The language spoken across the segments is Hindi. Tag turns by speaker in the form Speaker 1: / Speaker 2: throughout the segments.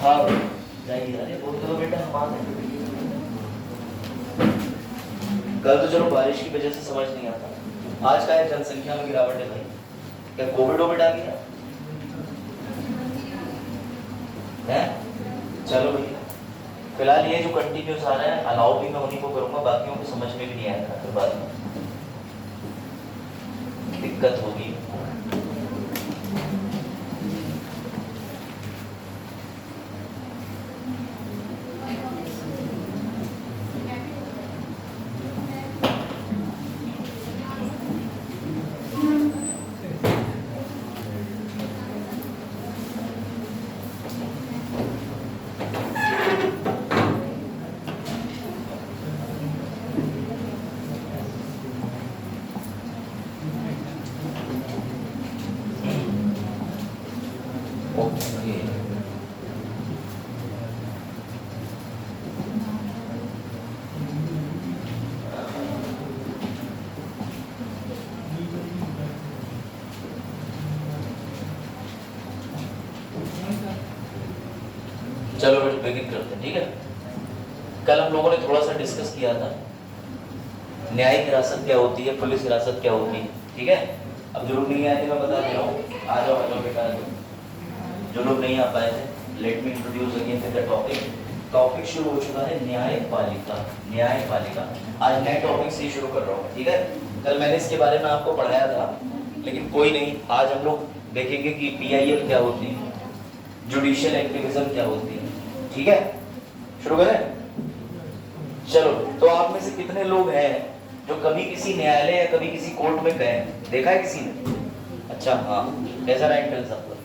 Speaker 1: हाँ जाइए, अरे बोल दो बेटा हम आ गए। कल तो चलो बारिश की वजह से समझ नहीं आता, आज का है जनसंख्या में गिरावट है भाई। क्या कोविड वोविड आ गया है? चलो भैया फिलहाल ये जो कंटिन्यूस आ रहा है अलाउ भी मैं उन्हीं को करूंगा, बाकियों को समझ में भी नहीं आएगा तो बाद में दिक्कत होगी। चलो बिगिन करते हैं, ठीक है। कल हम लोगों ने थोड़ा सा डिस्कस किया था न्यायिक हिरासत क्या होती है, पुलिस हिरासत क्या होती है, ठीक है। अब जो लोग नहीं आए थे मैं बता दे रहा हूँ, आ जाओ बेटा। जो लोग नहीं आ पाए थे, let me introduce again the topic. Topic शुरू हो चुका है न्यायपालिका। न्यायपालिका आज नए टॉपिक से ही शुरू कर रहा हूँ, ठीक है। कल मैंने इसके बारे में आपको पढ़ाया था, लेकिन कोई नहीं, आज हम लोग देखेंगे कि PIL क्या होती है, जुडिशियल एक्टिविज्म क्या होती है, ठीक है। शुरू करें? चलो, तो आप में से कितने लोग हैं जो कभी किसी न्यायालय या कभी किसी कोर्ट में गए? देखा है किसी ने? अच्छा हाँ, कैसा रहा इंटेंस आपका?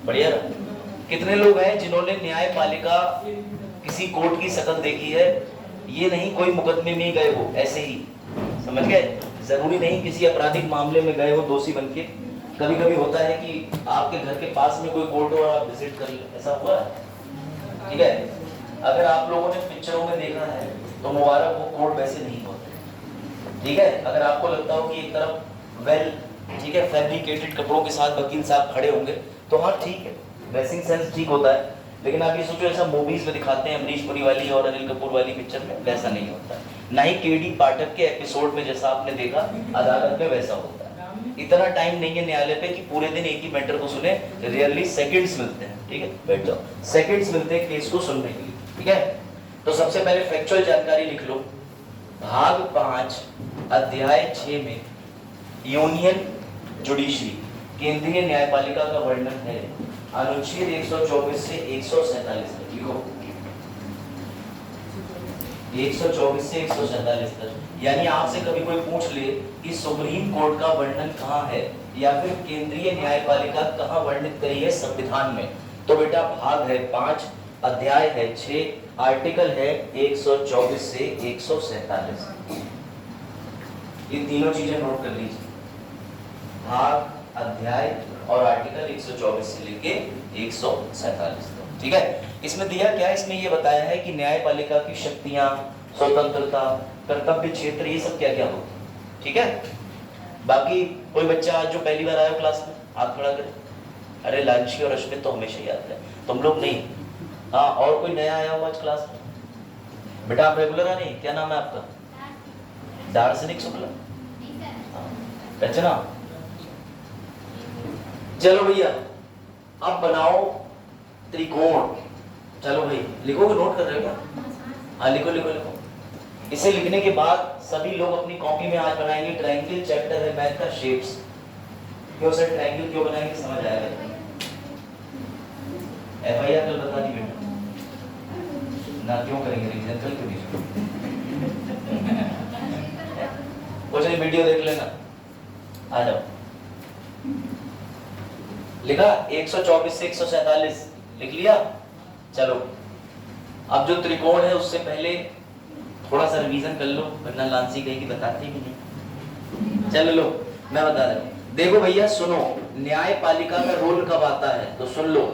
Speaker 1: बढ़िया रहा। कितने लोग हैं जिन्होंने न्यायपालिका किसी कोर्ट की शक्ल देखी है? ये नहीं कोई मुकदमे में गए हो, ऐसे ही समझ गए, जरूरी नहीं किसी आपराधिक मामले में गए हो दोषी बनके। कभी कभी होता है कि आपके घर के पास में कोई कोर्ट हो और आप विजिट कर ले, ऐसा हुआ है, ठीक है। अगर आप लोगों ने पिक्चरों में देखा है तो मुबारक, वो कोर्ट वैसे नहीं होते, ठीक है। अगर आपको लगता हो कि एक तरफ वेल, ठीक है, फैब्रिकेटेड कपड़ों के साथ वकील साहब खड़े होंगे तो हाँ ठीक है, ड्रेसिंग सेंस ठीक होता है, लेकिन आप ये सोचो ऐसा मूवीज में दिखाते हैं अमरीश पुरी वाली और अनिल कपूर वाली पिक्चर में, वैसा नहीं होता। ना ही KD पाठक के एपिसोड में जैसा आपने देखा अदालत में वैसा होता है। इतना टाइम नहीं है न्यायालय पे कि पूरे दिन एक ही मैटर को सुने, रियली सेकंड्स मिलते हैं, ठीक है, बैठ जाओ, सेकंड्स मिलते हैं केस को सुनने के लिए, ठीक है। तो सबसे पहले फैक्चुअल जानकारी लिख लो। भाग 5 अध्याय 6 में यूनियन जुडिशरी, केंद्रीय न्यायपालिका का वर्णन है। अनुच्छेद 124 से 147 तक लिखो, 124 से 147 तक। यानी आपसे कभी कोई पूछ ले कि सुप्रीम कोर्ट का वर्णन कहाँ है या फिर केंद्रीय न्यायपालिका कहाँ वर्णित करी है संविधान में, तो बेटा भाग है 5, अध्याय है 6, आर्टिकल है 124 से 147। ये तीनों चीजें नोट कर लीजिए, भाग, अध्याय और आर्टिकल 124 से लेके 147, ठीक है। इसमें दिया क्या, इसमें ये बताया है कि न्यायपालिका की शक्तियां, स्वतंत्रता, कर्तव्य क्षेत्र, ये सब क्या क्या होता है, ठीक है। बाकी कोई बच्चा आज जो पहली बार आया हो क्लास में, हाथ खड़ा करे। अरे लांची और अश्विन तो हमेशा याद है, तुम लोग नहीं। हाँ, और कोई नया आया हो आज क्लास में? बेटा आप रेगुलर आ नहीं, क्या नाम है आपका? दार्शनिक शुक्ला, रचना। चलो भैया अब बनाओ त्रिकोण। चलो भाई लिखोगे, नोट कर रहे हो क्या? हाँ लिखो लिखो लिखो। इसे लिखने के बाद सभी लोग अपनी कॉपी में आज बनाएंगे ट्रायंगल, चैप्टर है मैथ का शेप्स। क्यों सर ट्रायंगल क्यों बनाएंगे, समझ आएगा। FIR कल बता दी बेटा ना, क्यों करेंगे रिवीजन कल क्यों नहीं? वो चलिए वीडियो देख लेना, आ जाओ। लिखा 124 से 147 लिख लिया। चलो अब जो त्रिकोण है उससे पहले थोड़ा सा रिवीजन कर लो, वरना लांसी कहेगी बताते भी नहीं। चलो लो मैं बता रहा हूँ, देखो भैया सुनो, न्यायपालिका का रोल कब आता है तो सुन लो।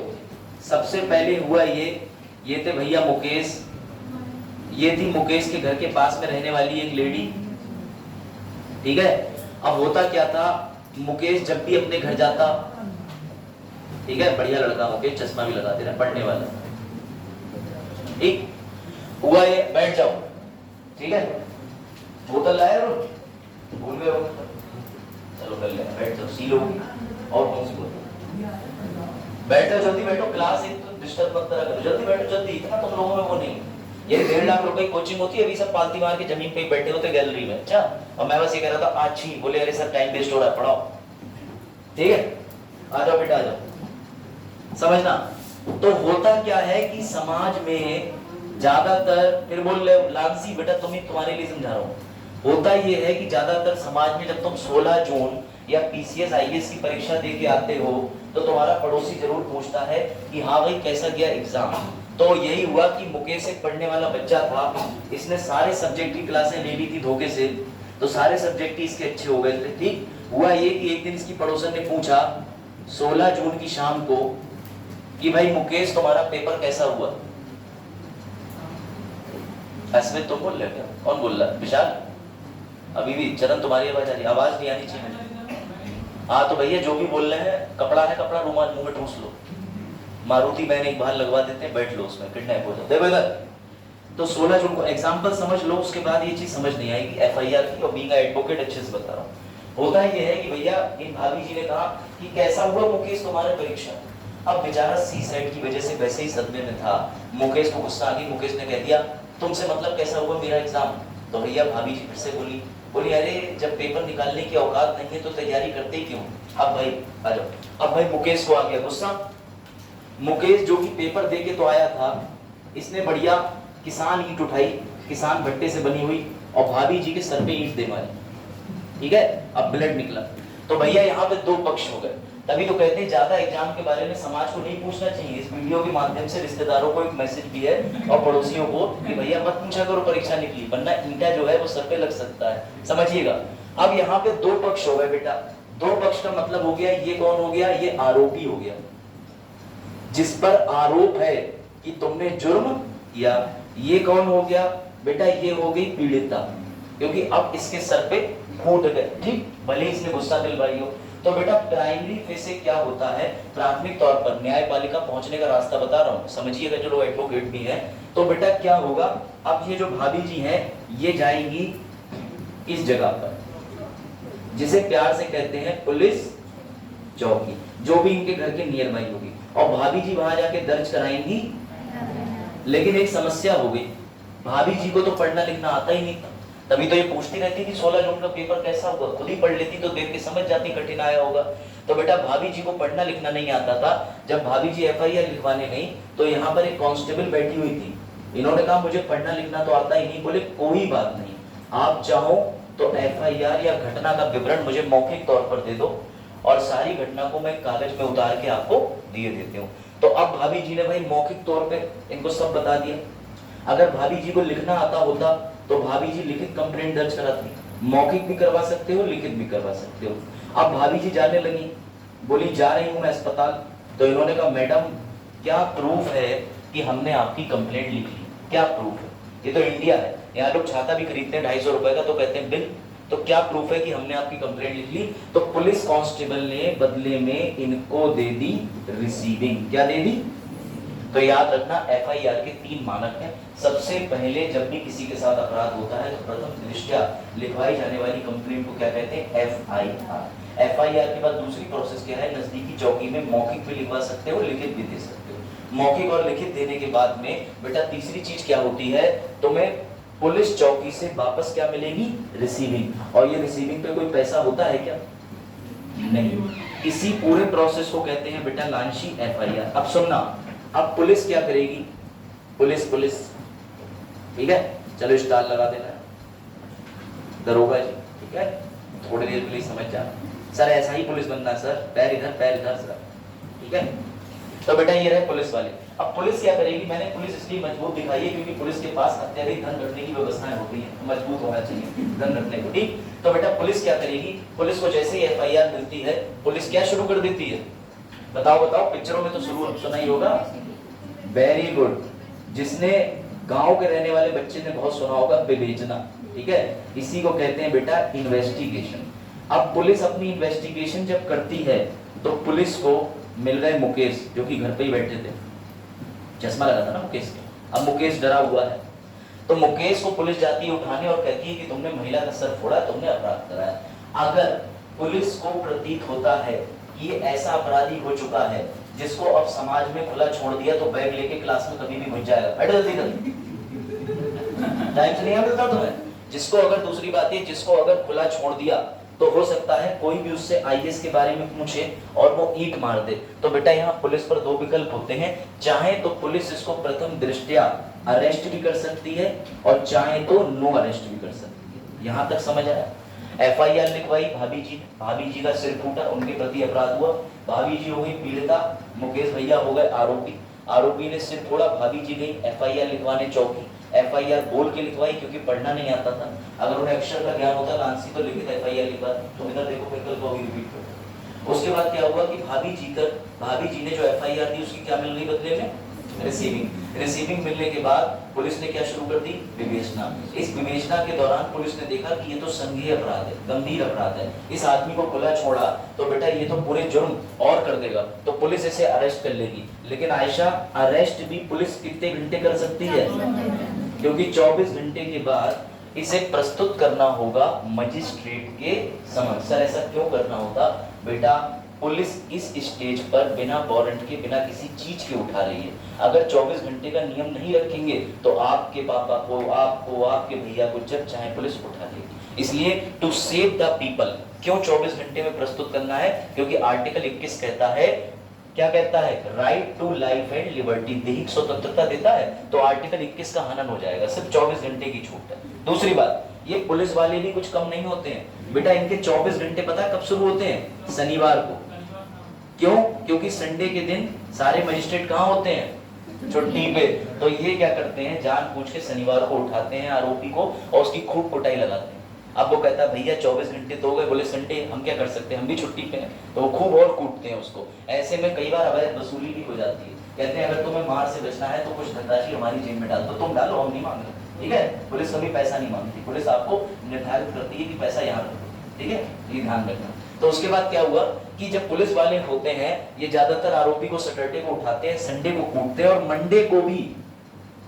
Speaker 1: सबसे पहले हुआ ये थे भैया मुकेश, ये थी मुकेश के घर के पास में रहने वाली एक लेडी, ठीक है। अब होता क्या था, मुकेश जब भी अपने घर जाता, ठीक है, बढ़िया लड़का मुकेश, चश्मा भी लगा दे रहा, पढ़ने वाला, ठीक हुआ ये, बैठ जाओ, ठीक है। बोतल लाए रो, भूल गए हो, चलो कर ले, बैठ जाओ, सी लो। और कौन सी बोतल, बैठो जल्दी बैठो, क्लास एक तो डिस्टर्ब मत करा करो, जल्दी बैठो जल्दी, इतना तुम लोगों में वो नहीं। ये 1.5 लाख रुपए की कोचिंग होती है, अभी सब पालती मार के जमीन पे बैठे होते गैलरी में। अच्छा, और मैं बस ये कह रहा था अच्छी, बोले अरे सर टाइम वेस्ट हो रहा है, पढ़ाओ, ठीक है। आ जाओ बेटा आ जाओ, समझना। तो होता क्या है कि समाज में ज्यादातर, फिर बोल रहे लांसी बेटा तुम्हारे लिए समझा रहा हूँ, होता ये है कि ज्यादातर समाज में जब तुम 16 जून या पीसीएस आईएएस की परीक्षा दे के आते हो तो तुम्हारा पड़ोसी जरूर पूछता है कि हाँ भाई कैसा गया एग्जाम। तो यही हुआ कि मुकेश एक पढ़ने वाला बच्चा था, इसने सारे सब्जेक्ट की क्लासें ले ली थी धोखे से, तो सारे सब्जेक्ट ही इसके अच्छे हो गए थे। ठीक हुआ ये कि एक दिन इसकी पड़ोसन ने पूछा 16 जून की शाम को कि भाई मुकेश तुम्हारा पेपर कैसा हुआ। अस्मित तुम बोल रहे क्या, कौन बोल रहा है, विशाल? अभी भी चरण तुम्हारी आवाज आ रही, आवाज नहीं आनी चाहिए। हाँ तो भैया जो भी बोल रहे हैं, कपड़ा है कपड़ा, रुमाल मुंह में ठूस लो, मारुति बहन एक बार लगवा देते हैं, बैठ लो उसमें, किडनैप हो जाओ। देखो इधर, तो 16 जून को एग्जाम्पल समझ लो, उसके बाद ये चीज समझ नहीं आएगी एफआईआर की, और बीइंग एडवोकेट अच्छे से बता रहा हूँ। होता ये है कि भैया इन भाभी जी ने कहा कि कैसा हुआ मुकेश तुम्हारा परीक्षा। अब बेचारा सी सेट की वजह से वैसे ही सदमे में था, मुकेश को गुस्सा आ गई, मुकेश ने कह दिया तुमसे मतलब कैसा हुआ मेरा एग्जाम। तो भैया भाभी जी फिर से बोली अरे जब पेपर निकालने की औकात नहीं है तो तैयारी करते ही क्यों। अब भाई आ जाओ, अब भाई मुकेश को आ गया गुस्सा। मुकेश जो कि पेपर दे के तो आया था, इसने बढ़िया किसान ईंट उठाई, किसान भट्टे से बनी हुई, और भाभी जी के सर पे ईंट दे मारी, ठीक है। अब ब्लड निकला, तो भैया यहाँ पे दो पक्ष हो गए। तभी तो कहते हैं ज्यादा एग्जाम के बारे में समाज को नहीं पूछना चाहिए। इस वीडियो के माध्यम से रिश्तेदारों को एक मैसेज भी है और पड़ोसियों को कि भैया मत पूछा करो परीक्षा निकली, वरना ईंटा जो है वो सर पे लग सकता है, समझिएगा। अब यहाँ पे दो पक्ष हो गए बेटा, दो पक्ष का मतलब हो गया, ये कौन हो गया, ये आरोपी हो गया, जिस पर आरोप है कि तुमने जुर्म किया। ये कौन हो गया बेटा, ये हो गई पीड़िता, क्योंकि अब इसके सर पे फूट गए, ठीक, भले इसने गुस्सा दिलवाई हो। तो बेटा प्राइमरी फेज से क्या होता है, प्राथमिक तौर पर न्यायपालिका पहुंचने का रास्ता बता रहा हूं, समझिएगा जो लोग एडवोकेट भी हैं। तो बेटा क्या होगा, अब ये जो भाभी जी हैं ये जाएंगी इस जगह पर, जिसे प्यार से कहते हैं पुलिस चौकी, जो भी इनके घर के नियर बाई होगी, और भाभी जी वहां जाके दर्ज कराएंगी। लेकिन एक समस्या हो गई, भाभी जी को तो पढ़ना लिखना आता ही नहीं था, तभी तो ये पूछती रहती थी 16 जून का पेपर कैसा हुआ, खुद ही पढ़ लेती तो देख के समझ जाती कठिन आया होगा। तो बेटा भाभी जी को पढ़ना लिखना नहीं आता था। जब भाभी जी एफआईआर लिखवाने गई तो यहाँ पर एक कांस्टेबल बैठी हुई थी, इन्होंने कहा मुझे पढ़ना लिखना तो आता ही नहीं। बोले कोई बात नहीं, आप चाहो तो एफआईआर या घटना का विवरण मुझे मौखिक तौर पर दे दो, और सारी घटना को मैं कागज में उतार के आपको दिए देती हूँ। तो अब भाभी जी ने भाई मौखिक तौर पे इनको सब बता दिया। अगर भाभी जी को लिखना आता होता तो भाभी जी लिखित कंप्लेंट दर्ज कराती, मौखिक भी करवा सकते हो लिखित भी करवा सकते हो। अब भाभी जी जाने लगी, बोली जा रही हूँ मैं अस्पताल। तो इन्होंने कहा मैडम क्या प्रूफ है कि हमने आपकी कंप्लेंट लिख ली, क्या प्रूफ है? ये तो इंडिया है, यहाँ लोग छाता भी खरीदते हैं 250 रुपए का तो कहते हैं बिल। तो क्या प्रूफ है कि हमने आपकी कंप्लेंट लिख ली? तो पुलिस कांस्टेबल ने बदले में इनको दे दी रिसीविंग। क्या दे दी? तो याद रखना एफआईआर के 3 मानक हैं। सबसे पहले जब भी किसी के साथ अपराध होता है तो प्रथम दृष्टया लिखवाई जाने वाली कंप्लेंट को क्या कहते हैं? एफआईआर। एफआईआर के बाद दूसरी प्रोसेस क्या है, नजदीकी चौकी में मौखिक भी लिखवा सकते हो, लिखित भी दे सकते हो। मौखिक और लिखित देने के बाद में बेटा तीसरी चीज क्या होती है, तुम्हें पुलिस चौकी से वापस क्या मिलेगी? रिसीविंग। और ये रिसीविंग पे कोई पैसा होता है क्या? नहीं। इसी पूरे प्रोसेस को कहते हैं बेटा लांशी एफआईआर। अब सुनना, अब पुलिस क्या करेगी? पुलिस ठीक है, चलो स्टार लगा देना दरोगा जी, ठीक है, थोड़ी देर के लिए समझ जाना सर, ऐसा ही पुलिस बनना सर, पैर इधर सर, ठीक है। तो बेटा ये रहे पुलिस वाले। अब पुलिस क्या करेगी? मैंने पुलिस इसलिए मजबूत दिखाई है क्योंकि पुलिस के पास अत्यधिक धन रखने की व्यवस्थाएं होती हैं, मजबूत होना चाहिए धन रखने को, ठीक। तो बेटा पुलिस क्या करेगी? पुलिस को जैसे ही एफआईआर मिलती है पुलिस क्या शुरू कर देती है? बताओ, पिक्चरों में तो शुरू सुना ही होगा, वेरी गुड। जिसने गांव के रहने वाले बच्चे ने बहुत सुना होगा, विवेचना, ठीक है, इसी को कहते हैं बेटा इन्वेस्टिगेशन। अब पुलिस अपनी इन्वेस्टिगेशन जब करती है तो पुलिस को मिल गए मुकेश, जो कि घर पे ही बैठे थे, चश्मा लगा था ना मुकेश के, अब मुकेश डरा हुआ है, तो मुकेश को पुलिस जाती है उठाने और कहती है कि तुमने महिला का सर फोड़ा, तुमने अपराध कराया। अगर पुलिस को प्रतीत होता है कि ये ऐसा अपराधी हो चुका है जिसको अब समाज में खुला छोड़ दिया, तो बैग लेके क्लास में कभी भी घुस जाएगा। टाइम से नहीं मिलता तुम्हें। जिसको अगर, दूसरी बात है, जिसको अगर खुला छोड़ दिया तो हो सकता है कोई भी उससे आईएएस के बारे में पूछे और वो ईंट मार दे। तो बेटा यहाँ पुलिस पर दो विकल्प होते हैं, चाहे तो पुलिस इसको प्रथम दृष्टया अरेस्ट भी कर सकती है और चाहे तो नो अरेस्ट भी कर सकती है। यहाँ तक समझ आया? एफआईआर लिखवाई भाभी जी का सिर फूटा, उनके प्रति अपराध हुआ, भाभी जी हो गई पीड़िता, मुकेश भैया हो गए आरोपी ने सिर फोड़ा, भाभी जी गई एफआईआर लिखवाने चौकी। एफआईआर बोल के लिखवाई क्योंकि पढ़ना नहीं आता था, अगर उन्हें अक्षर का ज्ञान होता लांसी तो लिखित एफआईआर लिखवा। तो इधर देखो विकल्प को रिपीट करो। उसके बाद क्या हुआ कि भाभी जी ने जो एफआईआर दी उसकी क्या मिल गई बदले में? रिसीविंग मिलने के बाद पुलिस ने क्या शुरू कर दी? विवेचना। इस विवेचना के दौरान पुलिस ने देखा कि ये तो संज्ञेय अपराध है, गंभीर अपराध है, इस आदमी को खुला छोड़ा तो बेटा ये तो पूरे जुर्म और कर देगा, तो पुलिस इसे अरेस्ट कर लेगी। लेकिन आयशा, अरेस्ट भी पुलिस कितने घंटे कर सकती है? क्योंकि 24 घंटे के बाद इसे प्रस्तुत करना होगा मजिस्ट्रेट के समक्ष। सर ऐसा क्यों करना होता? बेटा पुलिस इस स्टेज पर बिना वारंट के, बिना किसी चीज के उठा रही है। अगर 24 घंटे का नियम नहीं रखेंगे तो आपके पापा को, आपको, आपके भैया को जब चाहे पुलिस उठा लेगी। इसलिए टू सेव द पीपल क्यों 24 घंटे में प्रस्तुत करना है? क्योंकि आर्टिकल 21 कहता है, क्या कहता है? Right to life and liberty, दैहिक स्वतंत्रता देता है, तो आर्टिकल 21 का हनन हो जाएगा। सिर्फ 24 घंटे की छूट है। दूसरी बात, ये पुलिस वाले भी कुछ कम नहीं होते हैं बेटा, इनके 24 घंटे पता कब शुरू होते हैं? शनिवार को। क्यों? क्योंकि संडे के दिन सारे मजिस्ट्रेट कहाँ होते हैं? छुट्टी पे। तो ये क्या करते हैं, जानबूझ के शनिवार को उठाते हैं आरोपी को और उसकी खूब कुटाई लगाते हैं। अब वो कहता है भैया 24 घंटे तो हो गए, बोले संडे हम क्या कर सकते हैं, हम भी छुट्टी पे हैं, तो वो खूब और कूटते हैं उसको। ऐसे में कई बार अवैध वसूली भी हो जाती है। कहते हैं अगर तुम्हें मार से बचना है तो कुछ धनराशि हमारी जेब में डाल दो, तुम डालो, हम नहीं मांग रहे, ठीक है? पुलिस कभी पैसा नहीं मांगती, पुलिस आपको निर्धारित करती है कि पैसा यहाँ रखो, ठीक है? ये ध्यान रखना। तो उसके बाद क्या हुआ कि जब पुलिस वाले होते हैं, ये ज्यादातर आरोपी को सैटरडे को उठाते हैं, संडे को कूटते हैं और मंडे को भी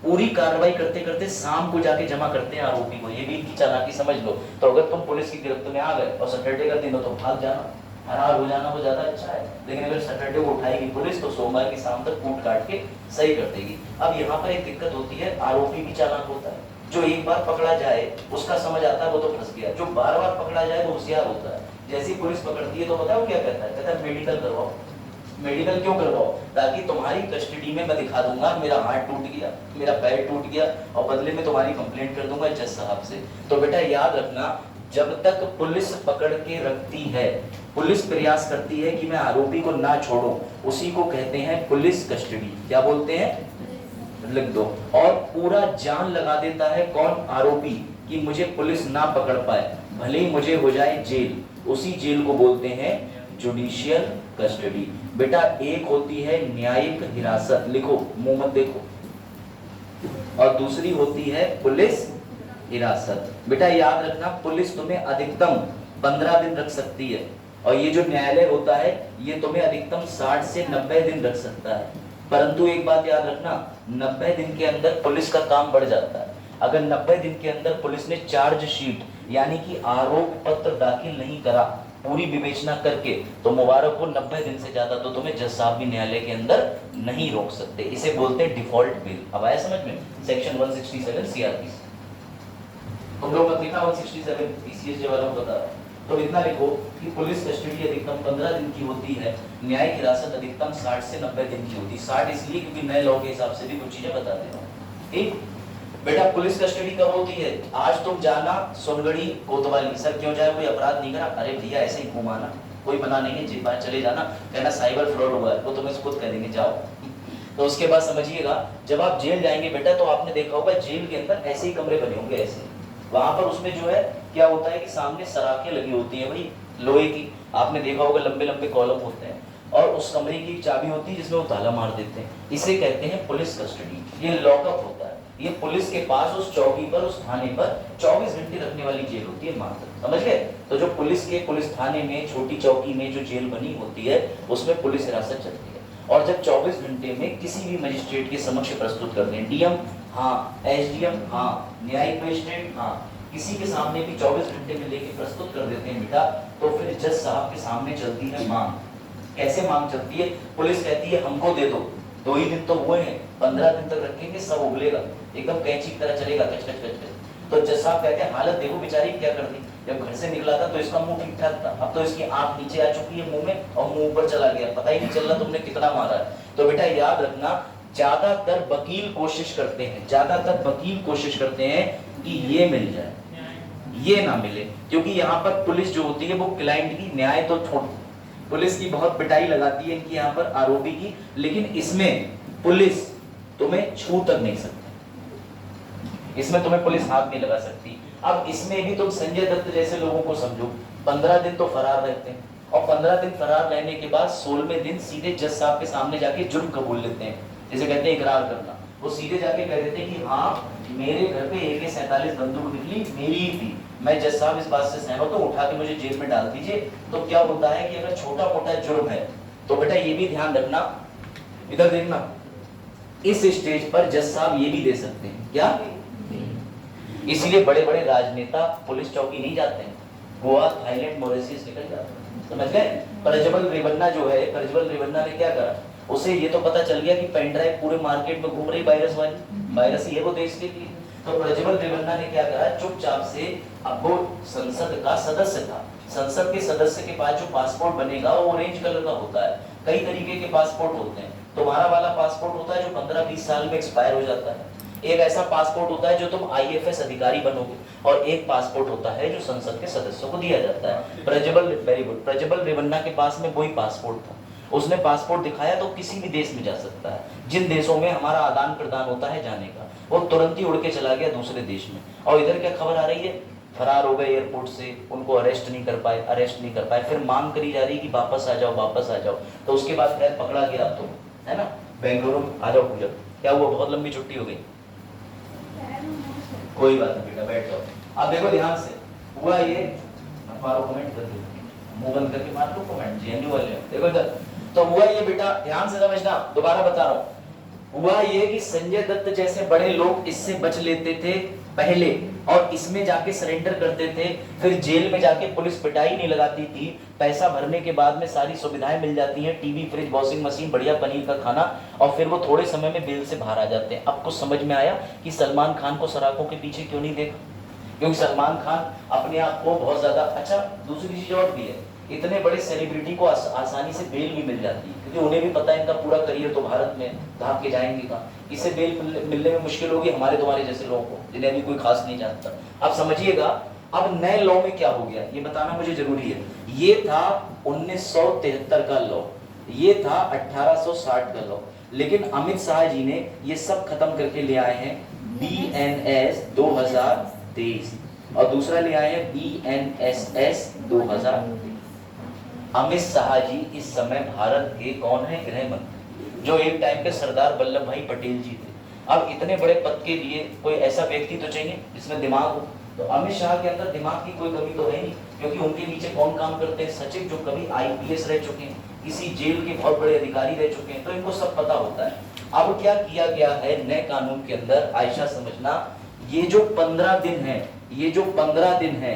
Speaker 1: पूरी कार्रवाई करते करते शाम को जाके जमा करते हैं आरोपी को। ये भी इनकी चालाकी समझ लो। तो अगर तुम पुलिस की गिरफ्त में आ गए और सैटरडे का दिन हो तो भाग जाना, फरार हो जाना वो ज्यादा अच्छा है। लेकिन अगर सैटरडे को उठाएगी पुलिस तो सोमवार की शाम तक कूट काट के सही कर देगी। अब यहाँ पर एक दिक्कत होती है, आरोपी भी चालाक होता है। जो एक बार पकड़ा जाए उसका समझ आता है, वो तो फंस गया। जो बार बार पकड़ा जाए वो होशियार होता है। जैसी पुलिस पकड़ती है तो बताओ क्या कहता है? कहता है मेडिकल करवाओ। मेडिकल क्यों करवाओ? ताकि तुम्हारी कस्टडी में मैं दिखा दूंगा मेरा हाथ टूट गया, मेरा पैर टूट गया, और बदले में तुम्हारी कंप्लेंट कर दूंगा जज साहब से। तो बेटा याद रखना, जब तक पुलिस पकड़ के रखती है, पुलिस प्रयास करती है कि मैं आरोपी को ना छोड़ूं, उसी को कहते हैं पुलिस कस्टडी। क्या बोलते हैं? लिख दो। और पूरा जान लगा देता है कौन? आरोपी, कि मुझे पुलिस ना पकड़ पाए, भले ही मुझे हो जाए जेल, उसी जेल को बोलते हैं जुडिशियल कस्टडी। बेटा एक होती है न्यायिक हिरासत, लिखो, मुंह मत देखो, और दूसरी होती है पुलिस हिरासत। बेटा याद रखना, पुलिस तुम्हें अधिकतम 15 दिन रख सकती है, और ये जो न्यायालय होता है ये तुम्हें अधिकतम 60 से 90 दिन रख सकता है। परंतु एक बात याद रखना, 90 दिन के अंदर पुलिस का काम बढ़ जाता है। अगर 90 दिन के अंदर पुलिस ने चार्जशीट यानी कि आरोप पत्र दाखिल नहीं करा पूरी विवेचना करके, तो मुबारक हो, 90 दिन से ज्यादा तो तुम्हें जज साहब भी न्यायालय के अंदर नहीं रोक सकते। इसे बोलते हैं डिफॉल्ट बेल। अब आया समझ में? Section 167 CRP. तुम लोग मत लिखा 167 पीसीएस वालों को बता। तो इतना लिखो कि पुलिस कस्टडी अधिकतम 15 दिन की होती है, न्यायिक हिरासत अधिकतम 60 से 90 दिन की होती है। 60 इसलिए क्योंकि नए लॉ के हिसाब से भी कुछ चीजें बता दे रहा हूँ। ठीक बेटा, पुलिस कस्टडी कब होती है? आज तुम जाना सोनगढ़ी कोतवाली, सर क्यों जाए, कोई अपराध नहीं करा? अरे भैया ऐसे ही घुमाना, कोई बना नहीं है, जेल चले जाना, कहना साइबर फ्रॉड हुआ है, वो तुम्हें खुद कह देंगे जाओ। तो उसके बाद समझिएगा, जब आप जेल जाएंगे बेटा, तो आपने देखा होगा जेल के अंदर ऐसे ही कमरे बने होंगे, ऐसे। वहां पर उसमें जो है क्या होता है कि सामने सराखें लगी होती है भाई लोहे की, आपने देखा होगा, लंबे लंबे कॉलम होते हैं, और उस कमरे की चाबी होती है जिसमें वो ताला मार देते हैं। इसे कहते हैं पुलिस कस्टडी। ये लॉकअप होता है, ये पुलिस के पास उस चौकी पर, उस थाने पर 24 घंटे रखने वाली जेल होती है मात्र। समझ गए? तो जो पुलिस के पुलिस थाने में छोटी चौकी में जो जेल बनी होती है उसमें पुलिस हिरासत चलती है। और जब 24 घंटे में किसी भी मजिस्ट्रेट के समक्ष प्रस्तुत करते हैं, डीएम हाँ, एसडीएम हाँ, न्यायिक मजिस्ट्रेट हाँ, किसी के सामने भी 24 घंटे में लेके प्रस्तुत कर देते हैं बेटा, तो फिर जज साहब के सामने चलती है मांग। कैसे मांग चलती है? पुलिस कहती है हमको दे दो, 2 ही दिन तो हुए हैं, 15 दिन तक रखेंगे, सब उगलेगा, एकदम कैंची की तरह चलेगा, कच कच कच कच। तो जज साहब कहते हैं हालत देखो बेचारी क्या कर दी, जब घर से निकला था तो इसका मुंह ठीक ठाक था, अब तो इसकी आंख नीचे आ चुकी है मुंह में और मुंह ऊपर चला गया, पता ही नहीं चल रहा तुमने कितना मारा है। तो बेटा याद रखना, ज्यादातर वकील कोशिश करते हैं, ज्यादातर वकील कोशिश करते हैं कि ये मिल जाए, ये ना मिले, क्योंकि यहाँ पर पुलिस जो होती है वो क्लाइंट की, न्याय तो छोड़, पुलिस की बहुत पिटाई लगाती है इनकी यहाँ पर आरोपी की, लेकिन इसमें पुलिस तुम्हें छू तक नहीं सकती, इसमें तुम्हें पुलिस हाथ नहीं लगा सकती। अब इसमें भी तुम संजय दत्त जैसे लोगों को समझो, 15 दिन तो फरार रहते हैं और 15 दिन फरार रहने के बाद 16वें दिन सीधे जज साहब के सामने जाके जुर्म कबूल लेते हैं, जैसे कहते हैं इकरार करना। वो सीधे जाके कह देते हैं कि हाँ मेरे घर पे AK-47 बंदूक निकली, मेरी ही थी, मैं जज साहब इस बात से सहमत हूँ, उठा के मुझे जेल में डाल दीजिए। तो क्या होता है कि अगर छोटा मोटा जुर्म है तो बेटा ये भी ध्यान रखना, इधर देखना, इस स्टेज पर जज साहब ये भी दे सकते हैं, क्या? इसीलिए बड़े बड़े राजनेता पुलिस चौकी नहीं जाते हैं, गोवा, थाईलैंड, मॉरिशस निकल जाते हैं, समझ गए? प्रज्वल रेवन्ना जो है, प्रज्वल रेवन्ना ने क्या करा, उसे ये तो पता चल गया कि पेन ड्राइव पूरे मार्केट में घूम रही वायरस वाली, वायरस ही है वो देश के लिए। तो प्रज्वल रेवन्ना ने क्या करा, चुपचाप से, अब वो संसद का सदस्य था, संसद के सदस्य के पास जो पासपोर्ट बनेगा वो ऑरेंज कलर का होता है, कई तरीके के पासपोर्ट होते हैं, तुम्हारा वाला पासपोर्ट होता है जो 15-20 साल में एक्सपायर हो जाता है, एक ऐसा पासपोर्ट होता है जो तुम IAFS अधिकारी बनोगे, और एक पासपोर्ट होता है जो संसद के सदस्यों को दिया जाता है। प्रज्वल रेवन्ना के पास में वही पासपोर्ट था, उसने पासपोर्ट दिखाया तो किसी भी देश में जा सकता है, जिन देशों में हमारा आदान प्रदान होता है जाने का, वो तुरंत ही उड़ के चला गया दूसरे देश में। और इधर क्या खबर आ रही है, फरार हो गए एयरपोर्ट से, उनको अरेस्ट नहीं कर पाए, फिर मांग करी जा रही कि वापस आ जाओ। तो उसके बाद खैर पकड़ा गया, अब तो है ना, बेंगलुरु आ जाओ पूजा, क्या हुआ, बहुत लंबी छुट्टी हो गई, कोई बात नहीं बेटा बैठ जाओ। अब देखो ध्यान से, हुआ ये, मारो कमेंट कर दो, मुंह बंद करके मार लो कमेंट, जेएनयू वाले देखो इधर। तो हुआ ये बेटा, ध्यान से समझना, दोबारा बता रहा हूं, हुआ ये कि संजय दत्त जैसे बड़े लोग इससे बच लेते थे पहले और इसमें जाके सरेंडर करते थे, फिर जेल में जाके पुलिस पिटाई नहीं लगाती थी, पैसा भरने के बाद में सारी सुविधाएं मिल जाती हैं, टीवी, फ्रिज, वॉशिंग मशीन, बढ़िया पनीर का खाना, और फिर वो थोड़े समय में बेल से बाहर आ जाते हैं। अब कुछ समझ में आया कि सलमान खान को सराखों के पीछे क्यों नहीं देखा, क्योंकि सलमान खान अपने आप को बहुत ज्यादा, अच्छा दूसरी चीज और भी है, इतने बड़े सेलिब्रिटी को आसानी से बेल भी मिल जाती है, क्योंकि उन्हें भी पता है इनका पूरा करियर तो भारत में भाग के जाएंगे कहाँ, इसे बेल मिलने में मुश्किल होगी हमारे तुम्हारे जैसे लोगों को, जिन्हें अभी कोई खास नहीं जानता। अब समझिएगा, अब नए लॉ में क्या हो गया ये बताना मुझे जरूरी है। ये था 1973 का लॉ, ये था 1860 का लॉ, लेकिन अमित शाह जी ने ये सब खत्म करके ले आए हैं BNS 2023, और दूसरा ले आए हैं BNSS 2000। अमित शाह जी इस समय भारत के कौन है, गृह मंत्री, जो एक टाइम पे सरदार वल्लभ भाई पटेल जी थे। अब इतने बड़े पद के लिए कोई ऐसा व्यक्ति तो चाहिए जिसमें दिमाग हो, तो अमित शाह के अंदर दिमाग की कोई कमी तो है नहीं, क्योंकि उनके नीचे कौन काम करते हैं, सचिव जो कभी IPS रह चुके हैं, किसी जेल के बहुत बड़े अधिकारी रह चुके हैं, तो इनको सब पता होता है। अब क्या किया गया है नए कानून के अंदर, आयशा समझना, ये जो 15 दिन है, ये जो 15 दिन है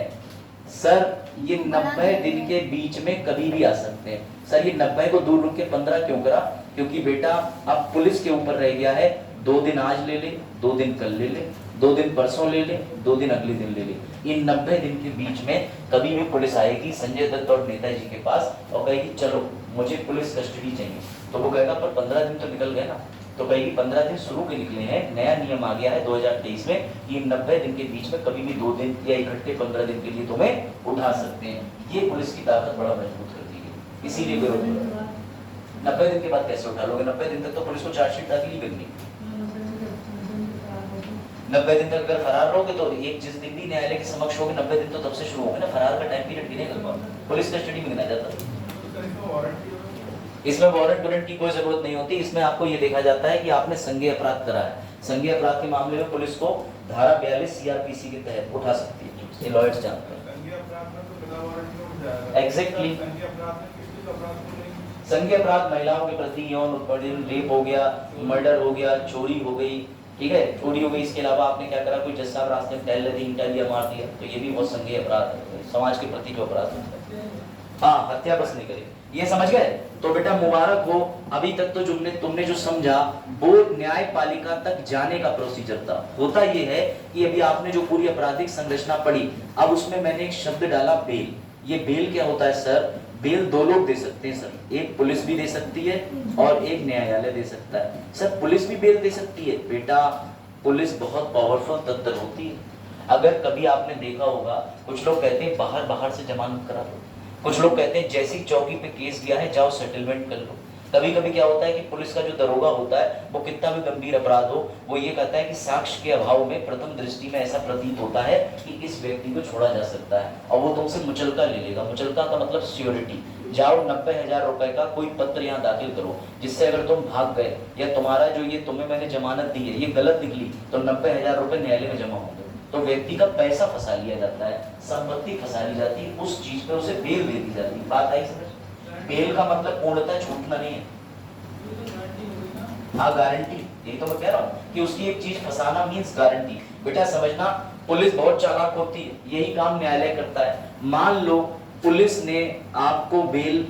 Speaker 1: सर, ये 90 दिन के बीच में कभी भी आ सकते हैं। सर ये 90 को दूर रुक के 15 क्यों करा, क्योंकि बेटा अब पुलिस के ऊपर रह गया है, 2 दिन आज ले ले, 2 दिन कल ले ले, 2 दिन परसों ले ले, 2 दिन अगले दिन ले ले। इन 90 दिन के बीच में कभी भी पुलिस आएगी संजय दत्त और नेताजी के पास और कहेगी चलो मुझे पुलिस कस्टडी चाहिए, तो वो कहेगा पर 15 दिन तो निकल गए ना, तो कहेगी 15 दिन शुरू के निकले हैं, नया नियम आ गया है 2023 में, ये 90 दिन के बीच में कभी भी 2 दिन या इकट्ठे 15 दिन के लिए तुम्हें उठा सकते हैं। ये पुलिस की ताकत बड़ा मजबूत करती है, इसीलिए विरोध हो रहा है। 90 दिन के बाद कैसे उठा लोगे, 90 दिन तक तो पुलिस को चार्जशीट दाखिल ही करनी। 90 दिन तक अगर फरार रहोगे तो एक जिस दिन भी न्यायालय के समक्ष होगे 90 दिन तो तब से शुरू होगा ना, फरार का टाइम पीरियड गिनेगा, पुलिस कस्टडी में गिना जाता है। इसमें वारंट की कोई जरूरत नहीं होती, इसमें आपको ये देखा जाता है कि आपने संज्ञेय अपराध करा है। संज्ञेय अपराध के मामले में पुलिस को धारा 42 CRPC के तहत उठा सकती है, ये लॉयर्स जानते हैं। एग्जैक्टली संज्ञेय अपराध महिलाओं के प्रति यौन उत्पीड़न, रेप हो गया, मर्डर हो गया, चोरी हो गई, ठीक है, चोरी हो गई। इसके अलावा आपने क्या करा, कोई जज साहब रास्ते में टहल रहे थे, ईंटा लिया, मार दिया, तो ये भी बहुत संज्ञेय अपराध है, समाज के प्रति जो अपराध होता है। हाँ, हत्या बस नहीं करें, ये समझ गए। तो बेटा मुबारक हो, अभी तक तो तुमने जो समझा वो न्यायपालिका तक जाने का प्रोसीजर था। होता ये है कि अभी आपने जो पूरी आपराधिक संरचना पढ़ी, अब उसमें मैंने एक शब्द डाला बेल। ये बेल क्या होता है सर? बेल दो लोग दे सकते हैं सर, एक पुलिस भी दे सकती है और एक न्यायालय दे सकता है। सर पुलिस भी बेल दे सकती है? बेटा पुलिस बहुत पावरफुल तंत्र होती है। अगर कभी आपने देखा होगा, कुछ लोग कहते हैं बाहर से जमानत करा दो, कुछ लोग कहते हैं जैसी चौकी पे केस गया है जाओ सेटलमेंट कर लो। कभी कभी क्या होता है कि पुलिस का जो दरोगा होता है वो कितना भी गंभीर अपराध हो, वो ये कहता है कि साक्ष्य के अभाव में प्रथम दृष्टि में ऐसा प्रतीत होता है कि इस व्यक्ति को छोड़ा जा सकता है, और वो तुमसे मुचलका ले लेगा। मुचलका का मतलब सिक्योरिटी। जाओ 90,000 रुपए का कोई पत्र यहाँ दाखिल करो, जिससे अगर तुम भाग गए या तुम्हारा जो ये तुम्हें मैंने जमानत दी है ये गलत निकली तो 90,000 रुपए न्यायालय में जमा होंगे। तो व्यक्ति का पैसा फंसा लिया जाता है, संपत्ति फंसा ली जाती है, उस चीज पे उसे बेल दे दी जाती है। बात आई समझ? बेल का मतलब पूर्णतः छूटना नहीं है, हाँ गारंटी। यही तो मैं कह रहा हूँ कि उसकी एक चीज फंसाना मींस गारंटी। बेटा समझना, पुलिस बहुत चालाक होती है, यही काम न्यायालय करता है। मान लो पुलिस ने आपको बेल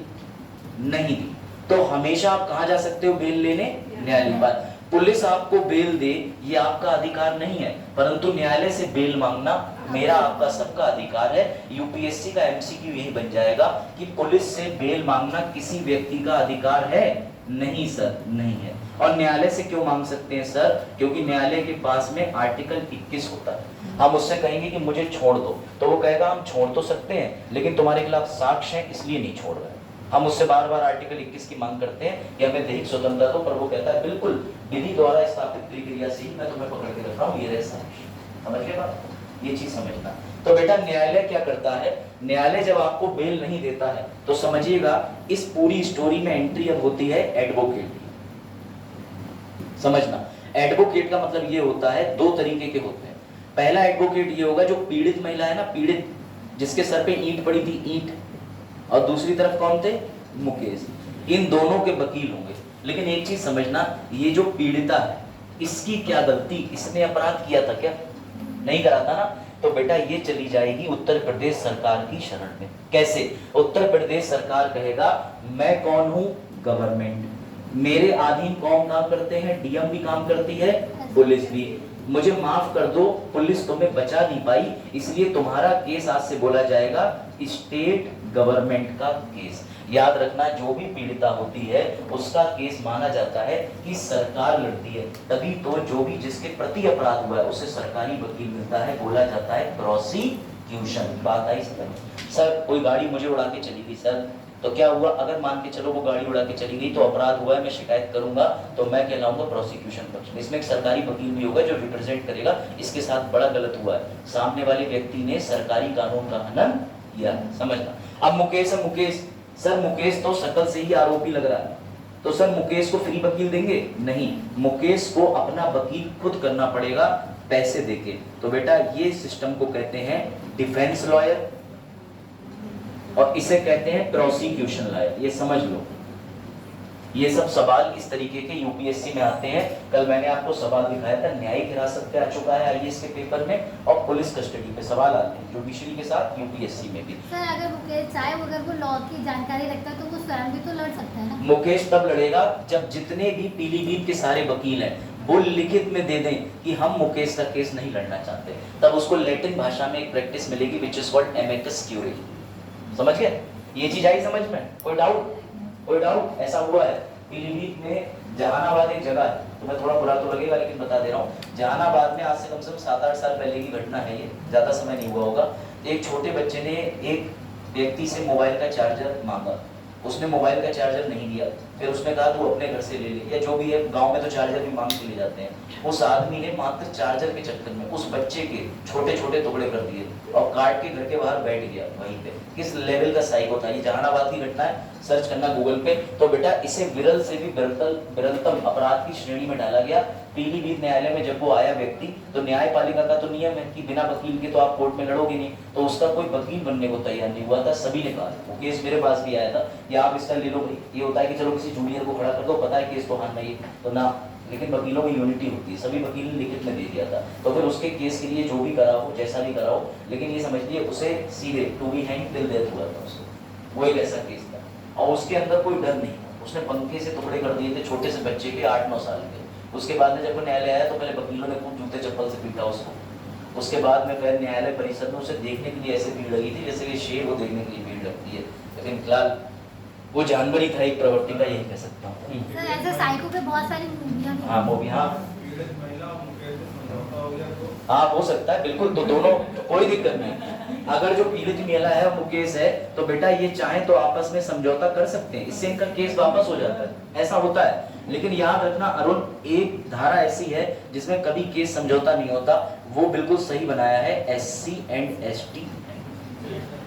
Speaker 1: नहीं दी तो हमेशा आप कहाँ जा सकते हो बेल लेने? न्यायालय पर। पुलिस आपको बेल दे ये आपका अधिकार नहीं है, परंतु न्यायालय से बेल मांगना मेरा आपका सबका अधिकार है। यूपीएससी का एमसीक्यू यही बन जाएगा कि पुलिस से बेल मांगना किसी व्यक्ति का अधिकार है? नहीं सर, नहीं है। और न्यायालय से क्यों मांग सकते हैं सर? क्योंकि न्यायालय के पास में आर्टिकल 21 होता है। हम उससे कहेंगे कि मुझे छोड़ दो, तो वो कहेगा हम छोड़ तो सकते हैं लेकिन तुम्हारे खिलाफ साक्ष्य है इसलिए नहीं छोड़ रहे। हम उससे बार बार आर्टिकल 21 की मांग करते हैं कि हमें दैहिक स्वतंत्रता दो, पर वो कहता है बिल्कुल विधि द्वारा स्थापित प्रक्रिया से ही मैं तुम्हें पकड़ के रख रहा हूँ, ये रहे साक्ष्य। समझ गए बात? ये चीज समझना। तो बेटा न्यायालय क्या करता है? न्यायालय जब आपको बेल नहीं देता है तो समझिएगा इस पूरी स्टोरी में एंट्री अब होती है एडवोकेट की। समझना, एडवोकेट का मतलब ये होता है, दो तरीके के होते हैं। पहला एडवोकेट ये होगा जो पीड़ित महिला है ना, पीड़ित जिसके सर पे ईंट पड़ी थी, ईंट, और दूसरी तरफ कौन थे? मुकेश। इन दोनों के वकील होंगे। लेकिन एक चीज समझना, ये जो पीड़िता है इसकी क्या गलती? इसने अपराध किया था क्या? नहीं करा था ना। तो बेटा ये चली जाएगी उत्तर प्रदेश सरकार की शरण में। कैसे? उत्तर प्रदेश सरकार कहेगा मैं कौन हूं? गवर्नमेंट। मेरे अधीन कौन काम करते हैं? डीएम भी काम करती है, पुलिस भी। मुझे माफ कर दो, पुलिस तुम्हें बचा नहीं पाई, इसलिए तुम्हारा केस आज से बोला जाएगा स्टेट गवर्नमेंट का केस। याद रखना, जो भी पीड़िता होती है उसका केस माना जाता है कि सरकार लड़ती है, तभी तो जो भी जिसके प्रति अपराध हुआ है उसे सरकारी वकील मिलता है, बोला जाता है प्रोसिक्यूशन। बात आई समझ? सर कोई गाड़ी मुझे उड़ा के चली गई सर, तो क्या हुआ? अगर मान के चलो वो गाड़ी उड़ा के चली गई तो अपराध हुआ है, मैं शिकायत करूंगा तो मैं कहलाऊंगा प्रोसिक्यूशन पक्ष में। इसमें एक सरकारी वकील भी होगा जो रिप्रेजेंट करेगा, इसके साथ बड़ा गलत हुआ है, सामने वाले व्यक्ति ने सरकारी कानून का हनन किया। समझना। अब मुकेश है, मुकेश सर, मुकेश तो शकल से ही आरोपी लग रहा है, तो सर मुकेश को फ्री वकील देंगे? नहीं, मुकेश को अपना वकील खुद करना पड़ेगा पैसे देके। तो बेटा ये सिस्टम को कहते हैं डिफेंस लॉयर और इसे कहते हैं प्रोसिक्यूशन लॉयर। ये समझ लो, ये सब सवाल इस तरीके के यूपीएससी में आते हैं। कल मैंने आपको सवाल दिखाया था, न्यायिक हिरासत पे आ चुका है आईएएस के पेपर में, और पुलिस कस्टडी पे सवाल आते हैं जुडिशरी के साथ यूपीएससी में भी।
Speaker 2: सर अगर मुकेश चाहे अगर वो लॉ की जानकारी रखता है तो वो स्वयं भी तो लड़ सकता है ना?
Speaker 1: मुकेश तब लड़ेगा जब जितने भी पीलीभीत के सारे वकील हैं वो लिखित में दे दें कि हम मुकेश का केस नहीं लड़ना चाहते, तब उसको लैटिन भाषा में एक प्रैक्टिस मिलेगी विच इज कॉल्ड एमेकस क्यूरी। समझ गए? ये चीज आई समझ में? कोई डाउट? कोई डाउट? ऐसा हुआ है पीलीभीत में, जहानाबाद एक जगह है, तुम्हें थोड़ा बुरा तो लगेगा लेकिन बता दे रहा हूँ। जहानाबाद में आज से कम 7-8 साल पहले की घटना है, ये ज्यादा समय नहीं हुआ होगा। एक छोटे बच्चे ने एक व्यक्ति से मोबाइल का चार्जर मांगा, उसने मोबाइल का चार्जर नहीं दिया, फिर उसने कहा तू अपने घर से ले ले, या जो भी है, गांव में तो चार्जर भी मांग के ले जाते हैं। उस आदमी ने मात्र चार्जर के चक्कर में उस बच्चे के छोटे छोटे टुकड़े कर दिए और काट के घर के बाहर बैठ गया वहीं पे। किस लेवल का साइको था ये, जहानाबाद की घटना है, सर्च करना गूगल पे। तो बेटा इसे विरल से भी विरलतम अपराध की श्रेणी में डाला गया। पीलीभीत न्यायालय में जब वो आया व्यक्ति, तो न्यायपालिका का तो नियम है कि बिना वकील के तो आप कोर्ट में लड़ोगे नहीं, तो उसका कोई वकील बनने को तैयार नहीं हुआ था। सभी ने कहा, वो केस मेरे पास भी आया था, या आप इसका ले लो भाई। ये होता है कि चलो किसी जूनियर को खड़ा कर दो, पता है केस तो हारना ही तो ना, लेकिन वकीलों में यूनिटी होती है, सभी वकील ने लिखित में दे दिया था। तो फिर उसके केस के लिए जो भी करा हो, जैसा भी करा हो, लेकिन ये समझिए उसे सीधे to be hang till death हुआ था उसको। वो एक ऐसा केस था और उसके अंदर कोई डर नहीं था। उसने पंखे से टुकड़े कर दिए थे छोटे से बच्चे के, 8-9 साल के। उसके बाद में जब वो न्यायालय आया तो पहले वकीलों ने खूब जूते चप्पल से पीटा उसको। उसके बाद में फिर न्यायालय परिसर में उसे देखने के लिए ऐसे भीड़ लगी थी जैसे कि शेर को देखने के लिए भीड़ लगती है। लेकिन फिलहाल वो जानवर ही था एक प्रवृत्ति का, यही कह सकता हूँ।
Speaker 2: सर ऐसे साइको पे बहुत सारी मूवियां भी
Speaker 1: हाँ मूवी, हाँ हो सकता है बिल्कुल। तो दोनों कोई दिक्कत नहीं। अगर जो पीड़ित महिला है मुकेश है, तो बेटा ये चाहे तो आपस में समझौता कर सकते हैं, इससे इनका केस वापस हो जाता है, ऐसा होता है। लेकिन याद रखना अरुण, एक धारा ऐसी है जिसमें कभी केस समझौता नहीं होता, वो बिल्कुल सही बनाया है SC एंड ST।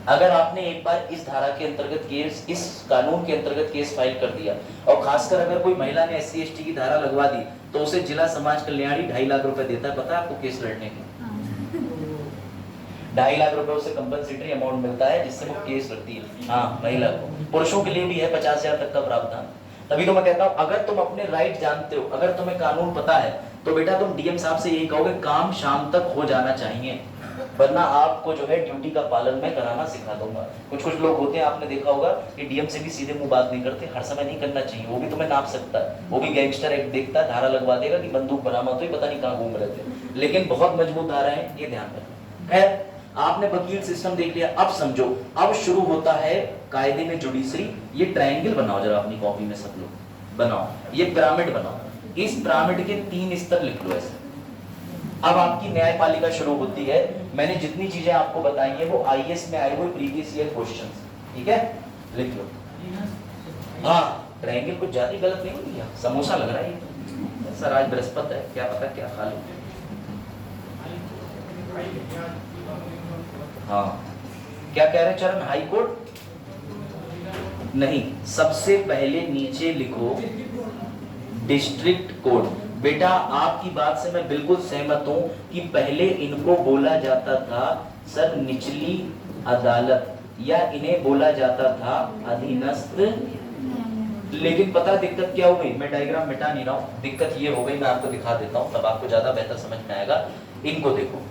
Speaker 1: अगर आपने एक बार इस धारा के अंतर्गत केस, इस कानून के अंतर्गत केस फाइल कर दिया, और खासकर अगर कोई महिला ने SC ST की धारा लगवा दी, तो उसे जिला समाज कल्याणी 2.5 लाख रुपए देता है। पता है आपको केस लड़ने के? 2.5 लाख रुपए उसे कंपनसेटरी अमाउंट मिलता है जिससे वो केस लड़ती है। हाँ महिला को, पुरुषों के लिए भी है 50,000 तक का प्रावधान। तभी तो मैं कहता हूँ, अगर तुम अपने राइट जानते हो, अगर तुम्हें कानून पता है, तो बेटा तुम DM साहब से यही कहोगे काम शाम तक हो जाना चाहिए, वरना आपको जो है ड्यूटी का पालन मैं कराना सिखा दूंगा। कुछ लोग होते हैं, आपने देखा होगा कि DM से भी सीधे मुंह बात नहीं करते, हर समय नहीं करना चाहिए, वो भी तुम्हें नाप सकता है, वो भी गैंगस्टर एक्ट देखता है, धारा लगवा देगा कि बंदूक बरामद हुई, पता नहीं कहाँ घूम रहे थे। लेकिन बहुत मजबूत धारा है, ये ध्यान रखना। खैर, आपने वकील सिस्टम देख लिया, अब समझो, अब शुरू होता है कायदे में जुडिशरी। ये ट्रायंगल बनाओ जरा अपनी कॉपी में, सब लोग बनाओ, ये पिरामिड बनाओ, इस पिरामिड के 3 स्तर लिख लो ऐसे। अब आपकी न्यायपालिका शुरू होती है। मैंने जितनी चीजें आपको बताई हैं वो IAS में आए हुए प्रीवियस ईयर क्वेश्चंस, ठीक है, लिख लो। हाँ ट्रायंगल कुछ ज्यादा गलत नहीं हो गया, समोसा लग रहा है सर, आज बृहस्पति है, क्या पता क्या खा लो। हाँ क्या कह रहे चरण, हाई कोर्ट नहीं, सबसे पहले नीचे लिखो डिस्ट्रिक्ट कोर्ट। बेटा आपकी बात से मैं बिल्कुल सहमत हूं कि पहले इनको बोला जाता था सर निचली अदालत, या इन्हें बोला जाता था अधीनस्थ। लेकिन पता दिक्कत क्या हो गई, मैं डायग्राम मिटा नहीं रहा हूं, दिक्कत ये हो गई, मैं आपको दिखा देता हूं, तब आपको ज्यादा बेहतर समझ में आएगा। इनको देखो,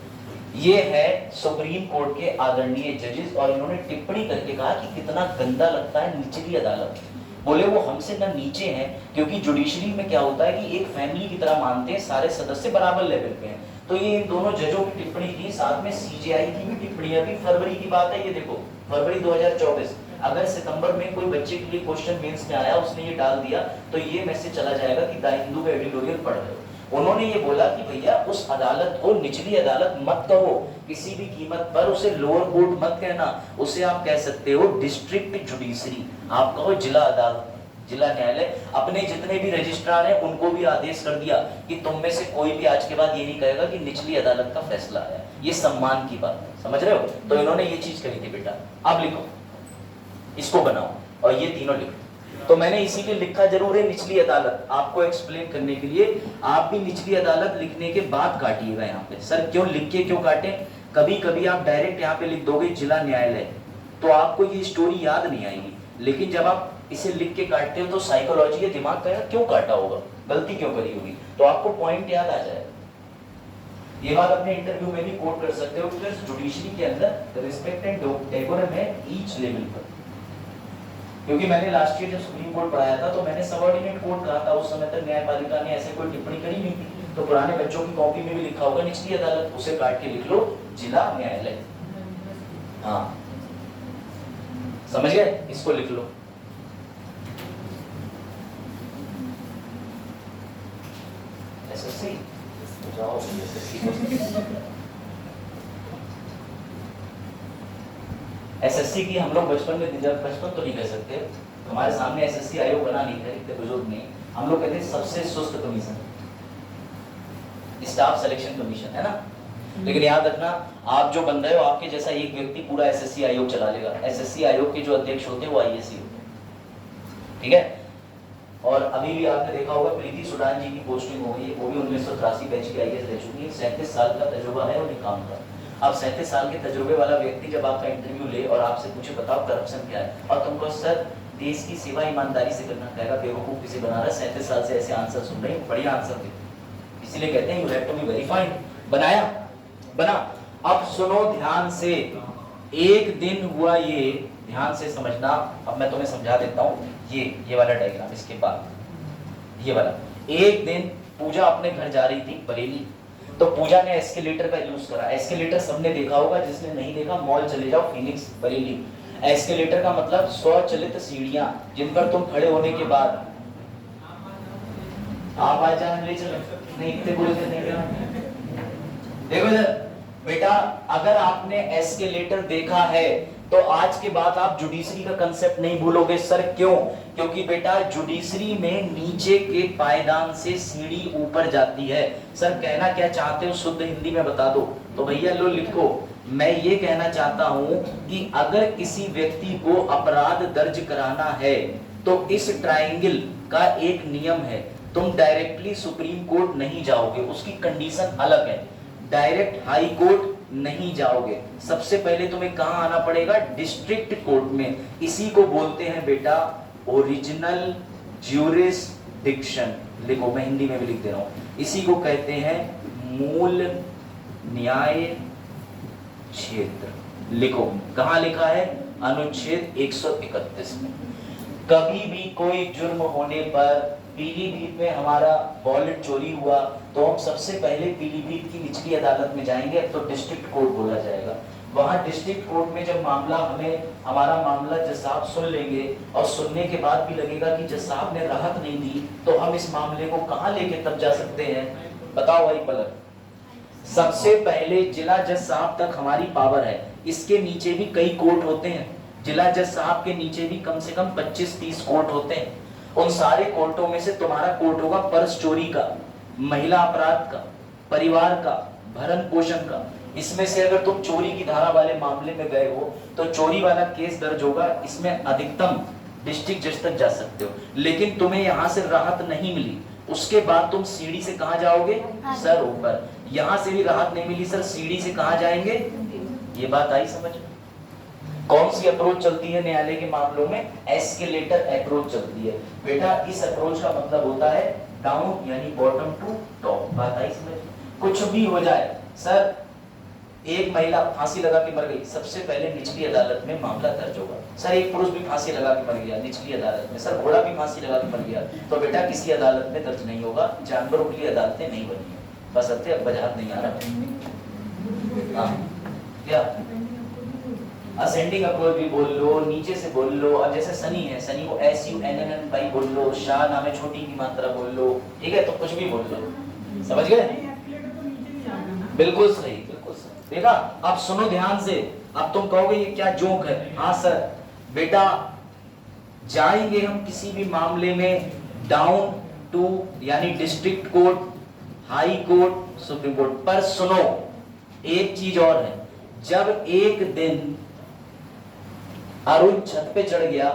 Speaker 1: ये है सुप्रीम कोर्ट के आदरणीय जजेस, और इन्होंने टिप्पणी करके कहा कि कितना गंदा लगता है निचली अदालत। बोले वो हमसे न नीचे हैं, क्योंकि जुडिशरी में क्या होता है कि एक फैमिली की तरह मानते हैं, सारे सदस्य बराबर लेवल पे हैं। तो ये इन दोनों जजों की टिप्पणी थी, साथ में CJI की भी टिप्पणियां भी। फरवरी की बात है ये, देखो फरवरी 2024। अगर सितंबर में कोई बच्चे के लिए क्वेश्चन मेंस में आया, उसने ये डाल दिया, तो ये मैसेज चला जाएगा कि द हिंदू का एडिटोरियल पढ़ रहे हो। उन्होंने ये बोला कि भैया उस अदालत को निचली अदालत मत कहो, किसी भी कीमत पर उसे लोअर कोर्ट मत कहना, उसे आप कह सकते हो डिस्ट्रिक्ट जुडिशरी, आप कहो जिला अदालत, जिला न्यायालय। अपने जितने भी रजिस्ट्रार हैं उनको भी आदेश कर दिया कि तुम में से कोई भी आज के बाद ये नहीं कहेगा कि निचली अदालत का फैसला आया। ये सम्मान की बात है, समझ रहे हो? तो इन्होंने ये चीज करी थी बेटा। अब लिखो, इसको बनाओ और ये तीनों लिखो। तो मैंने इसीलिए लिखा जरूर है निचली अदालत, आपको एक्सप्लेन करने के लिए। आप भी निचली अदालत लिखने के बाद काटिएगा यहाँ पे। सर क्यों लिख के क्यों काटे? कभी कभी आप डायरेक्ट यहाँ पे लिख दोगे जिला न्यायालय, तो आपको ये स्टोरी याद नहीं आएगी। लेकिन जब आप इसे लिख के काटते हो तो साइकोलॉजी के दिमाग का क्यों काटा होगा, गलती क्यों करी होगी, तो आपको पॉइंट याद आ जाएगा। ये बात अपने इंटरव्यू में भी कोट कर सकते हो कि जुडिशरी के अंदर रिस्पेक्ट एंड डेकोरम है ईच लेवल पर। क्योंकि मैंने लास्ट ईयर जब सुप्रीम कोर्ट पढ़ाया था तो मैंने सबऑर्डिनेट कोर्ट कहा था, उस समय तक न्यायपालिका ने ऐसे कोई टिप्पणी करी नहीं थी। तो पुराने बच्चों की कॉपी में भी लिखा होगा निचली अदालत, उसे काट के लिख लो जिला न्यायालय। हाँ समझ गए, इसको लिख लो। SSC जाओ, SSC की हम लोग बचपन में, बचपन तो नहीं कह सकते, हमारे सामने एसएससी आयोग बना नहीं था, इतने बुजुर्ग नहीं, हम लोग कहते हैं सबसे सुस्त कमीशन, स्टाफ सिलेक्शन कमीशन, है ना। लेकिन याद रखना, आप जो बन रहे हो, आपके जैसा एक व्यक्ति पूरा एसएससी आयोग चला लेगा। एसएससी आयोग के जो अध्यक्ष होते हैं वो आईएएस होते हैं, ठीक है। और अभी भी आपने देखा होगा प्रीति सुडान जी की पोस्टिंग हो गई है, वो भी 1983 बैच की आईएएस रह चुकी है, 37 साल का तजुर्बा है उन्हें काम का। अब 37 साल के तजुर्बे वाला व्यक्ति जब आपका इंटरव्यू ले और आपसे पूछे बताओ करप्शन क्या है, और तुमको सर देश की सेवा ईमानदारी से करना, कहेगा बेवकूफ किसे बना रहा है, 37 साल से ऐसे आंसर सुन रहे हैं, बढ़िया आंसर दे। इसीलिए कहते हैं you have to be verified. बनाया बना। अब सुनो ध्यान से, एक दिन हुआ ये, ध्यान से समझना, अब मैं तुम्हें समझा देता हूँ। ये वाला डायग्राम, इसके बाद ये वाला, एक दिन पूजा अपने घर जा रही थी बरेली, तो पूजा ने एस्केलेटर का यूज करा। एस्केलेटर सबने देखा होगा, जिसने नहीं देखा मॉल चले जाओ, फिनिक्स बरेली। एस्केलेटर का मतलब स्वचालित सीढ़ियां, जिन पर तुम खड़े होने के बाद आप आ जाए ले चलो, नहीं इतने बुरे से नहीं देखो इधर बेटा, अगर आपने एस्केलेटर देखा है तो आज के बाद आप जुडिशरी का कंसेप्ट नहीं भूलोगे। सर क्यों? क्योंकि बेटा जुडिशरी में नीचे के पायदान से सीढ़ी ऊपर जाती है। सर कहना क्या चाहते हो, शुद्ध हिंदी में बता दो। तो भैया लो लिखो, मैं ये कहना चाहता हूं कि अगर किसी व्यक्ति को अपराध दर्ज कराना है तो इस ट्रायंगल का एक नियम है, तुम डायरेक्टली सुप्रीम कोर्ट नहीं जाओगे, उसकी कंडीशन अलग है। डायरेक्ट हाई कोर्ट नहीं जाओगे, सबसे पहले तुम्हें कहां आना पड़ेगा, डिस्ट्रिक्ट कोर्ट में। इसी को बोलते हैं बेटा ओरिजिनल ज्यूरिसडिक्शन। लिखो, मैं हिंदी में भी लिख दे रहा हूं, इसी को कहते हैं मूल न्याय क्षेत्र। लिखो, कहां लिखा है, अनुच्छेद 131 में। कभी भी कोई जुर्म होने पर, पीलीभीत में हमारा वॉलेट चोरी हुआ तो हम सबसे पहले पीलीभीत की निचली अदालत में जाएंगे, अब तो डिस्ट्रिक्ट कोर्ट बोला जाएगा। वहां डिस्ट्रिक्ट कोर्ट में जब मामला हमारा मामला जज साहब सुन लेंगे और सुनने के बाद भी लगेगा कि जज साहब ने राहत नहीं दी, तो हम इस मामले को कहां लेके तब जा सकते हैं, बताओ भाई पलक। सबसे पहले जिला जज साहब तक हमारी पावर है, इसके नीचे भी कई कोर्ट होते हैं, जिला जज साहब के नीचे भी कम से कम 25-30 कोर्ट होते हैं। उन सारे कोर्टों में से तुम्हारा कोर्ट होगा पर्स चोरी का, महिला अपराध का, परिवार का, भरण पोषण का। इसमें से अगर तुम चोरी की धारा वाले मामले में गए हो तो चोरी वाला केस दर्ज होगा, इसमें अधिकतम डिस्ट्रिक्ट जज तक जा सकते हो। लेकिन तुम्हें यहाँ से राहत नहीं मिली, उसके बाद तुम सीढ़ी से कहां जाओगे, सर ऊपर। यहां से भी राहत नहीं मिली सर, सीढ़ी से कहां जाएंगे, ये बात आई समझ में। कौन सी अप्रोच चलती है न्यायालय के मामलों में, एस्केलेटर अप्रोच चलती है बेटा। इस अप्रोच का मतलब होता है डाउन यानी बॉटम टू टॉप। बात आई समझ। कुछ भी हो जाए सर, एक महिला फांसी लगा के मर गई, सबसे पहले निचली अदालत में मामला दर्ज होगा। सर एक पुरुष भी फांसी लगा के मर गया निचली अदालत में, सर घोड़ा भी फांसी लगा के मर गया, तो बेटा किसी अदालत में दर्ज नहीं होगा। जानवरों के लिए अदालतें नहीं बनी है, बस अब वजाहत नहीं आ रहा क्या। असेंडिंग अप्रोच भी बोल लो, नीचे से बोल लो। अब जैसे सनी है, सनी को SUNNN बाई बोल लो, शाह नाम है छोटी की मात्रा बोल लो, ठीक है, तो कुछ भी बोल लो, समझ गए। बिल्कुल सही, बिल्कुल सही। देखा, अब सुनो ध्यान से। अब तुम कहोगे ये क्या जोक है, हाँ सर बेटा जाएंगे हम किसी भी मामले में डाउन टू यानी district court, high court, supreme court. पर सुनो एक चीज और है, जब एक दिन अरुण छत पे चढ़ गया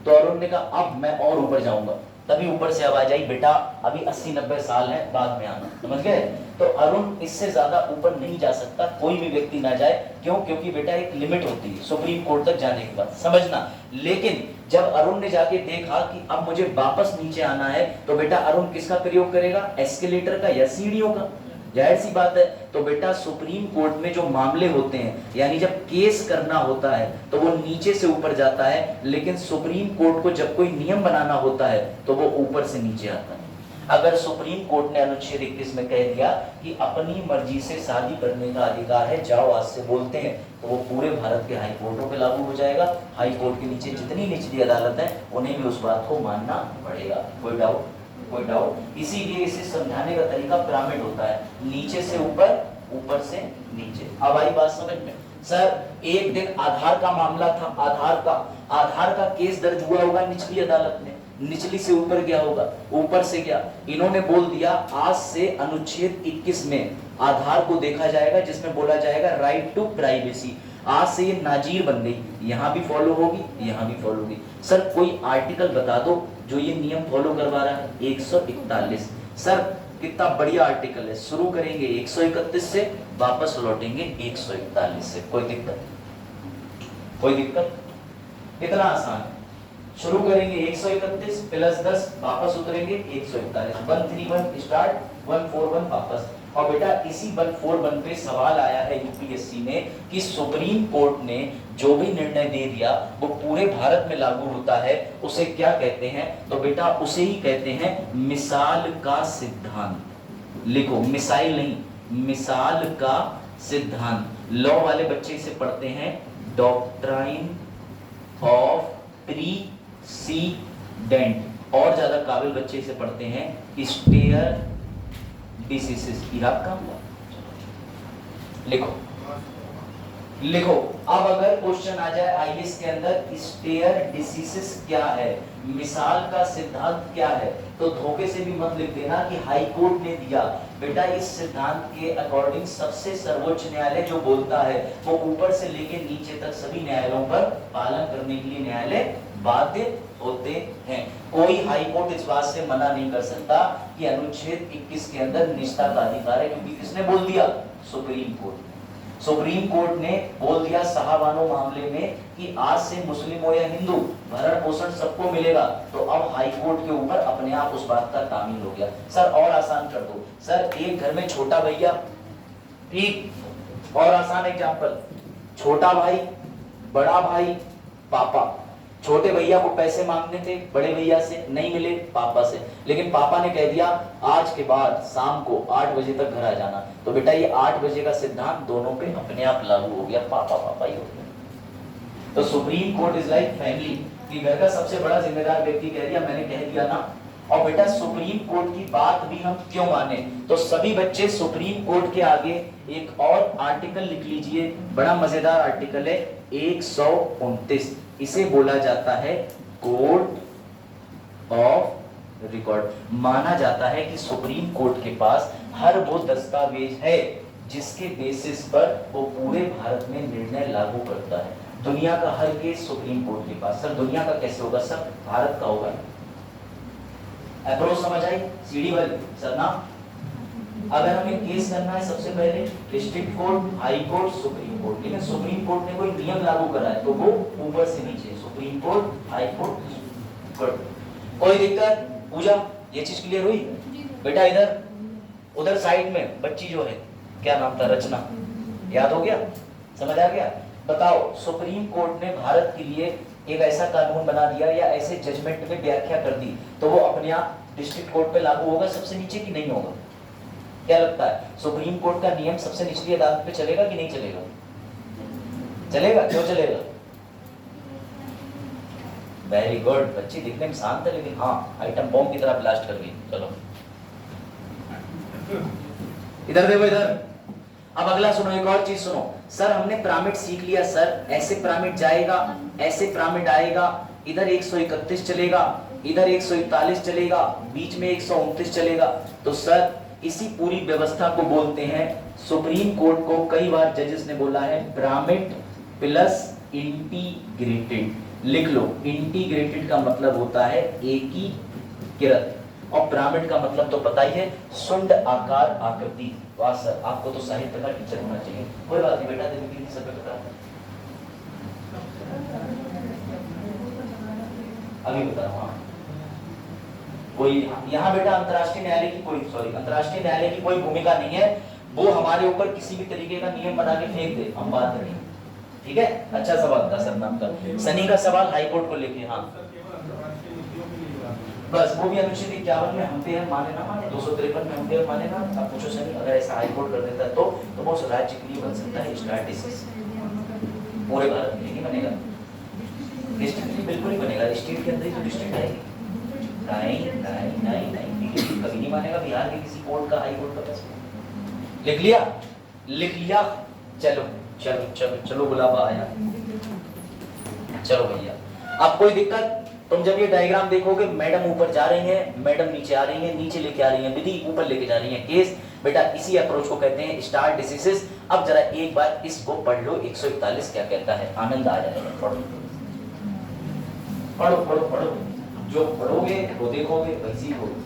Speaker 1: तो अरुण ने कहा अब मैं और ऊपर जाऊंगा, तभी ऊपर से आवाज आई बेटा अभी 80-90 साल है, बाद में आना, समझ गए। तो अरुण इससे ज्यादा ऊपर नहीं जा सकता, कोई भी व्यक्ति ना जाए। क्यों? क्योंकि बेटा एक लिमिट होती है सुप्रीम कोर्ट तक जाने के बाद, समझना। लेकिन जब अरुण ने जाके देखा कि अब मुझे वापस नीचे आना है, तो बेटा अरुण किसका प्रयोग करेगा, एस्केलेटर का या सीढ़ियों का, जाहिर सी बात है। तो बेटा सुप्रीम कोर्ट में जो मामले होते हैं, यानी जब केस करना होता है तो वो नीचे से ऊपर जाता है, लेकिन सुप्रीम कोर्ट को जब कोई नियम बनाना होता है तो वो ऊपर से नीचे आता है। अगर सुप्रीम कोर्ट ने अनुच्छेद 21 में कह दिया कि अपनी मर्जी से शादी करने का अधिकार है, जाओ आज से बोलते हैं, तो वो पूरे भारत के हाई कोर्टों पे लागू हो जाएगा। हाई कोर्ट के नीचे जितनी निचली अदालत है उन्हें भी उस बात को मानना पड़ेगा। कोई डाउट? कोई डाउट? इसीलिए इसे समझाने का तरीका पिरामिड होता है, नीचे से ऊपर, ऊपर से नीचे। अब आई बात समझ में। सर एक दिन आधार का मामला था, आधार का आधार का केस दर्ज हुआ होगा निचली अदालत में, निचली से ऊपर गया होगा, ऊपर से गया, इन्होंने बोल दिया आज से अनुच्छेद 21 में आधार को देखा जाएगा, जिसमें बोला जाएगा राइट टू प्राइवेसी। आज से ये नाजीर बन गई, यहां भी फॉलो होगी, यहां भी फॉलो होगी। सर कोई आर्टिकल बता दो जो ये नियम फॉलो करवा रहा है। 141। सर कितना बढ़िया आर्टिकल है। शुरू करेंगे 131 से, वापस लौटेंगे 141 से। कोई दिक्कत? कोई दिक्कत? इतना आसान है। शुरू करेंगे 131 प्लस 10, वापस उतरेंगे 141। 131 स्टार्ट, 141 वापस। और बेटा इसी 141 पे सवाल आया है यूपीएससी में कि सुप्रीम कोर्ट ने जो भी निर्णय दे दिया वो पूरे भारत में लागू होता है, उसे क्या कहते हैं? तो बेटा उसे ही कहते हैं मिसाल का सिद्धांत। लिखो, मिसाइल नहीं, मिसाल का सिद्धांत। लॉ वाले बच्चे इसे पढ़ते हैं डॉक्ट्राइन ऑफ प्रीसीडेंट, और ज्यादा काबिल बच्चे इसे पढ़ते हैं स्टेयर डिसीजेस। इराक का हुआ, लिखो लिखो। अब अगर क्वेश्चन आ जाए आईएएस के अंदर स्टेयर डिसीजेस क्या है, मिसाल का सिद्धांत क्या है, तो धोखे से भी मत लिख देना कि हाई कोर्ट ने दिया। बेटा इस सिद्धांत के अकॉर्डिंग सबसे सर्वोच्च न्यायालय जो बोलता है वो ऊपर से लेके नीचे तक सभी न्यायालयों पर पालन करने के लिए न्यायालय बाध्य होते हैं। कोई हाई कोर्ट इस बात से मना नहीं कर सकता कि अनुच्छेद 21 के अंदर निष्ठा का अधिकार है, क्योंकि किसने बोल दिया? Supreme court. सुप्रीम कोर्ट ने बोल दिया साहबानो मामले में कि आज से मुस्लिम हो या हिंदू भरण पोषण सबको मिलेगा, तो अब हाई कोर्ट के ऊपर अपने आप उस बात का तामील हो गया। सर और आसान कर दो। सर एक घर में छोटा भैया, ठीक, और आसान एग्जांपल, छोटा भाई, बड़ा भाई, पापा। छोटे भैया को पैसे मांगने थे बड़े भैया से, नहीं मिले पापा से, लेकिन पापा ने कह दिया आज के बाद शाम को 8 बजे तक घर आ जाना, तो बेटा ये 8 बजे का सिद्धांत दोनों पे अपने आप लागू हो गया, पापा पापा ही हो गया। तो supreme court is like family, कि घर का सबसे बड़ा जिम्मेदार व्यक्ति कह दिया, मैंने कह दिया ना। और बेटा सुप्रीम कोर्ट की बात भी हम क्यों माने, तो सभी बच्चे सुप्रीम कोर्ट के आगे एक और आर्टिकल लिख लीजिए, बड़ा मजेदार आर्टिकल है 129। इसे बोला जाता है कोर्ट ऑफ रिकॉर्ड। माना जाता है कि सुप्रीम कोर्ट के पास हर वो दस्तावेज है जिसके बेसिस पर वो पूरे भारत में निर्णय लागू करता है। दुनिया का हर केस सुप्रीम कोर्ट के पास। सर दुनिया का कैसे होगा? सर भारत का होगा। अप्रोच समझ आई? सीढ़ी वाली सर ना। अगर हमें केस करना है सबसे पहले district court, high court, supreme court, लेकिन सुप्रीम कोर्ट ने कोई नियम लागू करा है तो वो ऊपर से नीचे, सुप्रीम कोर्ट, हाई कोर्ट। कोई दिक्कत? पूजा ये चीज क्लियर हुई? बेटा इधर उधर साइड में बच्ची जो है, क्या नाम था? रचना, याद हो गया? समझ आ गया? बताओ सुप्रीम कोर्ट ने भारत के लिए एक ऐसा कानून बना दिया या ऐसे जजमेंट में व्याख्या कर दी, तो वो अपने आप डिस्ट्रिक्ट कोर्ट पे लागू होगा सबसे नीचे कि नहीं होगा? क्या लगता है सुप्रीम कोर्ट का नियम सबसे निचली अदालत पे चलेगा कि नहीं चलेगा? चलेगा। क्यों चलेगा? Very good. बच्ची दिखने में शांत है लेकिन हाँ आइटम बॉम्ब की तरह ब्लास्ट कर गई। चलो इधर देखो, इधर। अब अगला सुनो, एक और चीज सुनो। सर हमने पिरामिड सीख लिया, सर ऐसे पिरामिड जाएगा, ऐसे पिरामिड आएगा, इधर 131 चलेगा, इधर 141 चलेगा, बीच में 129 चलेगा। तो सर इसी पूरी व्यवस्था को बोलते हैं, सुप्रीम कोर्ट को कई बार जजेस ने बोला है पिरामिड प्लस इंटीग्रेटेड। लिख लो, इंटीग्रेटेड का मतलब होता है एकीकृत, और पिरामिड का मतलब तो पता ही है, सुंड आकार आकृति। वाह सर, आपको तो साहित्य का टीचर होना चाहिए। कोई बात नहीं बेटा, देखो कितनी सब बता अभी बता रहा हूँ। कोई यहाँ बेटा अंतर्राष्ट्रीय न्यायालय की अंतर्राष्ट्रीय न्यायालय की कोई भूमिका नहीं है, वो हमारे ऊपर किसी भी तरीके का नियम बना के फेंक दे, हम बात नहीं। ठीक है, अच्छा सवाल था सर नाम का। सनी का सवाल हाई कोर्ट को लेके, हाँ बस वो भी अनुच्छेद 51 में हम पे माने ना माने, 253 में हम पे माने ना। अब पूछो सनी, अगर ऐसा हाई कोर्ट कर देता तो वो उस राज्य के लिए बन सकता है स्टैटिस्टिक्स, पूरे भारत में नहीं बनेगा, डिस्ट्रिक्ट बिल्कुल ही बनेगा, स्टेट के अंदर ही तो डिस्ट्रिक्ट आएगी। नहीं कभी नहीं मानेगा बिहार के किसी कोर्ट का, हाई कोर्ट का। बस लिख लिया। चलो चलो चलो चलो, बुलावा आया। चलो भैया अब कोई दिक्कत? तुम जब ये डायग्राम देखोगे, मैडम ऊपर जा रही हैं, मैडम नीचे आ रही हैं, नीचे लेके आ रही हैं विधि, ऊपर लेके जा रही हैं केस। बेटा इसी अप्रोच को कहते हैं स्टार डिसीजेस। अब जरा एक बार इसको पढ़ लो, 141 क्या कहता है, आनंद आ जाएगा। पढ़ो पढ़ो पढ़ो पढ़ो, जो पढ़ोगे वो देखोगे वही सीखोगे।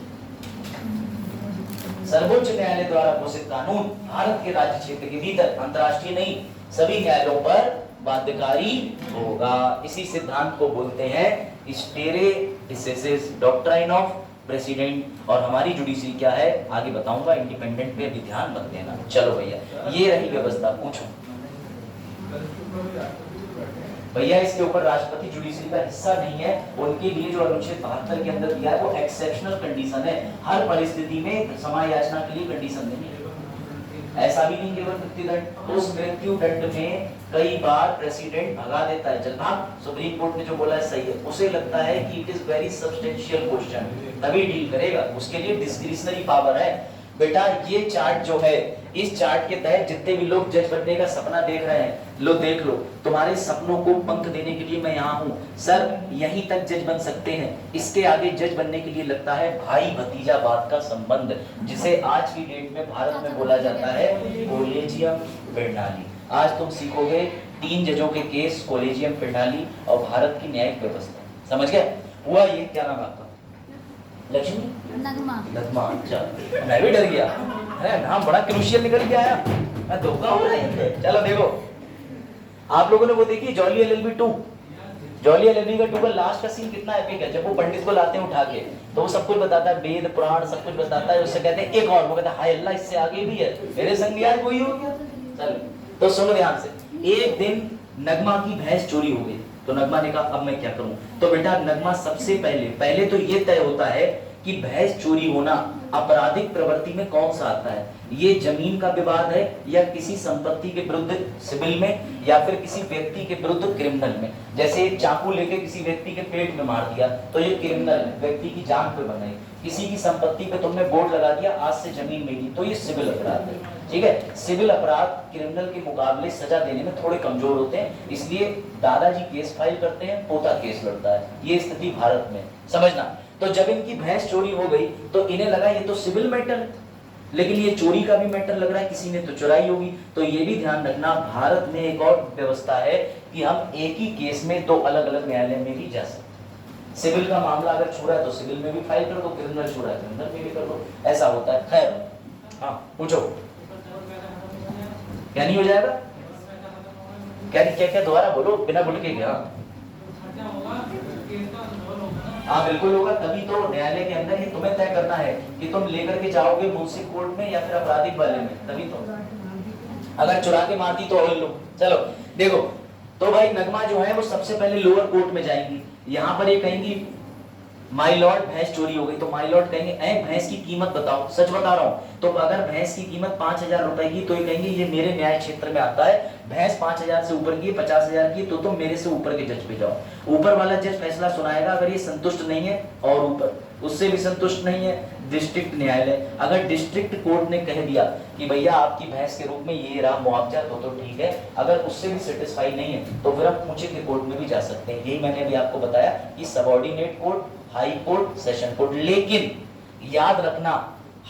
Speaker 1: सर्वोच्च न्यायालय द्वारा घोषित कानून भारत के राज्य क्षेत्र के भीतर, अंतर्राष्ट्रीय नहीं, सभी न्यायालयों पर बाध्यकारी होगा। इसी सिद्धांत को बोलते हैं स्टेरे डिसिसिस डॉक्ट्राइन ऑफ प्रेसिडेंट। और हमारी जुडिशरी क्या है आगे बताऊंगा, इंडिपेंडेंट पे भी ध्यान मत देना। चलो भैया, ये रही व्यवस्था। पूछो भैया, इसके ऊपर राष्ट्रपति जुडिशरी का हिस्सा नहीं है, उनके लिए जो अनुच्छेद 72 के अंदर दिया है वो एक्सेप्शनल कंडीशन है, हर परिस्थिति में समाय याचना के लिए कंडीशन नहीं है। ऐसा भी नहीं केवल मृत्युदंड, उस मृत्यु दंड में कई बार प्रेसिडेंट भगा देता है, चल भाग, सुप्रीम कोर्ट ने जो बोला है सही है, उसे लगता है कि it is very substantial question, तभी डील करेगा, उसके लिए डिस्क्रिशनरी पावर है। बेटा ये चार्ट जो है, इस चार्ट के तहत जितने भी लोग जज बनने का सपना देख रहे हैं, लो देख लो, तुम्हारे सपनों को पंख देने के लिए मैं यहाँ हूँ। सर यहीं तक जज बन सकते हैं, इसके आगे जज बनने के लिए लगता है भाई भतीजावाद का संबंध, जिसे आज की डेट में भारत में बोला जाता है कोलेजियम फिडेली। आज तुम सीखोगे 3 जजों के केस, कोलेजियम फिडेली और भारत की न्यायिक व्यवस्था। समझ गए? हुआ ये, क्या नाम है आपका? लक्ष्मी
Speaker 2: नगमा।
Speaker 1: नगमा, अच्छा मैं भी डर गया, है नाम बड़ा क्रूशियल निकल के आया, मैं धोखा हो रहा है। चलो देखो, आप लोगों ने वो देखी जॉली LLB 2, जॉली LLB का 2 का लास्ट का सीन कितना एपिक है। जब वो पंडित को लाते हैं उठा के, तो वो सब कुछ बताता है, वेद पुराण सब कुछ बताता है, उससे कहते हैं एक और, वो कहता है हाय अल्लाह इससे आगे भी है, मेरे संग भी आज वही हो गया। चल तो सुनो ध्यान से, एक दिन नगमा की भैंस चोरी हो गई, तो नगमा ने कहा अब मैं क्या करूं। तो बेटा नगमा सबसे पहले तो ये तय होता है कि भैंस चोरी होना आपराधिक प्रवृत्ति में कौन सा आता है, ये जमीन का विवाद है या किसी संपत्ति के विरुद्ध सिविल में, या फिर किसी व्यक्ति के विरुद्ध क्रिमिनल में। जैसे चाकू लेके किसी व्यक्ति के पेट में मार दिया तो ये क्रिमिनल है, व्यक्ति की जान पे बनाई। किसी की संपत्ति पे तुमने बोर्ड लगा दिया आज से जमीन मिली, तो ये सिविल अपराध है। ठीक है, सिविल अपराध क्रिमिनल के मुकाबले सजा देने में थोड़े कमजोर होते हैं, इसलिए दादाजी केस फाइल करते हैं, पोता केस लड़ता है। ये स्थिति भारत में, समझना। तो जब इनकी भैंस चोरी हो गई तो इन्हें लगा ये तो सिविल मैटर है, लेकिन ये चोरी का भी मैटर लग रहा है, किसी ने तो चुराई होगी। तो ये भी ध्यान रखना, भारत में एक और व्यवस्था है कि हम एक ही केस में 2 अलग-अलग न्यायालय में भी जा सकते हैं। सिविल का मामला अगर छूरा है तो सिविल में भी फाइल कर दो, क्रिमिनल छूरा है क्रिमिनल में भी कर दो, ऐसा होता है। खैर हाँ पूछो, क्या नहीं हो जाएगा? क्या दोबारा बोलो, बिना बोल के क्या? हाँ बिल्कुल होगा, तभी तो न्यायालय के अंदर ही तुम्हें तय करना है कि तुम लेकर के जाओगे मुंसिफ कोर्ट में या फिर आपराधिक वाले में, तभी तो। अगर चुरा के मारती तो और लो। चलो देखो, तो भाई नगमा जो है वो सबसे पहले लोअर कोर्ट में जाएंगी। यहाँ पर ये कहेंगी माय लॉर्ड भैंस चोरी हो गई, तो माय लॉर्ड कहेंगे ऐ भैंस की कीमत बताओ, सच बता रहा हूँ। तो अगर भैंस की कीमत 5,000 रुपए की, तो ये कहेंगे ये मेरे न्याय क्षेत्र में आता है, भैंस 5,000 से ऊपर की, 50,000 की, तो तुम मेरे से ऊपर के जज पे जाओ। ऊपर वाला जज फैसला सुनाएगा, अगर ये संतुष्ट नहीं है, और ऊपर उससे भी संतुष्ट नहीं है डिस्ट्रिक्ट न्यायालय। अगर डिस्ट्रिक्ट कोर्ट ने कह दिया कि भैया आपकी भैंस के रूप में ये रहा मुआवजा, तो ठीक है। अगर उससे भी सेटिस्फाई नहीं है तो फिर आप ऊंचे के कोर्ट में भी जा सकते हैं। यही मैंने अभी आपको बताया कि subordinate court, high court, session court. लेकिन याद रखना,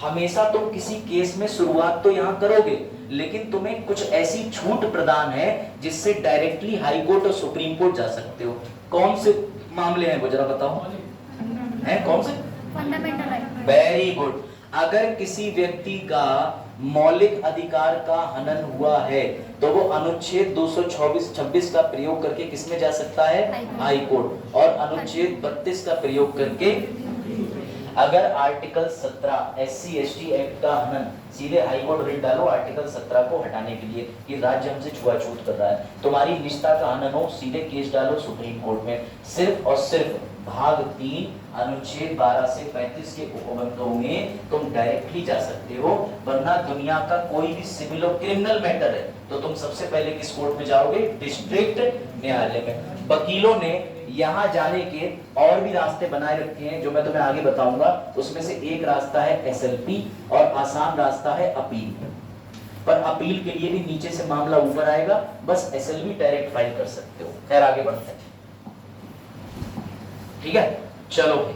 Speaker 1: हमेशा तुम किसी केस में शुरुआत तो यहाँ करोगे, लेकिन तुम्हें कुछ ऐसी छूट प्रदान है जिससे डायरेक्टली हाई कोर्ट और सुप्रीम कोर्ट जा सकते हो। कौन से मामले हैं वो जरा बताओ, हैं कौन से?
Speaker 2: Fundamental right.
Speaker 1: Very good. अगर किसी व्यक्ति का मौलिक अधिकार का हनन हुआ है तो वो अनुच्छेद 226 का प्रयोग करके किसमें जा सकता है? High court. और अनुच्छेद 32 का प्रयोग करके, अगर आर्टिकल 17 SC/ST एक्ट का हनन, सीधे हाई कोर्ट रिट डालो आर्टिकल 17 को हटाने के लिए कि राज्य हमसे छुआछूत कर रहा है। तुम्हारी निष्ठा का हनन हो, सीधे केस डालो सुप्रीम कोर्ट में। सिर्फ और सिर्फ भाग 3 अनुच्छेद 12 से 35 के उपबंधों में तुम डायरेक्टली जा सकते हो, वरना दुनिया का कोई भी सिविल और क्रिमिनल मैटर है तो तुम सबसे पहले किस कोर्ट में जाओगे? डिस्ट्रिक्ट न्यायालय में। वकीलों ने यहाँ जाने के और भी रास्ते बनाए रखे हैं जो मैं तुम्हें आगे बताऊंगा। उसमें से एक रास्ता है SLP और आसान रास्ता है अपील। पर अपील के लिए भी नीचे से मामला ऊपर आएगा, बस SLP डायरेक्ट फाइल कर सकते हो। खैर आगे बढ़ते हैं। ठीक है, चलो भाई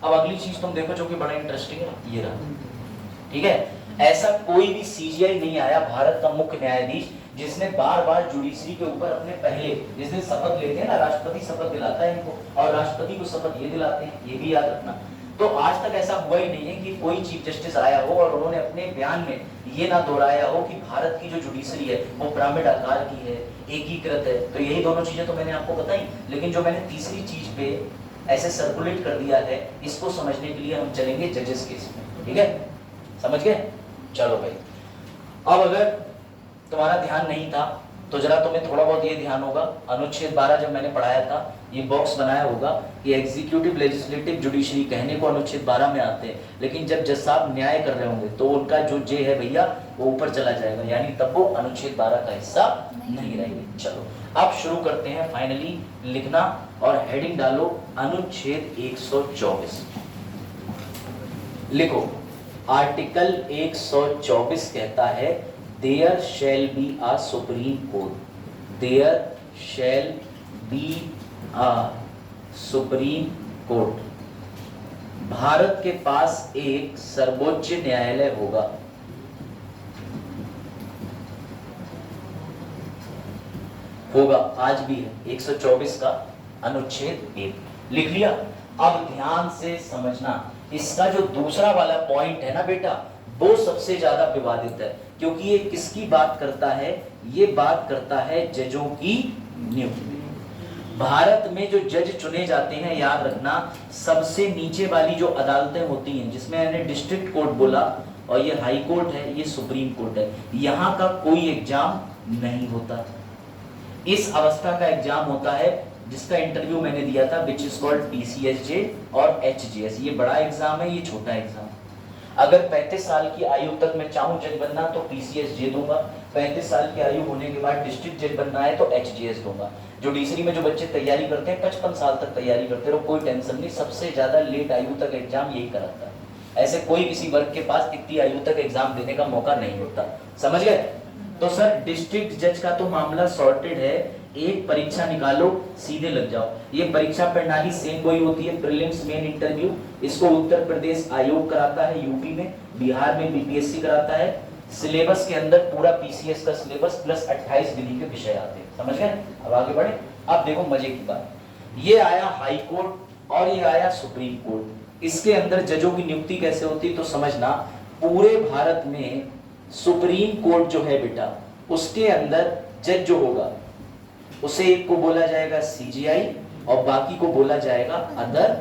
Speaker 1: अब अगली चीज तुम देखो जो कि बड़ा इंटरेस्टिंग है, ये रहा। ठीक है, ऐसा कोई भी सीजीआई नहीं आया भारत का मुख्य न्यायाधीश जिसने बार बार जुडिशरी के ऊपर अपने पहले, जिस दिन शपथ लेते हैं ना, राष्ट्रपति शपथ दिलाता है इनको और राष्ट्रपति को शपथ ये दिलाते हैं, ये भी याद रखना। तो आज तक ऐसा हुआ ही नहीं है कि कोई चीफ जस्टिस आया हो और उन्होंने अपने बयान में ये ना दोहराया हो कि भारत की जो जुडिशरी है वो पिरामिड आकार की है, एकीकृत है। तो यही दोनों चीजें तो मैंने आपको बताई, लेकिन जो मैंने तीसरी चीज पे ऐसे सर्कुलेट कर दिया है, इसको समझने के लिए हम चलेंगे जजेस केस में। ठीक है, समझ गए? चलो भाई, अब अगर तुम्हारा ध्यान नहीं था तो जरा तुम्हें थोड़ा बहुत ये ध्यान होगा, अनुच्छेद 12 जब मैंने पढ़ाया था, ये बॉक्स बनाया होगा कि एग्जीक्यूटिव, लेजिस्लेटिव, जुडिशरी कहने को अनुच्छेद 12 में आते हैं, लेकिन जब जज साहब न्याय कर रहे होंगे तो उनका जो जे है भैया वो ऊपर चला जाएगा, यानी तब वो अनुच्छेद 12 का हिस्सा नहीं रहेंगे। चलो अब शुरू करते हैं फाइनली लिखना, और हेडिंग डालो अनुच्छेद 124। लिखो, आर्टिकल 124 कहता है there shall be a supreme court, there shall be a supreme court. Bharat के पास एक सर्वोच्च न्यायालय होगा। होगा, आज भी है, 124 का अनुच्छेद 1 लिख लिया। अब ध्यान से समझना, इसका जो दूसरा वाला पॉइंट है ना बेटा, वो सबसे ज्यादा विवादित है, क्योंकि ये किसकी बात करता है? ये बात करता है जजों की नियुक्ति। भारत में जो जज चुने जाते हैं, याद रखना, सबसे नीचे वाली जो अदालतें होती हैं, जिसमें मैंने डिस्ट्रिक्ट कोर्ट बोला, और ये हाई कोर्ट है, ये सुप्रीम कोर्ट है, यहाँ का कोई एग्जाम नहीं होता। इस अवस्था का एग्जाम होता है जिसका इंटरव्यू मैंने दिया था, विच इज कॉल्ड पीसीएसजे और एचजीएस। ये बड़ा एग्जाम है, ये छोटा एग्जाम। अगर 35 साल की आयु तक मैं चाहूं जज बनना तो पीसीएसजे दूंगा, 35 साल की आयु होने के बाद डिस्ट्रिक्ट जज बनना है तो एचजीएस दूंगा। जुडिशरी में जो बच्चे तैयारी करते हैं 55 साल तक तैयारी करते रहो, कोई टेंशन नहीं, सबसे ज्यादा लेट आयु तक एग्जाम यही कराता है। ऐसे कोई किसी वर्ग के पास इतनी आयु तक एग्जाम देने का मौका नहीं होता, समझ गए? तो सर डिस्ट्रिक्ट जज का तो मामला सॉर्टेड है, एक परीक्षा निकालो, सीधे लग जाओ। ये परीक्षा प्रणाली सेम वही होती है, प्रीलिम्स, मेन, इंटरव्यू। इसको उत्तर प्रदेश आयोग कराता है यूपी में, बिहार में बीपीएससी कराता है। सिलेबस के अंदर पूरा पीसीएस का सिलेबस प्लस 28 विधि के विषय आते हैं, समझ गए? अब आगे बढ़े। अब देखो मजे की बात, ये आया हाई कोर्ट और ये आया सुप्रीम कोर्ट। इसके अंदर जजों की नियुक्ति कैसे होती है तो समझना, पूरे भारत में सुप्रीम कोर्ट जो है बेटा, उसके अंदर जज जो होगा उसे एक को बोला जाएगा सीजीआई और बाकी को बोला जाएगा अदर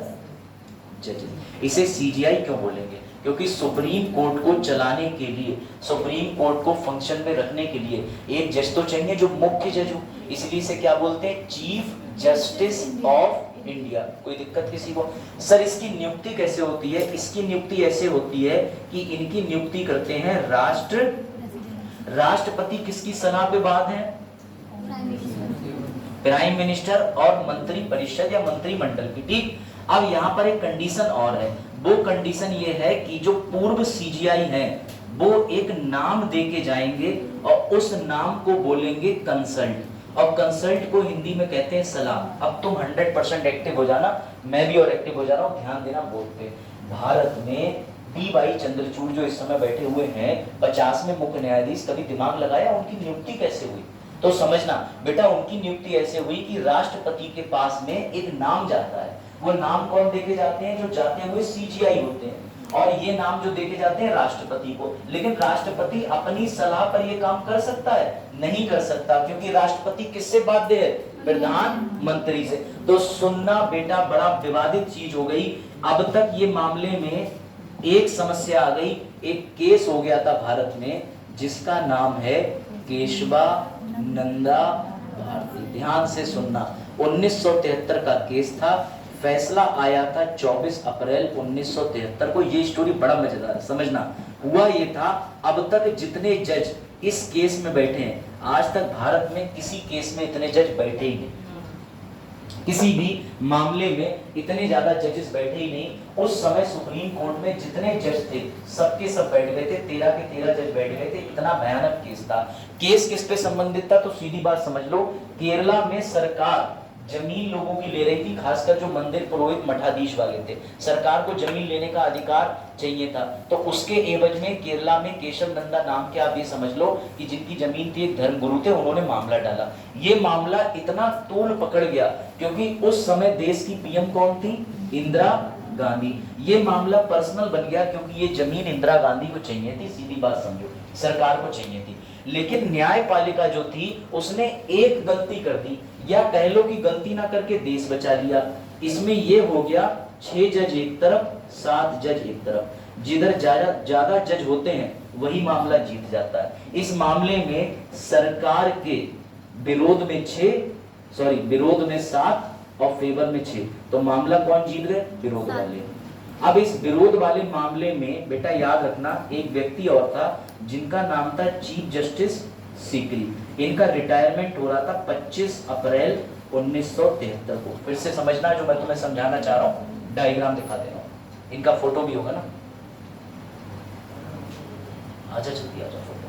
Speaker 1: जजेस। इसे सीजीआई क्यों बोलेंगे? क्योंकि सुप्रीम कोर्ट को चलाने के लिए, सुप्रीम कोर्ट को फंक्शन में रखने के लिए एक जज तो चाहिए जो मुख्य जज हो, इसलिए इसे क्या बोलते हैं? Chief justice of India. कोई दिक्कत किसी को? सर इसकी नियुक्ति कैसे होती है? इसकी नियुक्ति ऐसे होती है कि इनकी नियुक्ति करते हैं राष्ट्रपति। किसकी सलाह पे बाद है? प्राइम मिनिस्टर और मंत्री परिषद या मंत्रिमंडल की। ठीक, अब यहाँ पर एक कंडीशन और है, वो कंडीशन ये है कि जो पूर्व सीजीआई हैं वो एक नाम दे के जाएंगे और उस नाम को बोलेंगे कंसल्ट, और कंसल्ट को हिंदी में कहते हैं सलाह। अब तुम 100% एक्टिव हो जाना, मैं भी और एक्टिव हो जा रहा हूँ, ध्यान देना बोर्ड पे। भारत में डी वाई चंद्रचूड़ जो इस समय बैठे हुए हैं 50 में मुख्य न्यायाधीश, कभी दिमाग लगाया उनकी नियुक्ति कैसे हुई? तो समझना बेटा, उनकी नियुक्ति ऐसे हुई कि राष्ट्रपति के पास में एक नाम जाता है। वो नाम कौन देके जाते हैं? जो जाते हुए सीजीआई होते हैं, और ये नाम जो देके जाते हैं राष्ट्रपति को। लेकिन राष्ट्रपति अपनी सलाह पर ये काम कर सकता है? नहीं कर सकता, क्योंकि राष्ट्रपति किससे बाध्य है? प्रधानमंत्री से। तो सुनना बेटा, बड़ा विवादित चीज हो गई। अब तक ये मामले में एक समस्या आ गई, एक केस हो गया था भारत में जिसका नाम है केशवानंदा भारती। ध्यान से सुनना, 1973 का केस था, फैसला आया था 24 अप्रैल 1973 को। ये स्टोरी बड़ा मजेदार है, समझना। हुआ ये था, अब तक जितने जज इस केस में बैठे हैं, आज तक भारत में किसी केस में इतने जज बैठे ही नहीं, किसी भी मामले में इतने ज्यादा जजेस बैठे ही नहीं। उस समय सुप्रीम कोर्ट में जितने जज थे सबके सब बैठ गए थे, 13 के 13 जज बैठ गए थे। इतना भयानक केस था। केस किस पे संबंधित था? तो सीधी बात समझ लो, केरला में सरकार जमीन लोगों की ले रही थी, खासकर जो मंदिर पुरोहित मठाधीश वाले थे। सरकार को जमीन लेने का अधिकार चाहिए था, तो उसके एवज में केरला में केशव नंदा नाम के, आप ये समझ लो कि जिनकी जमीन थी, एक धर्मगुरु थे, उन्होंने मामला डाला। ये मामला इतना तूल पकड़ गया क्योंकि उस समय देश की पीएम कौन थी? इंदिरा गांधी। ये मामला पर्सनल बन गया क्योंकि ये जमीन इंदिरा गांधी को चाहिए थी, सीधी बात समझो, सरकार को चाहिए थी। लेकिन न्यायपालिका जो थी उसने एक गलती कर दी, या कह लो कि गलती ना करके देश बचा लिया। इसमें ये हो गया 6 जज एक तरफ, 7 जज एक तरफ। जिधर ज्यादा जज होते हैं वही मामला जीत जाता है। इस मामले में सरकार के विरोध में 7 और फेवर में 6, तो मामला कौन जीत गए? विरोध वाले। अब इस विरोध वाले मामले में बेटा याद रखना, एक व्यक्ति और था जिनका नाम था चीफ जस्टिस सीकरी। इनका रिटायरमेंट हो रहा था 25 अप्रैल 1973 को। फिर से समझना जो मैं तुम्हें समझाना चाह रहा हूं, डायग्राम दिखा दे रहा हूं, इनका फोटो भी होगा ना। आजा जल्दी आजा, फोटो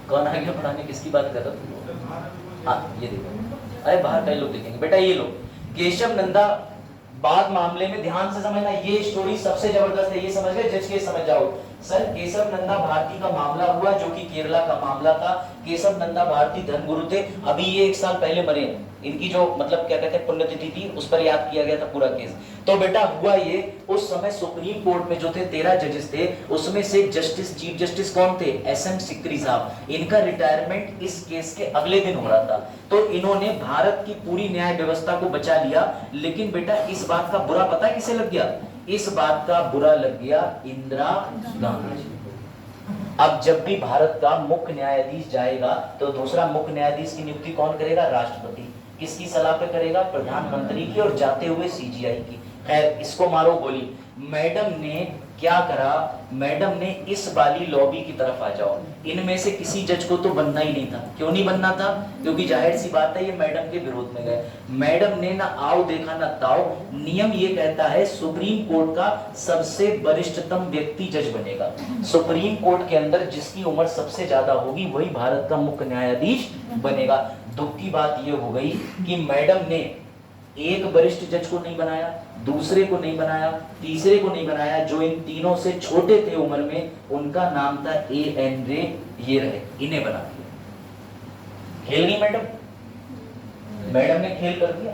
Speaker 1: कौन आ गया पढ़ाने? किसकी बात कर रहे हो? हाँ ये देखो, अरे बाहर कई लोग देखेंगे बेटा। ये लो केशव नंदा, बाद मामले में ध्यान से समझना, ये स्टोरी सबसे जबरदस्त है। ये समझ गए? जज के समझ जाओ। सर केशव नंदा भारती का मामला हुआ जो कि केरला का मामला था। केशव नंदा भारती धर्मगुरु थे, अभी ये 1 साल पहले मरे। इनकी जो मतलब क्या कहते हैं पुण्यतिथि थी, उस पर याद किया गया था पूरा केस। तो बेटा हुआ ये, उस समय सुप्रीम कोर्ट में जो थे 13 जजेस थे, उसमें से जस्टिस, चीफ जस्टिस कौन थे? SM सिकरी साहब। इनका रिटायरमेंट इस केस के अगले दिन हो रहा था। तो इन्होंने भारत की पूरी न्याय व्यवस्था को बचा लिया। लेकिन बेटा इस बात का बुरा पता किसे लग गया? इस बात का बुरा लग गया इंदिरा गांधी जी। अब जब भी भारत का मुख्य न्यायाधीश जाएगा तो दूसरा मुख्य न्यायाधीश की नियुक्ति कौन करेगा? राष्ट्रपति। किसकी सलाह पे करेगा? प्रधानमंत्री की, और जाते हुए CGI की। खैर इसको मारो गोली। मैडम ने क्या करा? मैडम ने इस वाली लॉबी की तरफ आ जाओ, इनमें से किसी जज को तो बनना ही नहीं था। क्यों नहीं बनना था? क्योंकि जाहिर सी बात है ये मैडम के विरोध में गए। मैडम ने ना आओ देखा ना ताओ। नियम ये कहता है सुप्रीम कोर्ट का सबसे वरिष्ठतम व्यक्ति जज बनेगा। सुप्रीम कोर्ट के अंदर जिसकी उम्र सबसे ज्यादा होगी वही भारत का मुख्य न्यायाधीश बनेगा। दुख की बात ये हो गई कि मैडम ने एक वरिष्ठ जज को नहीं बनाया, दूसरे को नहीं बनाया, तीसरे को नहीं बनाया। जो इन तीनों से छोटे थे उम्र में, उनका नाम था A.N. रे। ये रहे, इन्हें बना दिया। खेल गई मैडम। मैडम ने खेल कर दिया।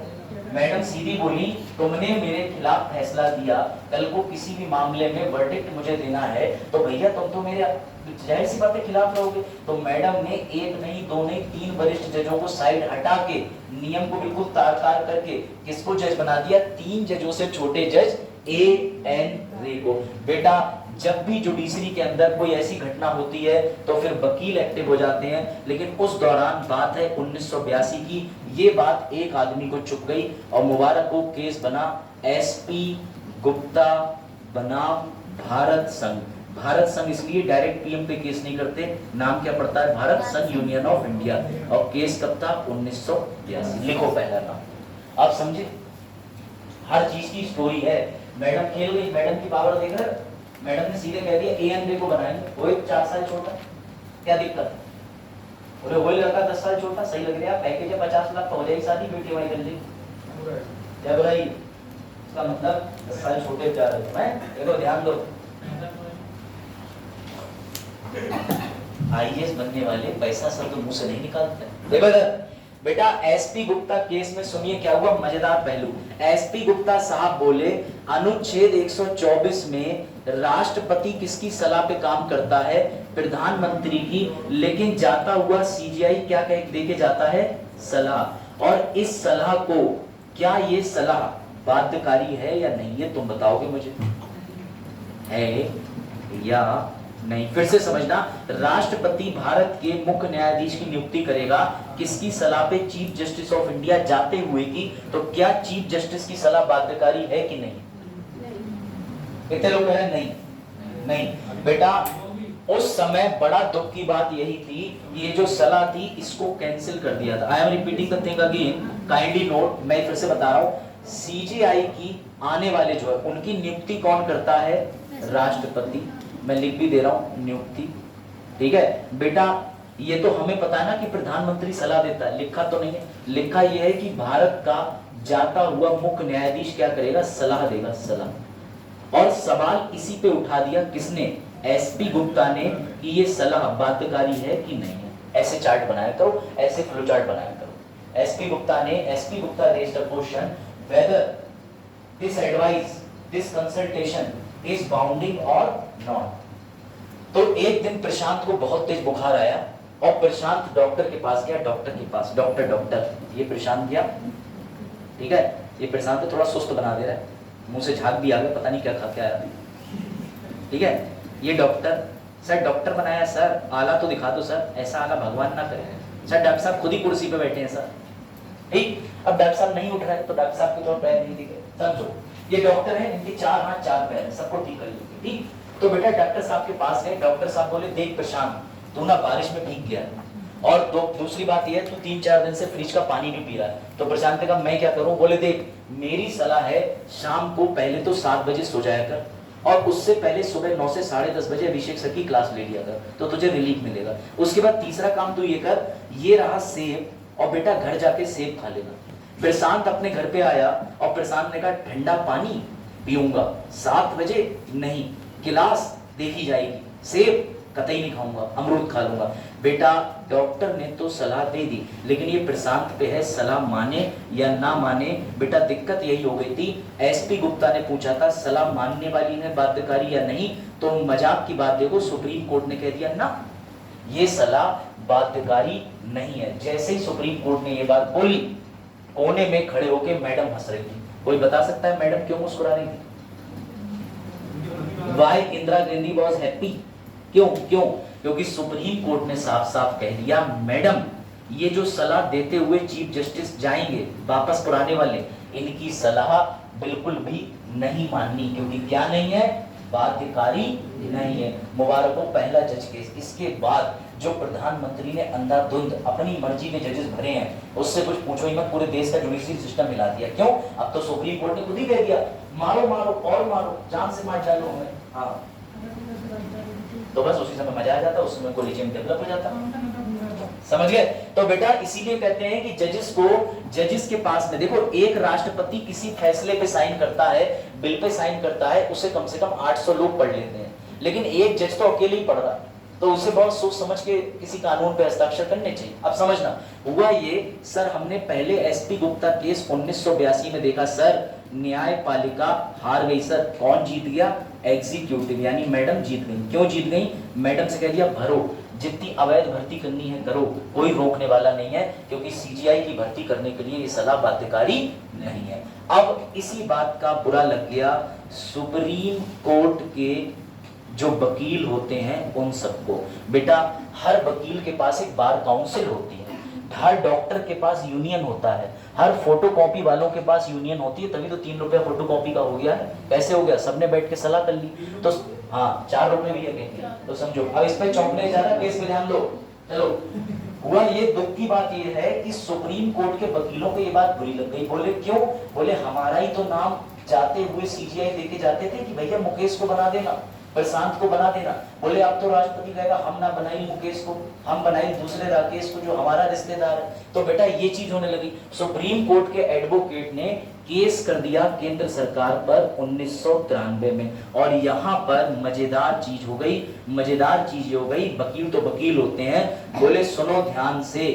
Speaker 1: मैडम सीधी बोली, तुमने मेरे खिलाफ फैसला दिया, कल को किसी भी मामले में वर्डिक्ट मुझे देना है तो भैया तुम तो मेरे जाहिर सी बात है खिलाफ रहोगे। तो मैडम ने 1 नहीं 2 नहीं 3 वरिष्ठ जजों को साइड हटा के, नियम को बिल्कुल तार-तार करके किसको जज बना दिया? 3 जजों से छोटे जज A.N. रे को। बेटा जब भी जुडिशरी के अंदर कोई ऐसी घटना होती है तो फिर वकील एक्टिव हो जाते हैं। लेकिन उस दौरान बात है 1982 की। ये बात एक आदमी को चुप गई और मुबारक को केस बना SP गुप्ता बनाम भारत संघ। भारत संघ इसलिए डायरेक्ट PM पे केस नहीं करते, नाम क्या पड़ता है? भारत संघ यूनियन ऑफ इंडिया। और केस कब था? 1982। लिखो पहला नाम। आप समझे? हर चीज की स्टोरी है। मैडम खेल गई, मैडम की पावर देख रहे? मैडम ने सीधे कह दिया A.N. रे को बनाएंगे। वो 4 साल छोटा, क्या दिक्कत है? बोले वही लड़का 10 साल छोटा, सही लग रहा है, पैकेज है 50 लाख का, हो जाएगी शादी, बेटी वहीं कर लेगी। क्या बुराई? इसका मतलब 10 साल छोटे जा रहे हैं। देखो ध्यान दो, IAS बनने वाले पैसा सब तो मुंह से नहीं निकालते। देखो बेटा SP गुप्ता केस में सुनिए क्या हुआ, मजेदार पहलू। SP गुप्ता साहब बोले अनुच्छेद 124 में राष्ट्रपति किसकी सलाह पे काम करता है? प्रधानमंत्री की। लेकिन जाता हुआ CGI क्या कह देके जाता है? सलाह। और इस सलाह को, क्या ये सलाह बाध्यकारी है या नहीं, ये तुम बताओगे मुझे, है या नहीं? फिर से समझना, राष्ट्रपति भारत के मुख्य न्यायाधीश की नियुक्ति करेगा किसकी सलाह पे? चीफ जस्टिस ऑफ इंडिया जाते हुए की। तो क्या चीफ जस्टिस की सलाह बाध्यकारी है कि नहीं? कितने लोग हैं? नहीं बेटा, उस समय बड़ा दुख की बात यही थी, ये जो सलाह थी इसको कैंसिल कर दिया था। I am repeating the thing again, kindly note. मैं फिर से बता रहा हूं, CGI की आने वाले जो है उनकी नियुक्ति कौन करता है? राष्ट्रपति। मैं लिख भी दे रहा हूं, नियुक्ति ठीक है बेटा, ये तो हमें पता है ना कि प्रधानमंत्री सलाह देता है, लिखा तो नहीं है। लिखा ये है कि भारत का जाता हुआ मुख्य न्यायाधीश क्या करेगा, सलाह देगा, सलाह। और सवाल इसी पे उठा दिया किसने, एसपी गुप्ता ने, कि ये सलाह बाध्यकारी है कि नहीं है। ऐसे चार्ट बनाया करो, ऐसे फ्लो चार्ट बनाया करो। SP Gupta raised a question whether this advice, this consultation is bounding और नॉट। तो एक दिन प्रशांत को बहुत तेज बुखार आया और प्रशांत डॉक्टर के पास गया, डॉक्टर के पास, डॉक्टर, ये प्रशांत गया, ठीक है। ये प्रशांत को थोड़ा सुस्त बना दे रहा है, मुंह से झाग भी आ गया, पता नहीं क्या खा के आया, ठीक है। ये डॉक्टर, सर डॉक्टर बनाया सर, आला तो दिखा दो सर, ऐसा आला भगवान ना करे सर, डॉक्टर साहब खुद ही कुर्सी पे बैठे हैं सर, ठीक। अब डॉक्टर साहब नहीं उठ रहे तो डॉक्टर साहब के तो पैर नहीं दिखे, समझो ये डॉक्टर है, इनके 4 हाथ 4 पैर, सबको ठीक कर लीजिए, ठीक। तो बेटा डॉक्टर साहब के पास गए, डॉक्टर साहब बोले देख प्रशांत, तू ना बारिश में भीग गया, और दूसरी बात ये है तू 3-4 दिन से फ्रिज का पानी भी पी रहा है। तो प्रशांत ने कहा मैं क्या करूं, बोले देख मेरी सलाह है शाम को पहले तो 7 बजे सो जाया कर, और उससे पहले सुबह 9 से 10:30 बजे अभिषेक सर की क्लास ले लिया कर, तो तुझे रिलीफ मिलेगा। उसके बाद तीसरा काम तू ये कर, ये रहा सेब, और बेटा घर जाके सेब खा लेना। प्रशांत अपने घर पे आया और प्रशांत ने कहा ठंडा पानी पीऊंगा, 7 बजे नहीं, क्लास देखी जाएगी, सेब कतई नहीं खाऊंगा, अमरूद खा लूंगा। बेटा डॉक्टर ने तो सलाह दे दी, लेकिन ये प्रशांत पे है सलाह माने या ना माने। बेटा दिक्कत यही हो गई थी, एसपी गुप्ता ने पूछा था सलाह मानने वाली है बाध्यकारी या नहीं, तो मजाक की बात देखो सुप्रीम कोर्ट ने कह दिया ना, ये सलाह बाध्यकारी नहीं है। जैसे ही सुप्रीम कोर्ट ने ये बात बोली, कोने में खड़े होके मैडम हंस रही थी। कोई बता सकता है मैडम क्यों मुस्कुरा रही थी? Why Indira Gandhi was happy? क्यों? क्योंकि सुप्रीम कोर्ट ने साफ साफ कह दिया मैडम ये जो सलाह देते हुए चीफ जस्टिस जाएंगे वापस पुराने वाले, इनकी सलाह बिल्कुल भी नहीं माननी, क्योंकि क्या नहीं है, बाध्यकारी नहीं है। मुबारक हो पहला जज केस। इसके बाद जो प्रधानमंत्री ने अंधाधुंध अपनी मर्जी के जजेस भरे हैं, उससे कुछ पूछो ही मत, पूरे देश का जुडिशरी सिस्टम हिला दिया। क्यों? अब तो सुप्रीम कोर्ट ने खुद ही कह दिया मारो मारो और मारो, जान से मार डालो हमें। हाँ तो बस उसी समय मजा आ जाता, उस समय कोलिजियम डेवलप हो जाता, समझ गए? तो बेटा इसीलिए कहते हैं कि जजेस के पास में देखो, एक राष्ट्रपति किसी फैसले पे साइन करता है, बिल पे साइन करता है, उसे कम से कम 800 लोग पढ़ लेते हैं, लेकिन एक जज तो अकेले ही पढ़ रहा है, तो उसे बहुत सोच समझ के किसी कानून पे हस्ताक्षर करने चाहिए। अब समझना हुआ ये, सर हमने पहले एसपी गुप्ता केस 1982 में देखा सर, न्यायपालिका हार गई सर, कौन जीत गया? एग्जीक्यूटिव, यानी मैडम जीत गई। क्यों जीत गई? मैडम से कह दिया भरो, जितनी अवैध भर्ती करनी है करो, कोई रोकने वाला नहीं है, क्योंकि सीजीआई की भर्ती करने के लिए ये सलाह बाध्यकारी नहीं है। अब इसी बात का बुरा लग गया सुप्रीम कोर्ट के जो वकील होते हैं उन सबको। बेटा हर वकील के पास एक बार काउंसिल होती है, हर डॉक्टर के पास यूनियन होता है, हर फोटोकॉपी वालों के पास यूनियन होती है, तभी तो 3 रुपया फोटोकॉपी का हो गया है। कैसे हो गया? सबने बैठ के सलाह कर ली, तो हाँ 4 रुपए भी है, तो समझो। अब इस पे चौंकने जा रहा केस पे ध्यान लो। चलो हुआ ये, दुख की बात ये है कि सुप्रीम कोर्ट के वकीलों को ये बात बुरी लग गई। बोले क्यों? बोले हमारा ही तो नाम जाते हुए सीजीआई लेके जाते थे कि भैया मुकेश को बना देना, प्रशांत को बना देना। बोले अब तो राष्ट्रपति कहेगा हम ना बनाई मुकेश को, हम बनाई दूसरे राकेश को जो हमारा रिश्तेदार है। तो बेटा ये चीज होने लगी। सुप्रीम कोर्ट के एडवोकेट ने केस कर दिया केंद्र सरकार पर 1993 में, और यहाँ पर मजेदार चीज हो गई, वकील तो वकील होते हैं। बोले सुनो ध्यान से,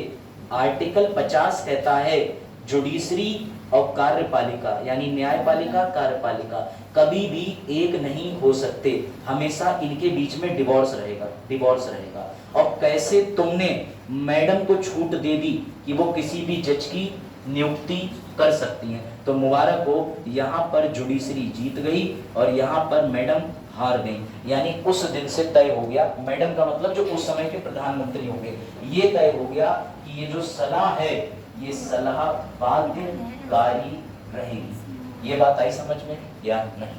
Speaker 1: आर्टिकल 50 कहता है जुडिशरी और कार्यपालिका, यानी न्यायपालिका कार्यपालिका कभी भी एक नहीं हो सकते, हमेशा इनके बीच में डिवोर्स रहेगा। और कैसे तुमने मैडम को छूट दे दी कि वो किसी भी जज की नियुक्ति कर सकती हैं? तो मुबारक हो, यहाँ पर जुडिशरी जीत गई और यहाँ पर मैडम हार गई। यानी उस दिन से तय हो गया, मैडम का मतलब जो उस समय के प्रधानमंत्री होंगे, ये तय हो गया कि ये जो सलाह है ये सलाह बाध्यकारी रहेगी। ये बात आई समझ में या नहीं?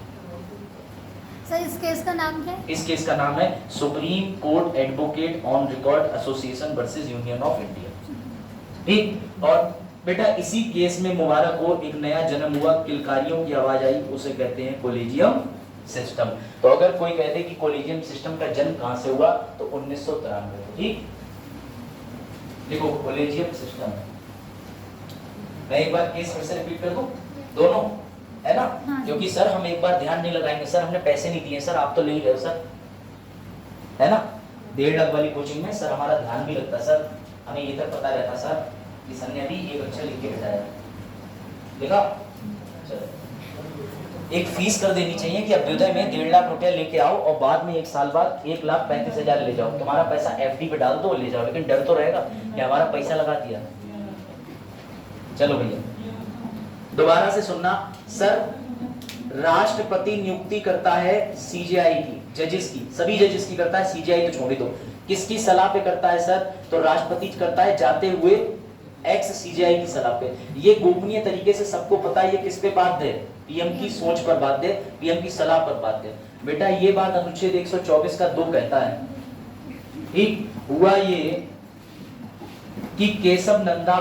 Speaker 2: सर इस केस का नाम क्या है?
Speaker 1: इस केस का नाम है supreme court advocate on record association versus union of India. ठीक, और बेटा इसी केस में मुबारक हो, एक नया जन्म हुआ, किलकारियों की आवाज आई, उसे कहते हैं कोलिजियम सिस्टम। तो अगर कोई कहते कि कोलिजियम सिस्टम का जन्म कहां से हुआ तो 1993। ठीक, देखो कोलिजियम सिस्टम, मैं एक बार केस फिर से रिपीट कर दूं, दोनों है ना।
Speaker 2: हाँ।
Speaker 1: क्योंकि सर हम एक बार ध्यान नहीं लगाएंगे, सर हमने पैसे नहीं दिए, सर आप तो ले ही रहे हो सर, है ना। 1.5 लाख वाली कोचिंग में सर हमारा ध्यान भी लगता सर, हमें ये तक पता रहता सर कि सर ने अभी एक अच्छा लिख के बिठाया, देखा। चलो, एक फीस कर देनी चाहिए कि अभ्युदय में 1.5 लाख रुपया लेके आओ और बाद में 1 साल बाद 1,35,000 ले जाओ, तुम्हारा पैसा एफडी पे डाल दो ले जाओ, लेकिन डर तो रहेगा कि हमारा पैसा लगा दिया। चलो भैया दोबारा से सुनना, सर राष्ट्रपति नियुक्ति करता है सीजेआई की, जजेस की, सभी जजेस की करता है, सीजेआई तो छोड़ ही दो। किसकी सलाह पे करता है सर, तो राष्ट्रपति करता है जाते हुए एक्स सीजेआई की सलाह पे। ये गोपनीय तरीके से सबको पता है, ये किस पे बाध्य है, पीएम की सोच पर बाध्य है, पीएम की सलाह पर बाध्य है। बेटा ये बात अनुच्छेद 124 का 2 कहता है। ठीक हुआ ये कि केशव नंदा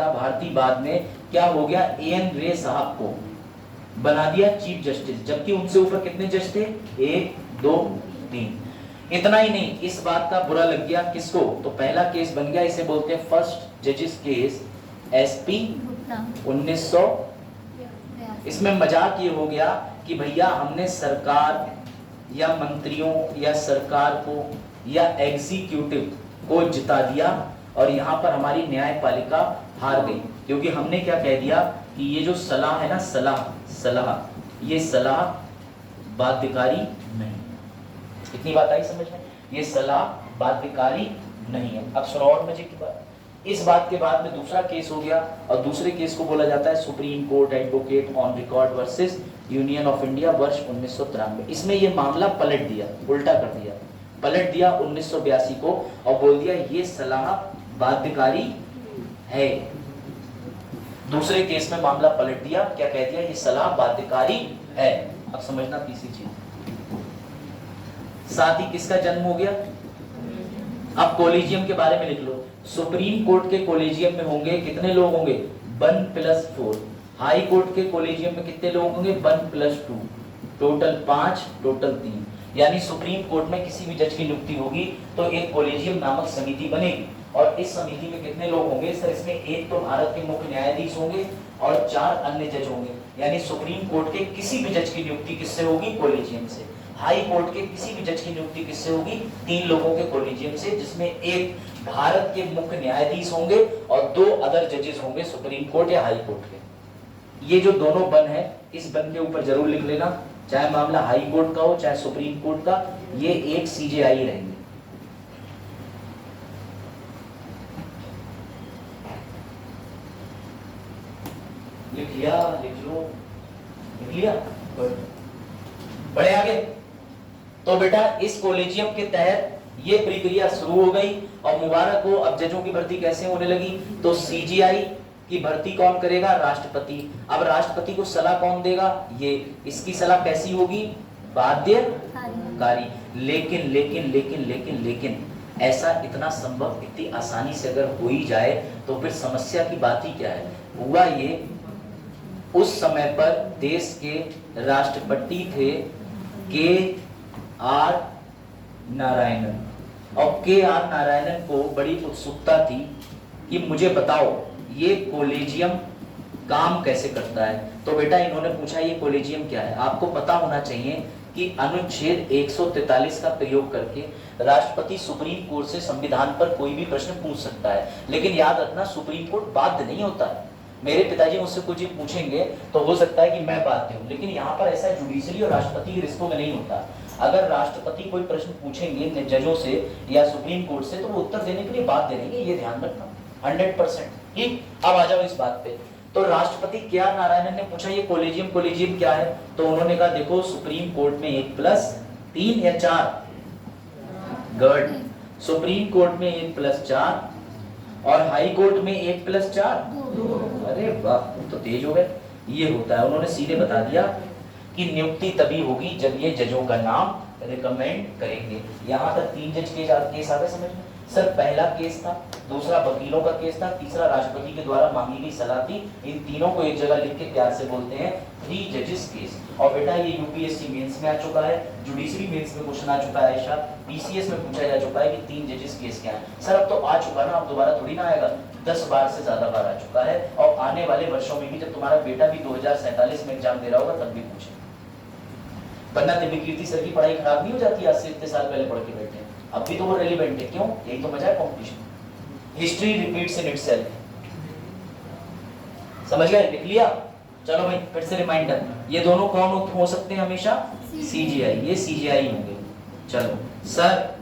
Speaker 1: भारती बाद में क्या हो गया, एएन रे साहब को बना दिया चीफ जस्टिस, जबकि उनसे ऊपर कितने जज थे, 1 2 3। इतना ही नहीं, इस बात का बुरा लग गया किसको, तो पहला केस बन गया, इसे बोलते हैं फर्स्ट जजेस केस एसपी 1900। इसमें मजाक ये हो गया कि भैया हमने सरकार या मंत्रियों या सरकार को या एग्जीक्यूटिव को जिता दिया और यहाँ पर हमारी न्यायपालिका हार गई, क्योंकि हमने क्या कह दिया कि ये जो सलाह है ना, सलाह ये सलाह बाध्यकारी नहीं। इतनी बात आई समझ में, ये सलाह बाध्यकारी नहीं है। अब सुनो और मजे की बात, इस बात के बाद में दूसरा केस हो गया और दूसरे केस को बोला जाता है supreme court advocate on record versus union of India वर्ष 1993। इसमें ये मामला पलट दिया, उल्टा कर दिया, पलट दिया 1982 को और बोल दिया ये सलाह बाध्यकारी है। दूसरे केस में मामला पलट दिया, क्या कह दिया, ये सलाह बाध्यकारी है। अब समझना तीसरी चीज, साथ ही किसका जन्म हो गया। अब कोलिजियम के बारे में लिख लो, सुप्रीम कोर्ट के कोलिजियम में होंगे कितने लोग होंगे, 1+4। हाई कोर्ट के कोलिजियम में कितने लोग होंगे, 1+2, टोटल 5, टोटल 3। यानी सुप्रीम कोर्ट में किसी भी जज की नियुक्ति होगी तो एक कोलिजियम नामक समिति बनेगी और इस समिति में कितने लोग होंगे सर, इसमें एक तो भारत के मुख्य न्यायाधीश होंगे और 4 अन्य जज होंगे। यानी सुप्रीम कोर्ट के किसी भी जज की नियुक्ति किससे होगी, कोलिजियम से। हाई कोर्ट के किसी भी जज की नियुक्ति किससे होगी, 3 लोगों के कोलिजियम से, जिसमें एक भारत के मुख्य न्यायाधीश होंगे और 2 अदर जजेस होंगे सुप्रीम कोर्ट या हाई कोर्ट के। ये जो दोनों बन है, इस बन के ऊपर जरूर लिख लेना, चाहे मामला हाई कोर्ट का हो चाहे सुप्रीम कोर्ट का, ये एक सीजेआई रहेंगे। लिख लिया, लिख लो, लिख लिया, बड़े आगे। तो बेटा इस कॉलेजियम के तहत ये प्रक्रिया शुरू हो गई और मुबारक हो, अब जजों की भर्ती कैसे होने लगी, तो सीजीआई की भर्ती कौन करेगा, राष्ट्रपति। अब राष्ट्रपति को सलाह कौन देगा, ये, इसकी सलाह कैसी होगी, बाध्यकारी। लेकिन लेकिन लेकिन लेकिन लेकिन ऐसा इतना संभव, इतनी आसानी से अगर हो ही जाए तो फिर समस्या की बात ही क्या है। हुआ ये, उस समय पर देश के राष्ट्रपति थे के.आर. नारायणन और के.आर. नारायणन को बड़ी उत्सुकता थी कि मुझे बताओ ये कॉलेजियम काम कैसे करता है। तो बेटा इन्होंने पूछा ये कॉलेजियम क्या है। आपको पता होना चाहिए कि अनुच्छेद 143 का प्रयोग करके राष्ट्रपति सुप्रीम कोर्ट से संविधान पर कोई भी प्रश्न पूछ सकता है, लेकिन याद रखना सुप्रीम कोर्ट बाध्य नहीं होता है। मेरे पिताजी मुझसे कुछ पूछेंगे तो हो सकता है कि मैं बाध्य हूं, लेकिन यहाँ पर ऐसा जुडिशरी और राष्ट्रपति के रिश्तों में नहीं होता। अगर राष्ट्रपति कोई प्रश्न पूछेंगे जजों से या सुप्रीम कोर्ट से तो वो उत्तर देने के लिए बाध्य नहीं, ये ध्यान रखना 100%। ठीक, अब आ जाओ इस बात पे। तो राष्ट्रपति के.आर. नारायणन ने पूछा ये कॉलेजियम क्या है, तो उन्होंने कहा देखो सुप्रीम कोर्ट में 1+3 या 4, गुड, सुप्रीम कोर्ट में 1+4 और हाई कोर्ट में 1+4। अरे वाह, तो तेज हो गए। ये होता है, उन्होंने सीधे बता दिया कि नियुक्ति तभी होगी जब ये जजों का नाम रिकमेंड करेंगे। यहाँ तक 3 जज केस आ गए समझ में। सर पहला केस था दूसरा वकीलों का केस था, तीसरा राष्ट्रपति के द्वारा मांगी गई सलाह थी। इन तीनों को एक जगह लिख के प्यार से बोलते हैं 3 जजेस केस। और बेटा ये यूपीएससी मेंस में आ चुका है, जुडिशरी मेंस में क्वेश्चन आ चुका है, पीसीएस में पूछा जा चुका है कि 3 जजेस केस क्या है। सर अब तो आ चुका ना, अब दोबारा थोड़ी ना आएगा, 10 बार से ज्यादा बार आ चुका है। और आने वाले वर्षों में भी जब तुम्हारा बेटा भी 2047 में एग्जाम दे रहा होगा तब भी पूछे। वरना दिव्यकीर्ति सर की पढ़ाई खराब नहीं हो जाती आज से इतने साल पहले पढ़ के बैठे हैं, अब भी तो वो रेलिवेंट है। क्यों? यही तो मजा है competition, history repeats in itself. समझ गए? लिख लिया? चलो भाई फिर से रिमाइंडर, ये दोनों कौन हो सकते हैं हमेशा? सीजीआई, ये सीजीआई होंगे। चलो सर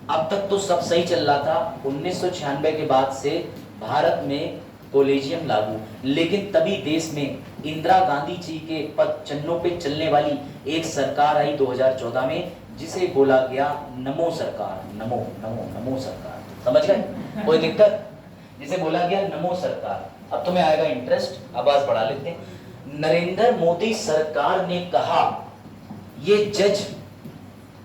Speaker 1: अब तक तो सब सही चल रहा था, 1996 के बाद से भारत में कोलेजियम लागू, लेकिन तभी देश में इंदिरा गांधी जी के पद चिन्हों पे चलने वाली एक सरकार आई 2014 में, जिसे बोला गया नमो सरकार। नमो नमो नमो सरकार, समझ गए? कोई दिक्कत? जिसे बोला गया नमो सरकार। अब तुम्हें आएगा इंटरेस्ट, आवाज बढ़ा लेते हैं। नरेंद्र मोदी सरकार ने कहा ये जज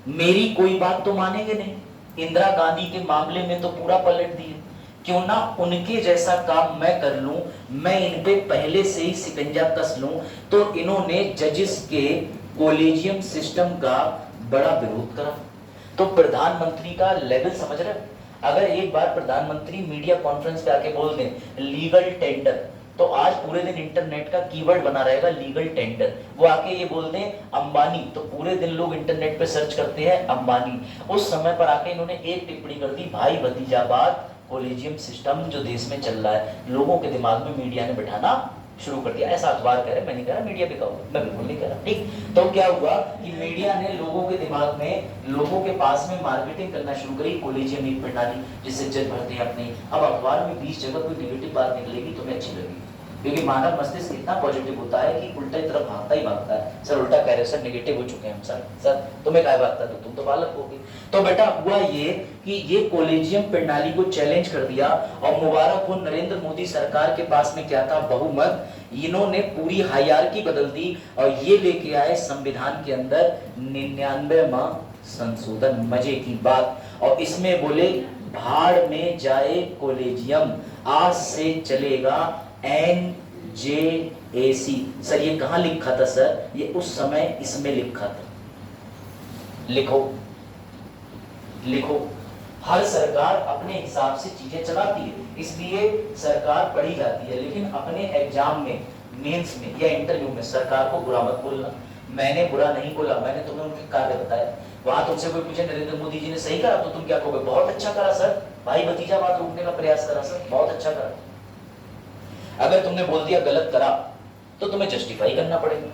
Speaker 1: मेरी कोई बात तो मानेंगे नहीं, इंदिरा गांधी के मामले में तो पूरा पलट दिए, क्यों ना उनके जैसा काम मैं कर लूं, मैं इन पे पहले से ही शिकंजा कस लूं। तो इन्होंने जजेस के कोलेजियम सिस्टम का बड़ा विरोध करा। तो प्रधानमंत्री का लेवल समझ रहे हो? अगर एक बार प्रधानमंत्री मीडिया कॉन्फ्रेंस पे आके बोल दें लीगल टेंडर, तो आज पूरे दिन इंटरनेट का कीवर्ड बना रहेगा लीगल टेंडर। वो आके ये बोल दें अंबानी, तो पूरे दिन लोग इंटरनेट पे सर्च करते हैं अंबानी। उस समय पर आके इन्होंने एक टिप्पणी कर दी, भाई भतीजावाद कोलेजियम सिस्टम जो देश में चल रहा है, लोगों के दिमाग में मीडिया ने बिठाना शुरू कर दिया। ऐसा अखबार कह रहे, मैं नहीं कह रहा मीडिया पे कहूँ, मैं बिल्कुल नहीं कह रहा, ठीक। तो क्या हुआ कि मीडिया ने लोगों के दिमाग में, लोगों के पास में मार्केटिंग करना शुरू करी कोलेजियम एक प्रणाली जिससे जज भरते हैं अपने। अब अखबार में 20 जगह कोई नेगेटिव बात निकलेगी तुम्हें अच्छी लगेगी, क्योंकि मानव मस्तिष्क इतना पॉजिटिव होता है कि उल्टा की तरफ भागता ही भागता है। सर उल्टा कह रहे हो सर, नेगेटिव हो चुके हैं हम सर तुम्हें क्या भागता तो तुम तो बालक होगी। तो बेटा हुआ ये कि ये कोलेजियम प्रणाली को चैलेंज कर दिया, और मुबारक हो नरेंद्र मोदी सरकार के पास में क्या था? बहुमत। इन्होंने पूरी हायरार्की बदल दी और ये लेके आए संविधान के अंदर 99वां संशोधन। मजे की बात, और इसमें बोले भाड़ में जाए कोलेजियम, आज से चलेगा NJAC। सर ये कहां लिखा था सर? ये उस समय इसमें लिखा था। लिखो लिखो। हर सरकार अपने हिसाब से चीजें चलाती है, इसलिए सरकार पढ़ी जाती है, लेकिन अपने एग्जाम में, मेंस में या इंटरव्यू में सरकार को बुरा मत बोलना। मैंने बुरा नहीं बोला, मैंने तुम्हें उनके कार्य बताया। वहां तुमसे कोई पूछे नरेंद्र मोदी जी ने सही करा, तो तुम क्या कहोगे? बहुत अच्छा करा सर, भाई भतीजावाद रोकने का प्रयास करा सर, बहुत अच्छा करा। अगर तुमने बोल दिया गलत करा, तो तुम्हें जस्टिफाई करना पड़ेगा,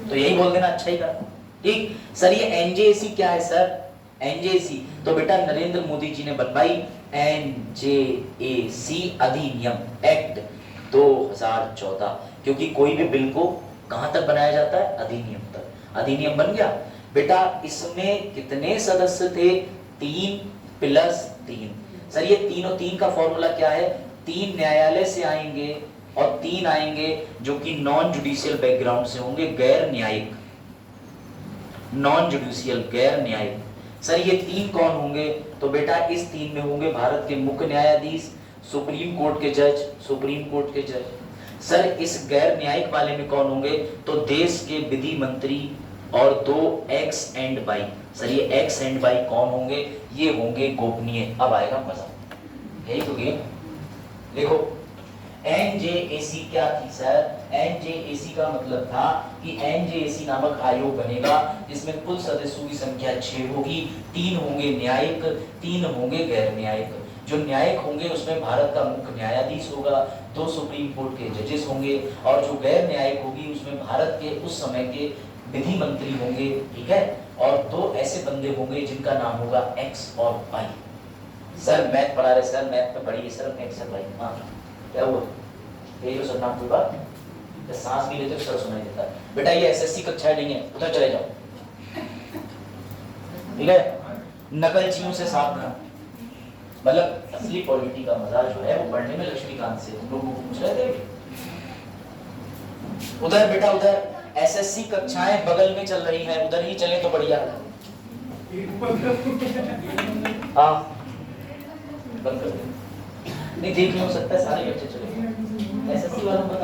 Speaker 1: तो यही बोल देना अच्छा ही करा, ठीक। सर ये NJAC क्या है सर? NJAC तो बेटा नरेंद्र मोदी जी ने बनवाई NJAC अधिनियम एक्ट 2014, क्योंकि कोई भी बिल को कहां तक बनाया जाता है? अधिनियम तक। अधिनियम बन गया बेटा। इसमें कितने सदस्य थे? 3 + 3। सर ये 3 और 3 का फॉर्मूला क्या है? 3 न्यायालय से आएंगे और 3 आएंगे जो कि नॉन जुडिशियल बैकग्राउंड से होंगे, गैर न्यायिक, नॉन जुडिशियल, गैर न्यायिक। सर ये 3 कौन होंगे? तो बेटा इस 3 में होंगे भारत के मुख्य न्यायाधीश, सुप्रीम कोर्ट के जज, सुप्रीम कोर्ट के जज। सर इस गैर न्यायिक वाले में कौन होंगे? तो देश के विधि मंत्री और 2 एक्स एंड वाई। सर ये एक्स एंड वाई कौन होंगे? ये होंगे गोपनीय। अब आएगा मजा, यही तो गेम। देखो NJAC क्या थी सर? NJAC का मतलब था कि NJAC नामक आयोग बनेगा जिसमें कुल सदस्यों की संख्या 6 होगी, 3 होंगे न्यायिक, 3 होंगे गैर न्यायिक। जो न्यायिक होंगे उसमें भारत का मुख्य न्यायाधीश होगा, 2 सुप्रीम कोर्ट के जजेस होंगे, और जो गैर न्यायिक होगी उसमें भारत के उस समय के विधि मंत्री होंगे, ठीक है, और 2 ऐसे बंदे होंगे जिनका नाम होगा एक्स और वाई। सर मैथ पढ़ा रहे सर, मैथ में पढ़िए सर एक्स और वाई। हाँ क्या हुआ? यही हो सर नाम कोई बात? जब सांस भी लेते सर सुनाई देता है। बेटा ये SSC कक्षा नहीं है, उधर चले जाओ, ठीक है। नकलचियों से सावधान। मतलब असली पॉलिटी का मजा जो है वो पढ़ने में लक्ष्मीकांत से तुम लोग पूछ रहे थे। उधर बेटा उधर SSC कक्षाएं बगल में चल रही हैं, उधर ही चले तो बढ़िया। हाँ बंद कर दे। नहीं देख नहीं हो सकता है, सारे बच्चे चले एसएससी वालों को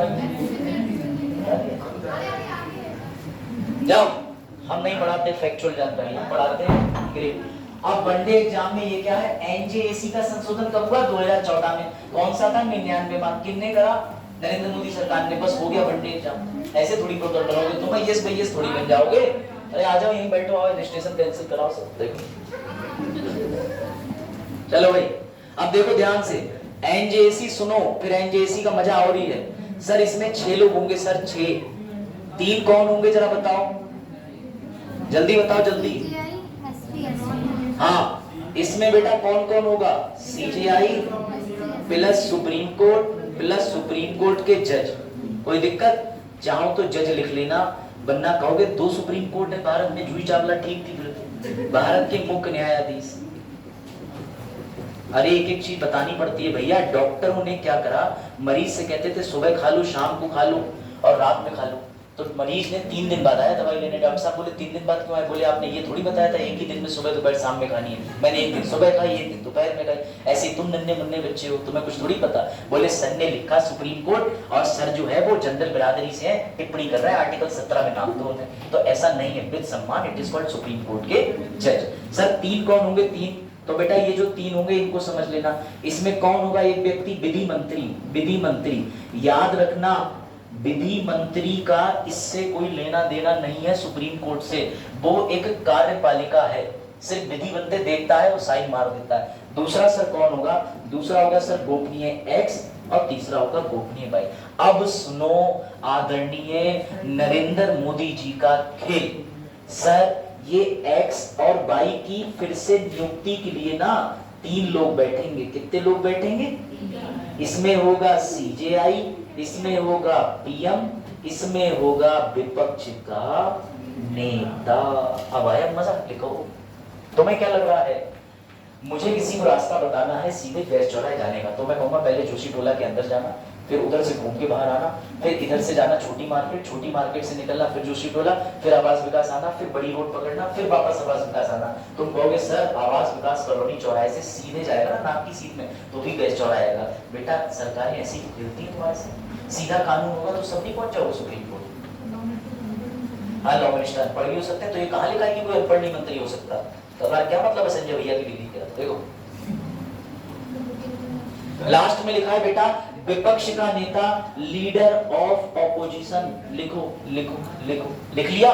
Speaker 1: जाओ, हम नहीं पढ़ाते फैक्चुअल जानकारी, हम पढ़ाते हैं ग्रेड। अब वनडे एग्जाम में ये क्या है, एनजेएसी का संशोधन कब हुआ 2014 में, कौन सा था 99 मार्क, किसने करा, नरेंद्र मोदी सरकार ने, बस हो गया वनडे एग्जाम। ऐसे थोड़ी प्रोटोकॉल बनाओगे तुम, यस भाई यस थोड़ी बन जाओगे, अरे आ जाओ यहीं बैठो, आओ रजिस्ट्रेशन कैंसिल कराओ सब। देखो चलो भाई अब देखो ध्यान से, एनजेएसी सुनो, फिर एनजेएसी का मजा और ही है। सर इसमें 6 लोग होंगे सर, 6, 3 कौन होंगे जरा बताओ, जल्दी बताओ जल्दी। हाँ इसमें बेटा कौन कौन होगा, CJI plus supreme court plus supreme court के जज। कोई दिक्कत, चाहो तो जज लिख लेना, वरना कहोगे 2 सुप्रीम कोर्ट है भारत में, जूही चावला ठीक थी, भारत के मुख्य न्यायाधीश। अरे एक एक चीज बतानी पड़ती है भैया। डॉक्टरों ने क्या करा, मरीज से कहते थे सुबह खा लो, शाम को खा लो और रात में खा लो, तो मरीज ने 3 दिन बाद आया दवाई लेने, डॉक्टर साहब बोले 3 दिन बाद क्यों आए, बोले आपने ये थोड़ी बताया था एक ही दिन में सुबह दोपहर शाम में खानी है, मैंने एक दिन सुबह खाई एक दिन दोपहर में खाई। ऐसे तुम नन्हे मुन्ने बच्चे हो, तुम्हें कुछ थोड़ी पता। बोले सर ने लिखा सुप्रीम कोर्ट, और सर जो है वो जनरल बिरादरी से है, टिप्पणी कर रहा है आर्टिकल 17 में नाम दो, तो ऐसा नहीं है, विद सम्मान it is called supreme court के जज। सर 3 कौन होंगे, 3, तो बेटा ये जो 3 होंगे इनको समझ लेना। इसमें कौन होगा, एक व्यक्ति विधि मंत्री, विधि मंत्री, याद रखना विधि मंत्री का इससे कोई लेना देना नहीं है सुप्रीम कोर्ट से, वो एक कार्यपालिका है, सिर्फ विधि बनते देखता है और साइन मार देता है। दूसरा सर कौन होगा, दूसरा होगा सर गोपनीय एक्स, और तीसरा होगा गोपनीय वाई। अब सुनो आदरणीय नरेंद्र मोदी जी का खेल, सर ये एक्स और वाई की फिर से नियुक्ति के लिए ना 3 लोग बैठेंगे। कितने लोग बैठेंगे, इसमें होगा सीजेआई, इसमें होगा पीएम, इसमें होगा विपक्ष का नेता। अब आया मजा, लिखो तुम्हें क्या लग रहा है, मुझे किसी को रास्ता बताना है सीधे गैस चौराहे जाने का, तो मैं कहूंगा पहले जोशी टोला के अंदर जाना, फिर उधर से घूम के बाहर आना, फिर इधर से जाना छोटी मार्केट से निकलना, फिर जोशी टोला, फिर आवास विकास आना, फिर बड़ी रोड पकड़ना, फिर वापस आवास विकास आना। तुम कहोगे सर आवास विकास कॉलोनी चौराहे से सीधे जाएगा ना नाक की सीट में, तो भी गैस चौराहा आएगा। बेटा सरकारें ऐसी खेलती है तुम्हारे से, सीधा कानून होगा तो सब नहीं पहुंच जाओगे सुप्रीम कोर्ट। हाँ लॉ मिनिस्टर पढ़ भी हो सकते हैं, तो ये कहाँ लिखा है कि कोई अनपढ़ नहीं मंत्री हो सकता, तो क्या मतलब है संजय भैया की डिग्री का। देखो लास्ट में लिखा है बेटा विपक्ष का नेता, लीडर ऑफ ऑपोजिशन, लिखो लिखो लिखो, लिख लिया।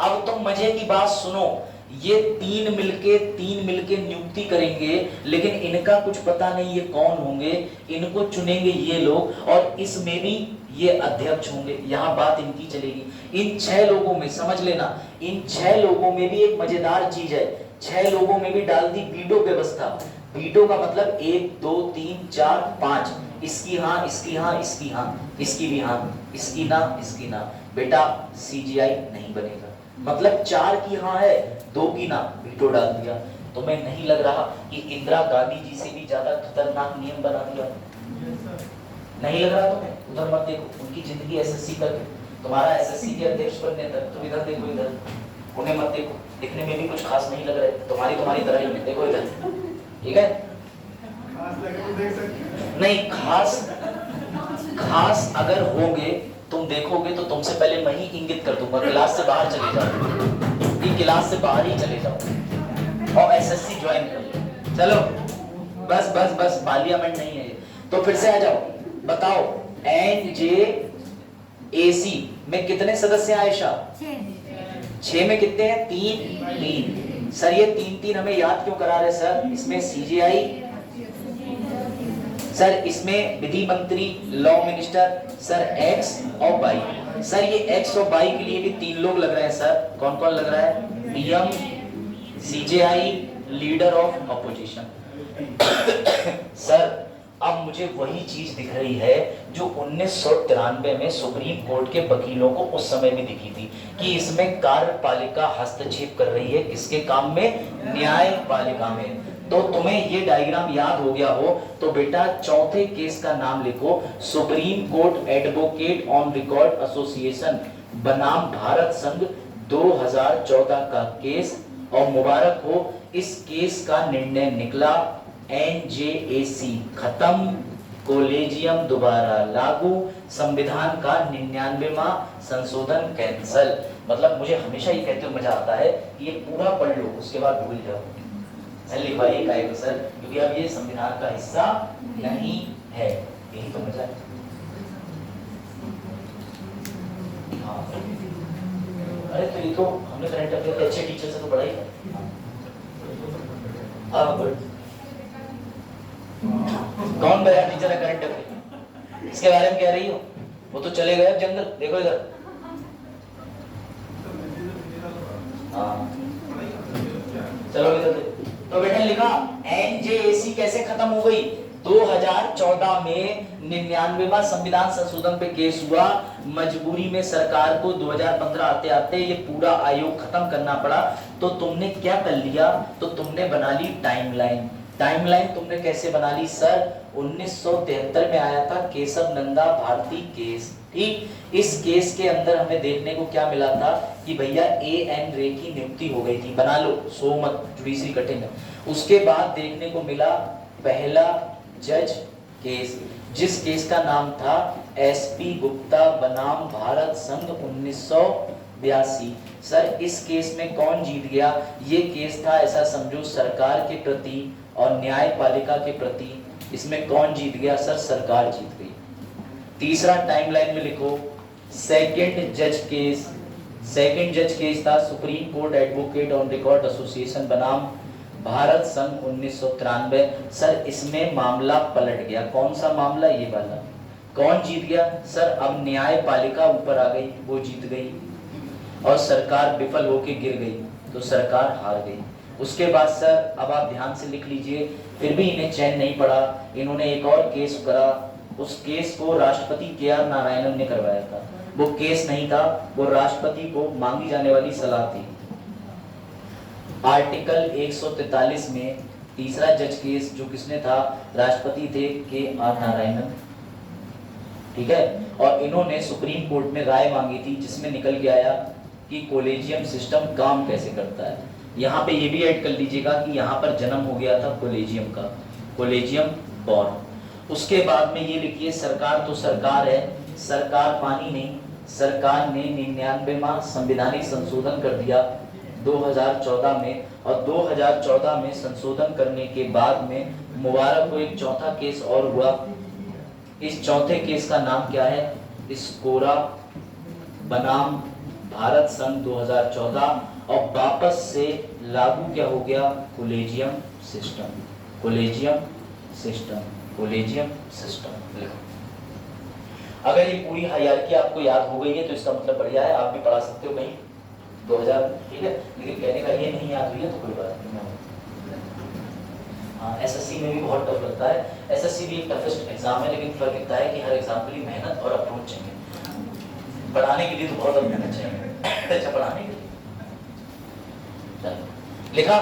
Speaker 1: अब तुम मजे की बात सुनो, ये 3 मिलके नियुक्ति करेंगे, लेकिन इनका कुछ पता नहीं ये कौन होंगे, इनको चुनेंगे ये लोग, और इसमें भी ये अध्यक्ष होंगे, यहाँ बात इनकी चलेगी। इन 6 लोगों में समझ लेना, इन 6 लोगों में भी एक मजेदार चीज है, 6 लोगों में भी डाल दी वीटो व्यवस्था। वीटो का मतलब 1 2 3 4 5, इसकी हाँ, इसकी हाँ, इसकी हाँ, इसकी भी हाँ, इसकी ना, इसकी ना। बेटा सीजीआई नहीं बनेगा, मतलब 4 की हाँ है, 2 की ना, वीटो डाल दिया। तुम्हें नहीं लग रहा कि इंदिरा गांधी जी से भी ज्यादा खतरनाक नियम बना दिया? नहीं लग रहा तुम्हें? उधर मत देखो, उनकी जिंदगी एसएससी तक, तुम्हारा एसएससी के अध्यक्ष बनने तक, तुम इधर देखो, इधर उन्हें मत देखो, दिखने में भी कुछ खास नहीं लग रहे, तुम्हारी तरह ही, देखो इधर, ठीक है? नहीं खास अगर होंगे तुम देखोगे तो तुमसे पहले मैं ही इंगित कर दूंगा, क्लास से बाहर चले जाओ, ये क्लास से बाहर ही चले जाओ और एसएससी ज्वाइन कर लो। चलो बस पार्लियामेंट नहीं है। तो फिर से आ जाओ, बताओ एनजेएसी में कितने सदस्य हैं आयशा? 6 में कितने हैं? 3। सर ये 3 हमें याद क्यों करा रहे सर? इसमें सीजीआई, सर इसमें विधि मंत्री, लॉ मिनिस्टर, सर एक्स और वाई। सर ये एक्स और वाई के लिए भी 3 लोग लग रहे हैं सर। कौन कौन लग रहा है? PM, CJI, leader of opposition. Sir अब मुझे वही चीज दिख रही है जो 1993 में सुप्रीम कोर्ट के वकीलों को उस समय भी दिखी थी कि इसमें कार्यपालिका हस्तक्षेप कर रही है, किसके काम में? न्यायपालिका में। तो तुम्हें ये डायग्राम याद हो गया हो तो बेटा चौथे केस का नाम लिखो, supreme court advocate on record association बनाम भारत संघ 2014 का केस। और मुबारक हो, इस केस का निर्णय निकला NJAC खत्म, कॉलेजियम दोबारा लागू, संविधान का 99वां संशोधन कैंसल। मतलब मुझे हमेशा ये कहते हुए मजा आता है कि ये पूरा पढ़ लो उसके बाद भूल जाओ, लिखवाइए काय को सर, क्योंकि अब ये संविधान का हिस्सा नहीं है, यही तो मजा है। हाँ अरे तो ये तो हमने करंट अफेयर के अच्छे टीचर से तो पढ़ा ही था। कौन बड़ा टीचर है करंट अफेयर, इसके बारे में कह रही हो? वो तो चले गए जंगल, देखो इधर। हाँ चलो इधर। तो बेटा लिखा NJAC कैसे खत्म हो गई? 2014 में 99वां संविधान संशोधन पे केस हुआ, मजबूरी में सरकार को 2015 आते आते ये पूरा आयोग खत्म करना पड़ा। तो तुमने क्या कर लिया? तो तुमने बना ली टाइमलाइन। टाइमलाइन तुमने कैसे बना ली सर? 1973 में आया था केशव नंदा भारती केस, ठीक। इस केस के अंदर हमें देखने को क्या मिला था कि भैया AN रे की नियुक्ति हो गई थी, बना लो, सो मत, जुडिशरी कठिन है। उसके बाद देखने को मिला पहला जज केस, जिस केस का नाम था SP गुप्ता बनाम भारत संघ 1982। सर इस केस में कौन जीत गया? ये केस था ऐसा समझो सरकार के प्रति और न्यायपालिका के प्रति, इसमें कौन जीत गया सर? सरकार जीत गई। तीसरा टाइमलाइन में लिखो सेकंड जज केस। सेकंड जज केस था supreme court advocate on record association बनाम भारत संघ 1993। सर इसमें मामला पलट गया, कौन सा मामला? ये वाला। कौन जीत गया सर? अब न्यायपालिका ऊपर आ गई, वो जीत गई, और सरकार विफल होकर गिर गई, तो सरकार हार गई। उसके बाद सर अब आप ध्यान से लिख लीजिए, फिर भी इन्हें चैन नहीं पड़ा, इन्होंने एक और केस करा। उस केस को राष्ट्रपति KR नारायणन ने करवाया था। वो केस नहीं था, वो राष्ट्रपति को मांगी जाने वाली सलाह थी। आर्टिकल 143 में तीसरा जज केस जो किसने था? राष्ट्रपति थे KR नारायणन, ठीक है। और इन्होंने सुप्रीम कोर्ट में राय मांगी थी, जिसमें निकल के आया कि कॉलेजियम सिस्टम काम कैसे करता है। यहाँ पे ये भी ऐड कर लीजिएगा कि यहाँ पर जन्म हो गया था कॉलेजियम का, कॉलेजियम बॉर्न। उसके बाद में ये लिखिए सरकार तो सरकार है, सरकार पानी नहीं, सरकार ने 99वां संवैधानिक संशोधन कर दिया 2014 में, और 2014 में संशोधन करने के बाद में मुबारक को एक चौथा केस और हुआ। इस चौथे केस का नाम क्या है? स्कोरा बनाम भारत संघ 2014, और वापस से लागू क्या हो गया? Collegium system, collegium system, collegium system. अगर ये पूरी हायरार्की आपको याद हो गई है तो इसका मतलब बढ़िया है, आप भी पढ़ा सकते हो कहीं 2000, ठीक है। लेकिन कहने का ये नहीं याद हुई है तो कोई बात नहीं। हाँ SSC में भी बहुत टफ लगता है, SSC भी एक टफेस्ट एग्जाम है, लेकिन फर्क इतना है कि हर एग्जाम के लिए मेहनत और अप्रोच चाहिए। पढ़ाने के लिए तो बहुत मेहनत चाहिए, अच्छा पढ़ाने के लिए। लिखा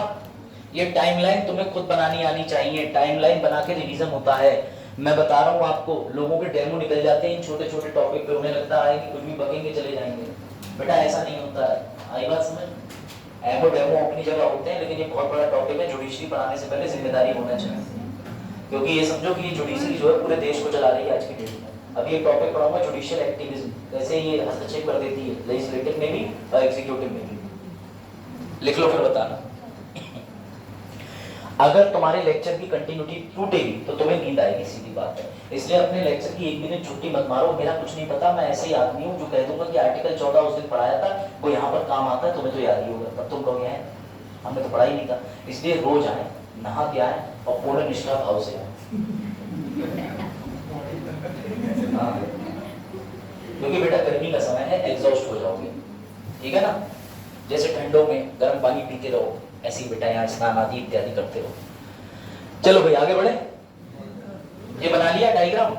Speaker 1: ये टाइमलाइन तुम्हें खुद बनानी आनी चाहिए, टाइमलाइन बना के रिवीजन होता है। मैं बता रहा हूँ आपको, लोगों के डेमो निकल जाते हैं इन छोटे छोटे टॉपिक पे, उन्हें लगता है कि कुछ भी बकेंगे चले जाएंगे। बेटा ऐसा नहीं होता है, आई बात समझ? एमओ डेमो अपनी जगह होते हैं, लेकिन ये बहुत बड़ा टॉपिक है, जुडिशरी पढ़ाने से पहले जिम्मेदारी होना चाहिए। क्योंकि ये समझो कि ये जुडिशरी जो है पूरे देश को चला रही है आज की डेट में। अभी एक टॉपिक पढ़ाऊंगा जुडिशियल एक्टिविज्म, कैसे ये हस्तक्षेप कर देती है लेजिस्लेटिव में भी और एग्जीक्यूटिव में भी। लिख लो फिर बताना। अगर तुम्हारे लेक्चर की कंटिन्यूटी टूटेगी तो तुम्हें नींद आएगी, सीधी बात है। इसलिए अपने लेक्चर की एक मिनट छुट्टी मत मारो, मेरा कुछ नहीं पता, मैं ऐसे ही आदमी हूँ जो कह दूंगा कि आर्टिकल 14 उस दिन पढ़ाया था, वो यहाँ पर काम आता है, तुम्हें तो याद ही होगा। तब तुम कहोगे हैं हमने तो पढ़ा ही नहीं था। इसलिए रोज आए, नहा के आए और पूर्ण निष्ठा भाव से आए। क्योंकि बेटा गर्मी का समय है, एग्जॉस्ट हो जाओगे, ठीक है ना। जैसे ठंडों में गर्म पानी पीते रहो, ऐसे ही बेटा यहाँ स्नान आदि इत्यादि करते रहो। चलो भाई आगे बढ़े। ये बना लिया डायग्राम,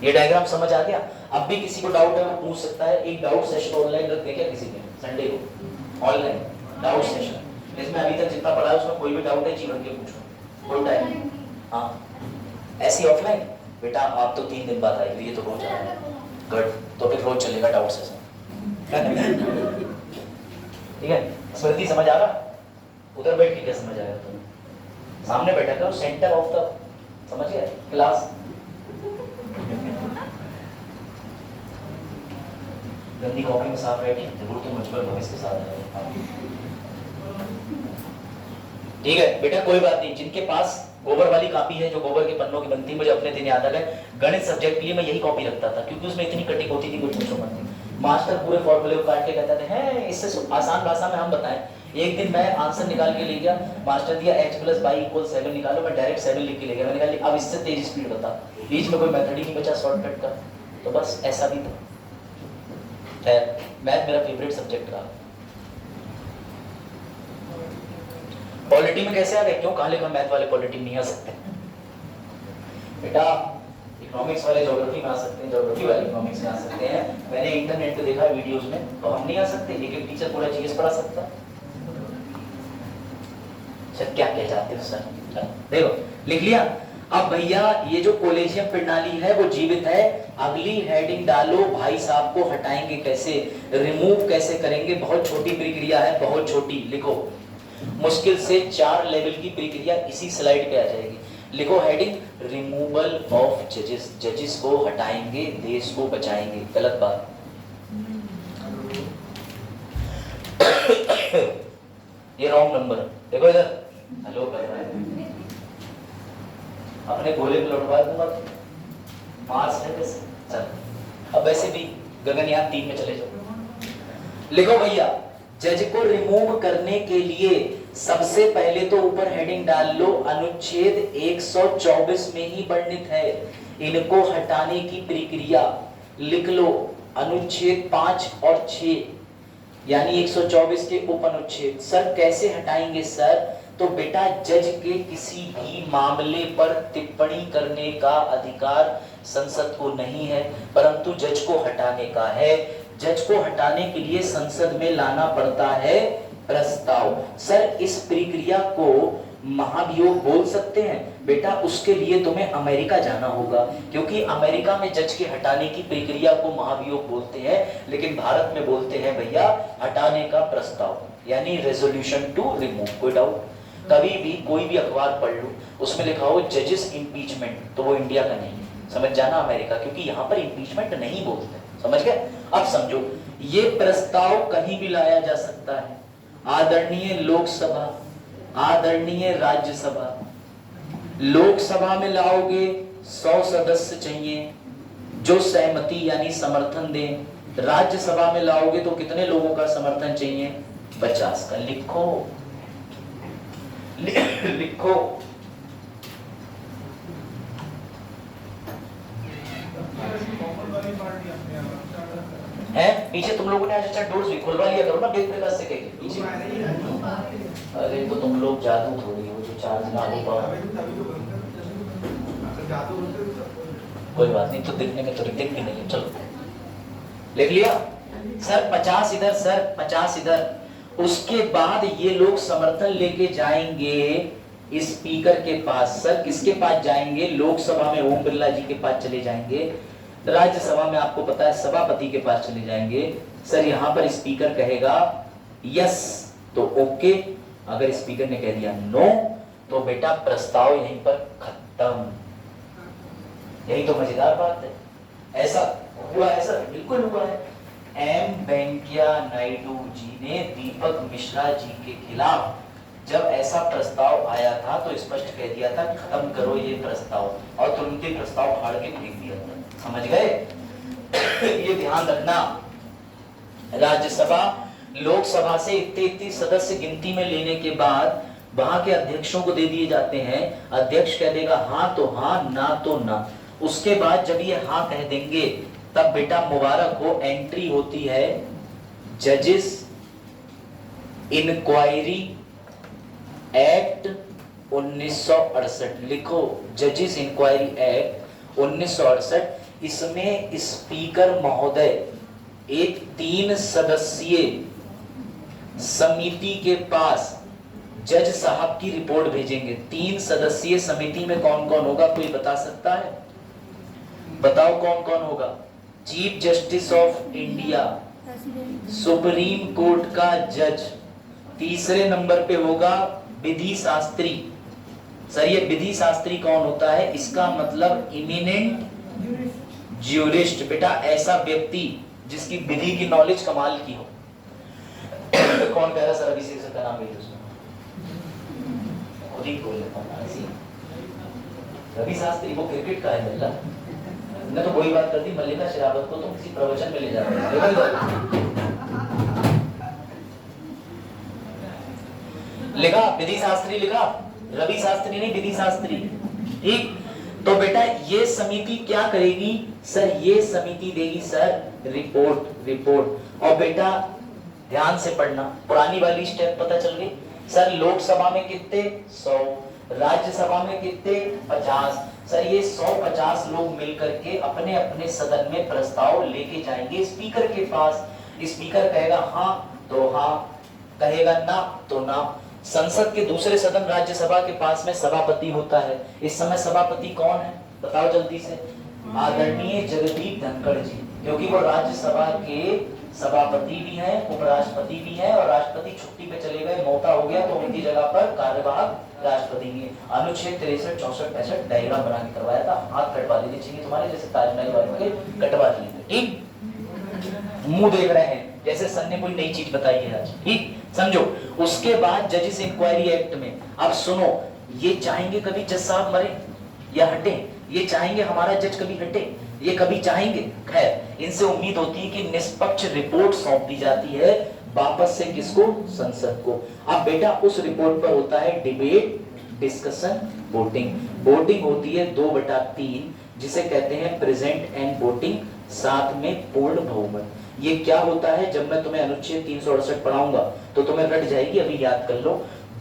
Speaker 1: ये डायग्राम समझ आ गया। अब भी किसी को डाउट है वो पूछ सकता है। एक डाउट सेशन ऑनलाइन रखते क्या किसी ने? संडे को ऑनलाइन डाउट सेशन, इसमें अभी तक जितना पढ़ा है उसमें कोई भी डाउट है जीवन के पूछो, कोई टाइम नहीं। हाँ ऐसी ऑफलाइन बेटा आप तो 3 दिन बाद आएगी, ये तो रोज आएगा। गुड, तो फिर रोज चलेगा डाउट सेशन, ठीक है। स्मृति समझ आ रहा? उधर बैठ के क्या समझ आएगा तुम्हें? सामने बैठा करो, सेंटर ऑफ द, समझ गए, क्लास। गंदी कॉपी में साफ राइटिंग, जरूर तुम मुझपर भविष्य के साथ रहो। ठीक है बेटा, कोई बात नहीं। जिनके पास गोबर वाली कॉपी है, जो गोबर के पन्नों की बनती है, मुझे अपने दिन याद आ गए, गणित सब्जेक्ट के लिए मैं यही कॉपी रखता था, क्योंकि उसमें इतनी कटिंग होती थी, कुछ पूछो मत। मास्टर पूरे फॉर्मूले को काट के कहता था, है इससे आसान भाषा में हम बताएं। एक दिन मैं आंसर निकाल के ले गया, मास्टर दिया h + y = 7 निकालो, मैं डायरेक्ट 7 लिख के ले गया। मैंने कहा अब इससे तेज स्पीड बता, बीच में कोई मेथड ही नहीं बचा शॉर्टकट का। तो बस ऐसा भी था। मैथ मेरा फेवरेट सब्जेक्ट रहा। पॉलिटी में कैसे आ गए? क्यों, कहाँ लिखा मैथ वाले पॉलिटी में नहीं आ सकते? बेटा इकोनॉमिक्स वाले ज्योग्राफी में आ सकते हैं, ज्योग्राफी वाले इकोनॉमिक्स में आ सकते हैं। मैंने इंटरनेट पे देखा वीडियोस में, तो हम नहीं आ सकते? एक टीचर पूरा जीएस पढ़ा सकता? सर क्या कह चाहते हो सर? देखो लिख लिया। अब भैया ये जो कोलेजियम प्रणाली है वो जीवित है। अगली हेडिंग डालो, भाई साहब को हटाएंगे कैसे, रिमूव कैसे करेंगे? बहुत छोटी प्रक्रिया है, बहुत छोटी। लिखो, मुश्किल से 4 लेवल की प्रक्रिया इसी स्लाइड पे आ जाएगी। लिखो हेडिंग, रिमूवल ऑफ जजेस। जजेस को हटाएंगे, देश को बचाएंगे। गलत बात। ये रॉन्ग नंबर। देखो इधर, हेलो कर रहा है, अपने गोले पे लौटवा दूंगा। मार्स है कैसे? चल अब वैसे भी गगनयान 3 में चले जाओ। लिखो भैया, जज को रिमूव करने के लिए सबसे पहले तो ऊपर हेडिंग डाल लो, अनुच्छेद 124 में ही वर्णित है इनको हटाने की प्रक्रिया। लिख लो, अनुच्छेद 5 और 6 यानी 124 के उप अनुच्छेद। सर कैसे हटाएंगे सर? तो बेटा जज के किसी भी मामले पर टिप्पणी करने का अधिकार संसद को नहीं है, परंतु जज को हटाने का है। जज को हटाने के लिए संसद में लाना पड़ता है प्रस्ताव। सर इस प्रक्रिया को महाभियोग बोल सकते हैं? बेटा उसके लिए तुम्हें अमेरिका जाना होगा, क्योंकि अमेरिका में जज के हटाने की प्रक्रिया को महाभियोग बोलते हैं, लेकिन भारत में बोलते हैं भैया हटाने का प्रस्ताव, यानी रेजोल्यूशन टू रिमूव। कोई डाउट? कभी भी कोई भी अखबार पढ़ लो, उसमें लिखा हो जजेस इम्पीचमेंट, तो वो इंडिया का नहीं, समझ जाना अमेरिका, क्योंकि यहाँ पर इम्पीचमेंट नहीं बोलते। समझ गए? अब समझो, ये प्रस्ताव कहीं भी लाया जा सकता है। आदरणीय लोकसभा, आदरणीय राज्यसभा। लोकसभा में लाओगे 100 सदस्य चाहिए जो सहमति यानी समर्थन दें। राज्यसभा में लाओगे तो कितने लोगों का समर्थन चाहिए? 50 का। लिखो लिखो। है पीछे तुम लोगों ने आज अच्छा डोर्स भी खुलवा लिया करो ना, बेग प्रकाश से कहीं पीछे। अरे तो तुम लोग जादू थोड़ी हो जो चार्ज ना हो पाओ। कोई बात नहीं, तो देखने में तो दिख भी नहीं। चलो लिख लिया सर 50 इधर, सर 50 इधर। उसके बाद ये लोग समर्थन लेके जाएंगे स्पीकर के पास। सर किसके पास जाएंगे? लोकसभा में ओम बिरला जी के पास चले जाएंगे, राज्यसभा में आपको पता है सभापति के पास चले जाएंगे। सर यहाँ पर स्पीकर कहेगा यस तो ओके, अगर स्पीकर ने कह दिया नो तो बेटा प्रस्ताव यहीं पर खत्म। यही तो मजेदार बात है। ऐसा हुआ है सर, बिल्कुल हुआ है। एम वेंकैया नायडू जी ने दीपक मिश्रा जी के खिलाफ जब ऐसा प्रस्ताव आया था तो स्पष्ट कह दिया था खत्म करो ये प्रस्ताव, और तुरंत ही प्रस्ताव फाड़ के फेंक दिया था। समझ गए? ये ध्यान रखना। राज्यसभा लोकसभा से इतने सदस्य गिनती में लेने के बाद वहां के अध्यक्षों को दे दिए जाते हैं। अध्यक्ष कह देगा हाँ तो हाँ, ना तो ना। उसके बाद जब ये हाँ कह देंगे तब बेटा मुबारक हो, एंट्री होती है जजेस इंक्वायरी एक्ट 1968। लिखो जजेस इंक्वायरी एक्ट 1968। इसमें स्पीकर महोदय एक 3 सदस्यीय समिति के पास जज साहब की रिपोर्ट भेजेंगे। 3 सदस्यीय समिति में कौन कौन होगा? कोई बता सकता है? बताओ कौन कौन होगा? Chief justice of India, supreme court का जज, तीसरे नंबर पे होगा विधि शास्त्री, सर ये विधि शास्त्री कौन होता है? इसका मतलब इमिनेंट ज्यूरिस्ट। बेटा ऐसा व्यक्ति जिसकी विधि की नॉलेज कमाल की हो। कौन कह रहा सर अभिषेक का नाम ले उसमें? खुद ही बोल लेता हूँ ऐसी। रवि शास्त्री वो क्रिकेट का है बल्ला। मैं तो वही बात कर दी, मल्लिका शेरावत को तुम किसी प्रवचन में ले जा रहे हो। लिखा विधि शास्त्री, लिखा रवि शास्त्री नहीं विधि शास्त्री। ठीक, तो बेटा ये समिति क्या करेगी सर? ये समिति देगी सर रिपोर्ट। और बेटा ध्यान से पढ़ना, पुरानी वाली स्टेप पता चल गई सर। लोकसभा में कितने? 100, राज्यसभा में कितने? 50। सर ये 150 लोग मिलकर के अपने अपने सदन में प्रस्ताव लेके जाएंगे स्पीकर के पास। स्पीकर कहेगा हाँ तो हाँ, कहेगा ना तो ना। संसद के दूसरे सदन राज्यसभा के पास में सभापति होता है। इस समय सभापति कौन है बताओ जल्दी से? आदरणीय जगदीप धनखड़ जी, क्योंकि वो राज्यसभा के सभापति भी हैं, उपराष्ट्रपति भी हैं, और राष्ट्रपति छुट्टी पे चले गए, मौका हो गया, तो उनकी जगह पर कार्यवाहक राष्ट्रपति भी। अनुच्छेद 63, 64, 65 डायग्राम बना के करवाया था। हाथ कटवा देने चाहिए तुम्हारे, जैसे ताजमहल वाले के कटवा दिए थे। ठीक, मुंह देख रहे हैं जैसे सन ने कोई नई चीज बताई है आज। ठीक, समझो। उसके बाद जजिस इंक्वायरी एक्ट में, अब सुनो, ये चाहेंगे कभी जज साहब मरे या हटे? ये चाहेंगे हमारा जज कभी हटे? ये कभी चाहेंगे? खैर, इनसे उम्मीद होती है कि निष्पक्ष रिपोर्ट सौंप दी जाती है वापस से किसको? संसद को। अब बेटा उस रिपोर्ट पर होता है डिबेट, डिस्कशन, वोटिंग। वोटिंग होती है 2/3, जिसे कहते हैं प्रेजेंट एंड वोटिंग, साथ में पूर्ण बहुमत। ये क्या होता है? जब मैं तुम्हें अनुच्छेद 368 पढ़ाऊंगा तो तुम्हें रट जाएगी, अभी याद कर लो।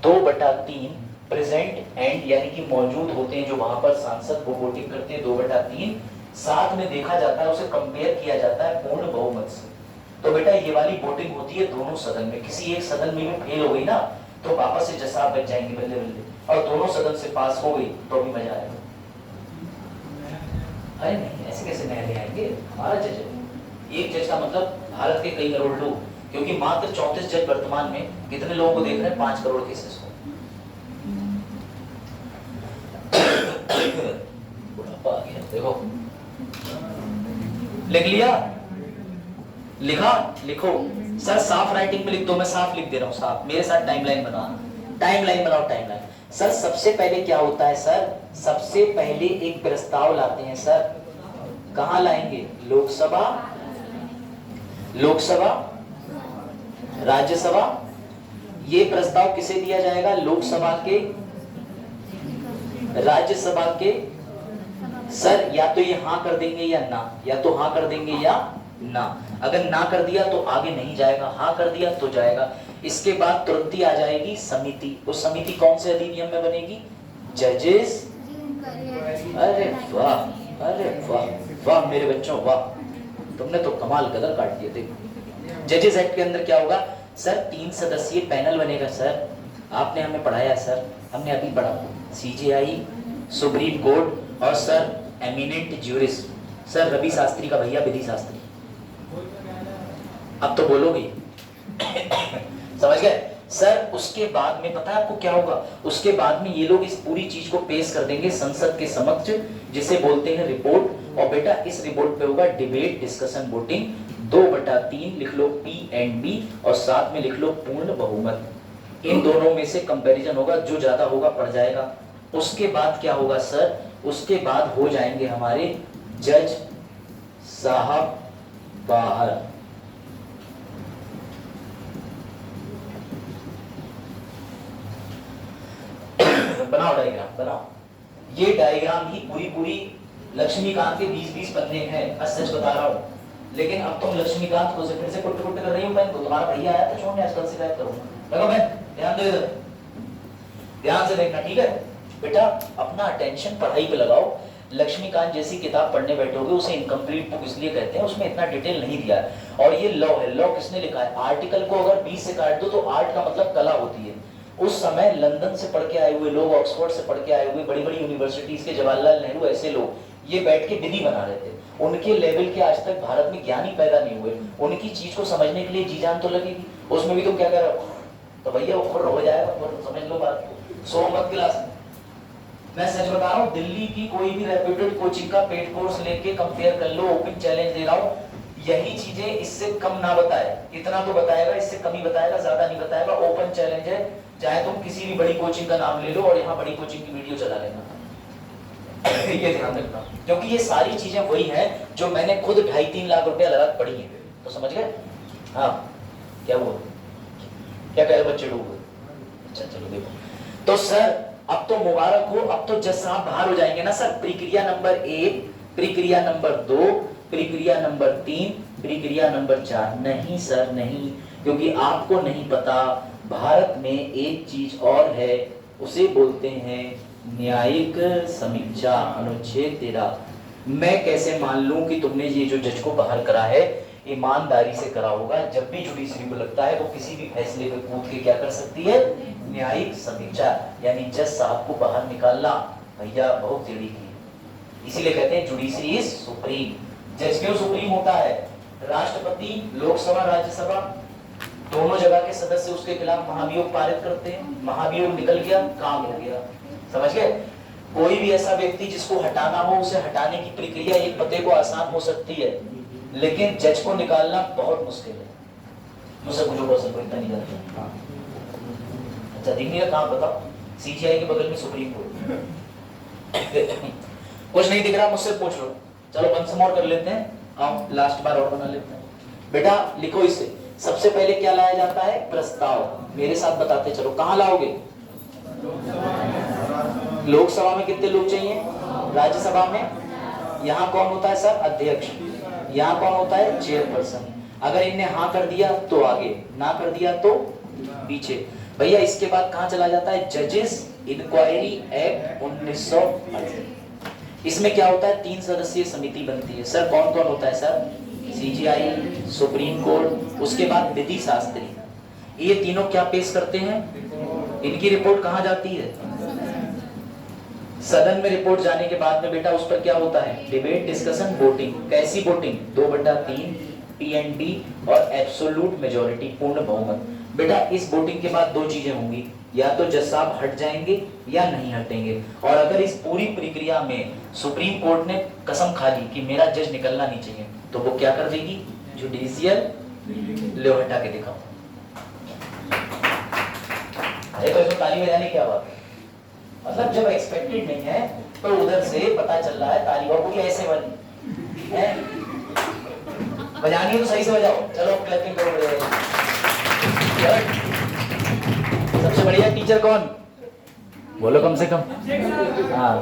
Speaker 1: 2/3 प्रेजेंट एंड यानी कि मौजूद होते हैं जो वहां पर सांसद वो वोटिंग करते हैं 2/3, साथ में देखा जाता है, उसे कंपेयर किया जाता है पूर्ण बहुमत से। तो बेटा ये वाली वोटिंग होती है दोनों सदन में। किसी एक सदन में भी फेल हो गई ना तो वापस से जज साहब बच जाएंगे बल्ले बल्ले, और दोनों सदन से पास हो गई तो भी मजा आएगा। अरे नहीं, ऐसे कैसे नए आएंगे? हमारा जज है, एक जज का मतलब भारत के कई करोड़ लोग, क्योंकि मात्र 34 जज वर्तमान में कितने लोगों को देख रहे हैं? 5 करोड़ केसेस को। बुढ़ापा आ गया, देखो लिख लिया, लिखा, लिखो सर। साफ राइटिंग में लिख दो, मैं साफ लिख दे रहा हूं, साफ। मेरे साथ टाइमलाइन बनाओ, टाइमलाइन बनाओ, टाइमलाइन। सर सबसे पहले क्या होता है सर? सबसे पहले एक प्रस्ताव लाते हैं सर। कहां लाएंगे? लोकसभा, लोकसभा, राज्यसभा। ये प्रस्ताव किसे दिया जाएगा? लोकसभा के, राज्यसभा के। सर या तो ये हाँ कर देंगे या ना, या तो हाँ कर देंगे या ना। अगर ना कर दिया तो आगे नहीं जाएगा, हाँ कर दिया तो जाएगा। इसके बाद तुरंत ही आ जाएगी समिति। उस समिति कौन से अधिनियम में बनेगी? जजेस। अरे वाह, अरे वाह वाह मेरे बच्चों, वाह, तुमने तो कमाल कदर काट दिए थे। जजेस एक्ट के अंदर क्या होगा सर? 3 सदस्यीय पैनल बनेगा सर। आपने हमें पढ़ाया सर, हमने अभी पढ़ा, सीजेआई, सुप्रीम कोर्ट, और sir eminent jurist. Sir Ravi Shastri का भैया विधि शास्त्री। अब तो बोलोगे समझ गए सर? उसके बाद में पता है आपको क्या होगा? उसके बाद में ये लोग इस पूरी चीज को पेश कर देंगे संसद के समक्ष, जिसे बोलते हैं रिपोर्ट। और बेटा इस रिपोर्ट पे होगा डिबेट, डिस्कशन, वोटिंग। 2/3 लिख लो P and B, और साथ में लिख लो पूर्ण बहुमत। इन दोनों में से कंपैरिजन होगा, जो ज्यादा होगा पड़ जाएगा। उसके बाद क्या होगा सर? उसके बाद हो जाएंगे हमारे जज साहब बाहर। बनाओ डायग्राम, बनाओ। ये डायग्राम ही पूरी लक्ष्मीकांत के 20-20 पन्ने हैं, सच बता रहा हूँ। लेकिन अब तुम लक्ष्मीकांत को फिर से कुट कर रही हो। मैं तो तुम्हारा भैया आया था छोड़ने, आजकल शिकायत करूंगा। देखो मैं ध्यान दो, इधर ध्यान से देखना, ठीक है बेटा? अपना अटेंशन पढ़ाई पे लगाओ। लक्ष्मीकांत जैसी किताब पढ़ने बैठोगे, उसे इनकम्प्लीट बुक इसलिए कहते हैं, उसमें इतना डिटेल नहीं दिया है। और ये लॉ है। लॉ किसने लिखा है? आर्टिकल को अगर 20 से काट दो तो आर्ट का मतलब कला होती है। उस समय लंदन से पढ़ के आए हुए लोग, ऑक्सफोर्ड से पढ़ के आए हुए, बड़ी बड़ी यूनिवर्सिटीज के, जवाहरलाल नेहरू, ऐसे लोग ये बैठ के विधि बना रहे थे। उनके लेवल के आज तक भारत में ज्ञान ही पैदा नहीं हुए। उनकी चीज को समझने के लिए जी जान तो लगेगी। उसमें भी तुम क्या कर रहे हो? तो भैया वो खुर हो जाएगा, समझ लो बात को। सो मत क्लास में मैं सच बता रहा हूँ, दिल्ली की कोई भी रेप्यूटेड कोचिंग का पेड कोर्स लेके कंपेयर कर लो, ओपन चैलेंज दे रहा हूँ, यही चीजें इससे कम ना बताए, इतना तो बताएगा, इससे कम ही बताएगा, ज्यादा नहीं बताएगा। ओपन चैलेंज है, चाहे तुम किसी भी बड़ी कोचिंग का नाम ले लो और यहाँ बड़ी कोचिंग की वीडियो चला लेना। ये ध्यान रखना, क्योंकि ये सारी चीजें वही है जो मैंने खुद 2.5-3 लाख रुपया लगा पढ़ी है। तो समझ गए? हाँ, क्या हुआ? क्या कह रहे बच्चे डूब गए? अच्छा चलो देखो, तो सर अब तो मुबारक हो, अब तो जज साहब बाहर हो जाएंगे ना सर। प्रक्रिया नंबर 1, प्रक्रिया नंबर 2, प्रक्रिया नंबर 3, प्रक्रिया नंबर 4। नहीं सर नहीं, क्योंकि आपको नहीं पता भारत में एक चीज और है, उसे बोलते हैं न्यायिक समीक्षा, अनुच्छेद 13। मैं कैसे मान लूं कि तुमने ये जो जज को बाहर करा है ईमानदारी से करा होगा? जब भी जुडिशरी को लगता है वो किसी भी फैसले पे कूद के क्या कर सकती है? न्यायिक समीक्षा, यानी जज साहब को बाहर निकालना। भैया बहुत टेढ़ी की, इसीलिए कहते हैं जुडिशरी इज सुप्रीम। जज क्यों सुप्रीम होता है? राष्ट्रपति, लोकसभा, राज्यसभा दोनों जगह के सदस्य उसके खिलाफ महाभियोग पारित करते हैं, महाभियोग निकल गया, काम हो गया। समझ गए? कोई भी ऐसा व्यक्ति जिसको हटाना हो, उसे हटाने की प्रक्रिया एक पते को आसान हो सकती है, लेकिन जज को निकालना बहुत मुश्किल है। मुझसे पूछो क्वेश्चन, को इतना नहीं जानता। अच्छा दिख नहीं रहा कहाँ बताओ? सीजीआई के बगल में सुप्रीम कोर्ट। कुछ नहीं दिख रहा, मुझसे पूछ लो। चलो वन से और कर लेते हैं, आओ लास्ट बार और बना लेते हैं। बेटा लिखो इसे, सबसे पहले क्या लाया जाता है? प्रस्ताव। मेरे साथ बताते चलो, कहाँ लाओगे? लोकसभा में कितने लोग चाहिए? राज्यसभा में यहाँ कौन होता है सर? अध्यक्ष। यहाँ कौन होता है? चेयरपर्सन। अगर इनने हाँ कर दिया तो आगे, ना कर दिया तो पीछे। भैया इसके बाद कहाँ चला जाता है? जजेस इंक्वायरी एक्ट 1980। इसमें क्या होता है? 3 सदस्यीय समिति बनती है। सर कौन कौन होता है सर? सीजीआई, सुप्रीम कोर्ट, उसके बाद विधि शास्त्री। ये तीनों क्या पेश करते हैं? इनकी रिपोर्ट कहाँ जाती है? सदन में रिपोर्ट जाने के बाद में बेटा उस पर क्या होता है? Debate, discussion, voting. कैसी वोटिंग? 2/3 पीएनडी और एब्सोल्यूट मेजॉरिटी, पूर्ण बहुमत। बेटा इस वोटिंग के बाद 2 चीजें होंगी, या तो जज साहब हट जाएंगे या नहीं हटेंगे। और अगर इस पूरी प्रक्रिया में सुप्रीम कोर्ट ने कसम खा ली कि मेरा जज निकलना नहीं चाहिए, तो वो क्या कर देगी? जुडिशियल ले हटा के दिखाओ। अरे तो इसमें ताली बजाने क्या बात है? मतलब जब एक्सपेक्टेड नहीं है तो उधर से पता चल रहा है ताली और कोई ऐसे बनी है। बजानी है तो सही से बजाओ। चलो क्लैपिंग करो। सबसे बढ़िया टीचर कौन? बोलो कम से कम। हाँ